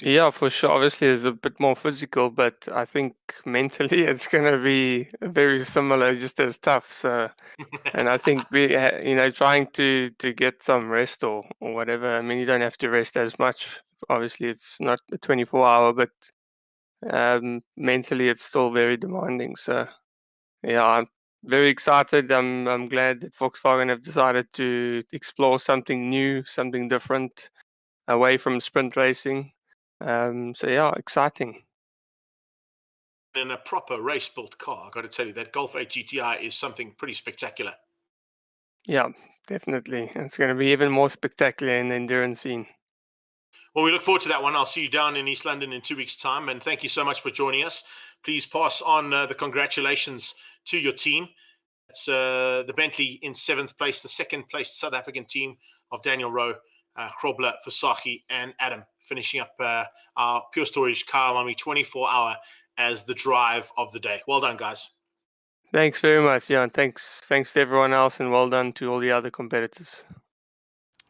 Yeah, for sure. Obviously, it's a bit more physical, but I think mentally it's going to be very similar, just as tough. So, and I think trying to get some rest or whatever. I mean, you don't have to rest as much. Obviously, it's not a 24-hour, but mentally it's still very demanding. So, yeah, I'm very excited. I'm glad that Volkswagen have decided to explore something new, something different, away from sprint racing. So yeah, exciting. In a proper race-built car, I got to tell you, that Golf 8 GTI is something pretty spectacular. Yeah, definitely. It's going to be even more spectacular in the endurance scene. Well, we look forward to that one. I'll see you down in East London in 2 weeks' time, and thank you so much for joining us. Please pass on the congratulations to your team. It's the Bentley in 7th place, the 2nd place South African team of Daniel Rowe, Grobler, Fasaki, and Adam, finishing up our Pure Storage Kyalami 24-hour as the drive of the day. Well done, guys. Thanks very much, Jan. Thanks to everyone else, and well done to all the other competitors.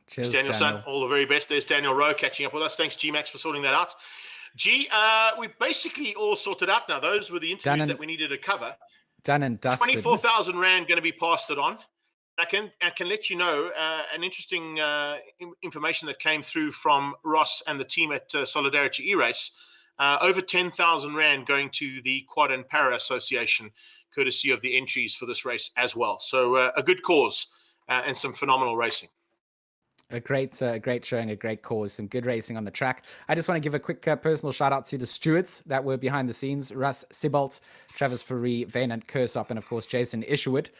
Cheers, Daniel. Son, all the very best. There's Daniel Rowe catching up with us. Thanks, G-Max, for sorting that out. G, we basically all sorted out now. Those were the interviews that we needed to cover. Done and dusted. 24,000 Rand going to be passed it on. I can let you know an interesting information that came through from Ross and the team at Solidarity E-Race. Over 10,000 Rand going to the Quad and Para Association, courtesy of the entries for this race as well. So a good cause and some phenomenal racing. A great showing, a great cause, some good racing on the track. I just want to give a quick personal shout out to the stewards that were behind the scenes: Russ Sibbalt, Travis Faree, Vaynant Kersop, and of course Jason Isherwood,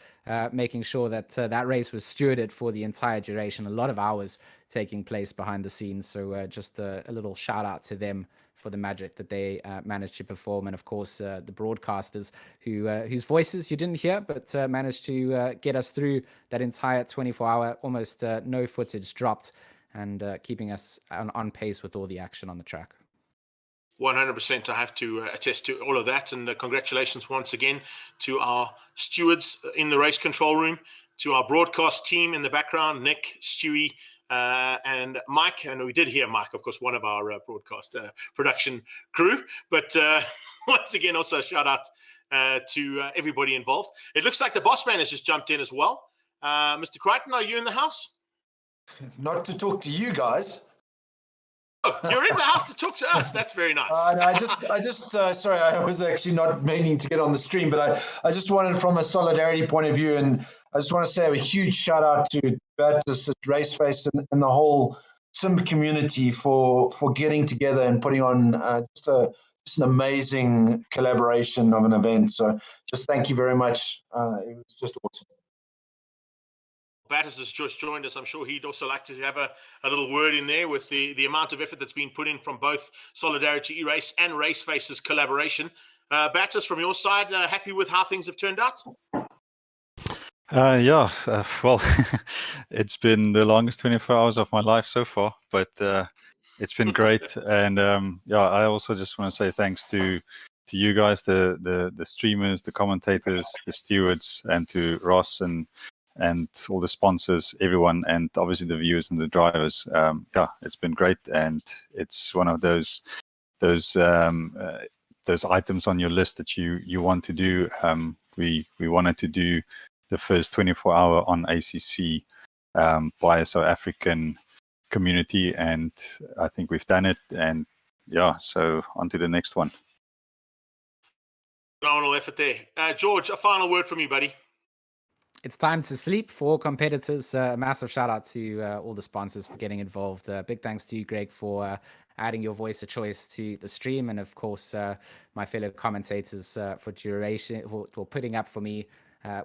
making sure that that race was stewarded for the entire duration. A lot of hours taking place behind the scenes. So just a little shout out to them for the magic that they managed to perform, and of course the broadcasters whose voices you didn't hear, but managed to get us through that entire 24-hour, almost no footage dropped, and keeping us on pace with all the action on the track. 100%. I have to attest to all of that, and congratulations once again to our stewards in the race control room, to our broadcast team in the background, Nick, Stewie, and Mike. And we did hear Mike, of course, one of our broadcast production crew. But once again, also a shout out to everybody involved. It looks like the boss man has just jumped in as well. Mr. Crichton, are you in the house? Not to talk to you guys. Oh, you're in the house to talk to us. That's very nice. No, I just sorry, I was actually not meaning to get on the stream, but I just wanted, from a solidarity point of view, and I just want to say a huge shout out to Bertus at RaceFace and the whole Sim community for getting together and putting on just an amazing collaboration of an event. So just thank you very much. It was just awesome. Battis has just joined us. I'm sure he'd also like to have a little word in there with the amount of effort that's been put in from both Solidarity E-Race and RaceFace's collaboration. Battis, from your side, happy with how things have turned out? Well, it's been the longest 24 hours of my life so far, but it's been great. And I also just want to say thanks to you guys, the streamers, the commentators, the stewards, and to Ross and all the sponsors, everyone, and obviously the viewers and the drivers. Yeah, it's been great, and it's one of those items on your list that you want to do. We wanted to do the first 24-hour on ACC by a South African community, and I think we've done it. And yeah, so on to the next one. Phenomenal effort there. George, a final word from you, buddy. It's time to sleep for competitors. Massive shout out to all the sponsors for getting involved. Big thanks to you, Greg, for adding your voice of choice to the stream. And of course, my fellow commentators for duration, for putting up for me,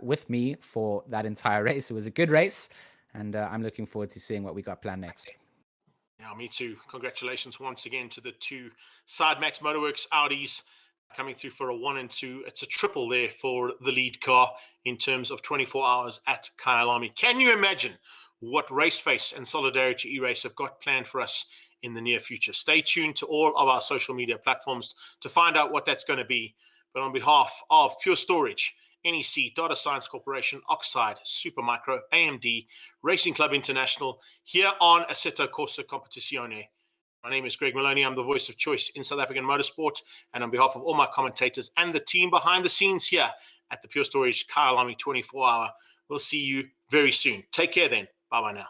with me for that entire race. It was a good race. And I'm looking forward to seeing what we got planned next. Yeah, me too. Congratulations once again to the two SideMax Motorworks Audis coming through for a 1 and 2. It's a triple there for the lead car in terms of 24 hours at Kyalami. Can you imagine what RaceFace and Solidarity E-Race have got planned for us in the near future? Stay tuned to all of our social media platforms to find out what that's going to be. But on behalf of Pure Storage, NEC, DataSciences Corporation, Oxide, SuperMicro, AMD, Racing Club International, here on Assetto Corsa Competizione. My name is Greg Maloney. I'm the voice of choice in South African motorsport. And on behalf of all my commentators and the team behind the scenes here at the Pure Storage Kyalami 24-hour, we'll see you very soon. Take care then. Bye-bye now.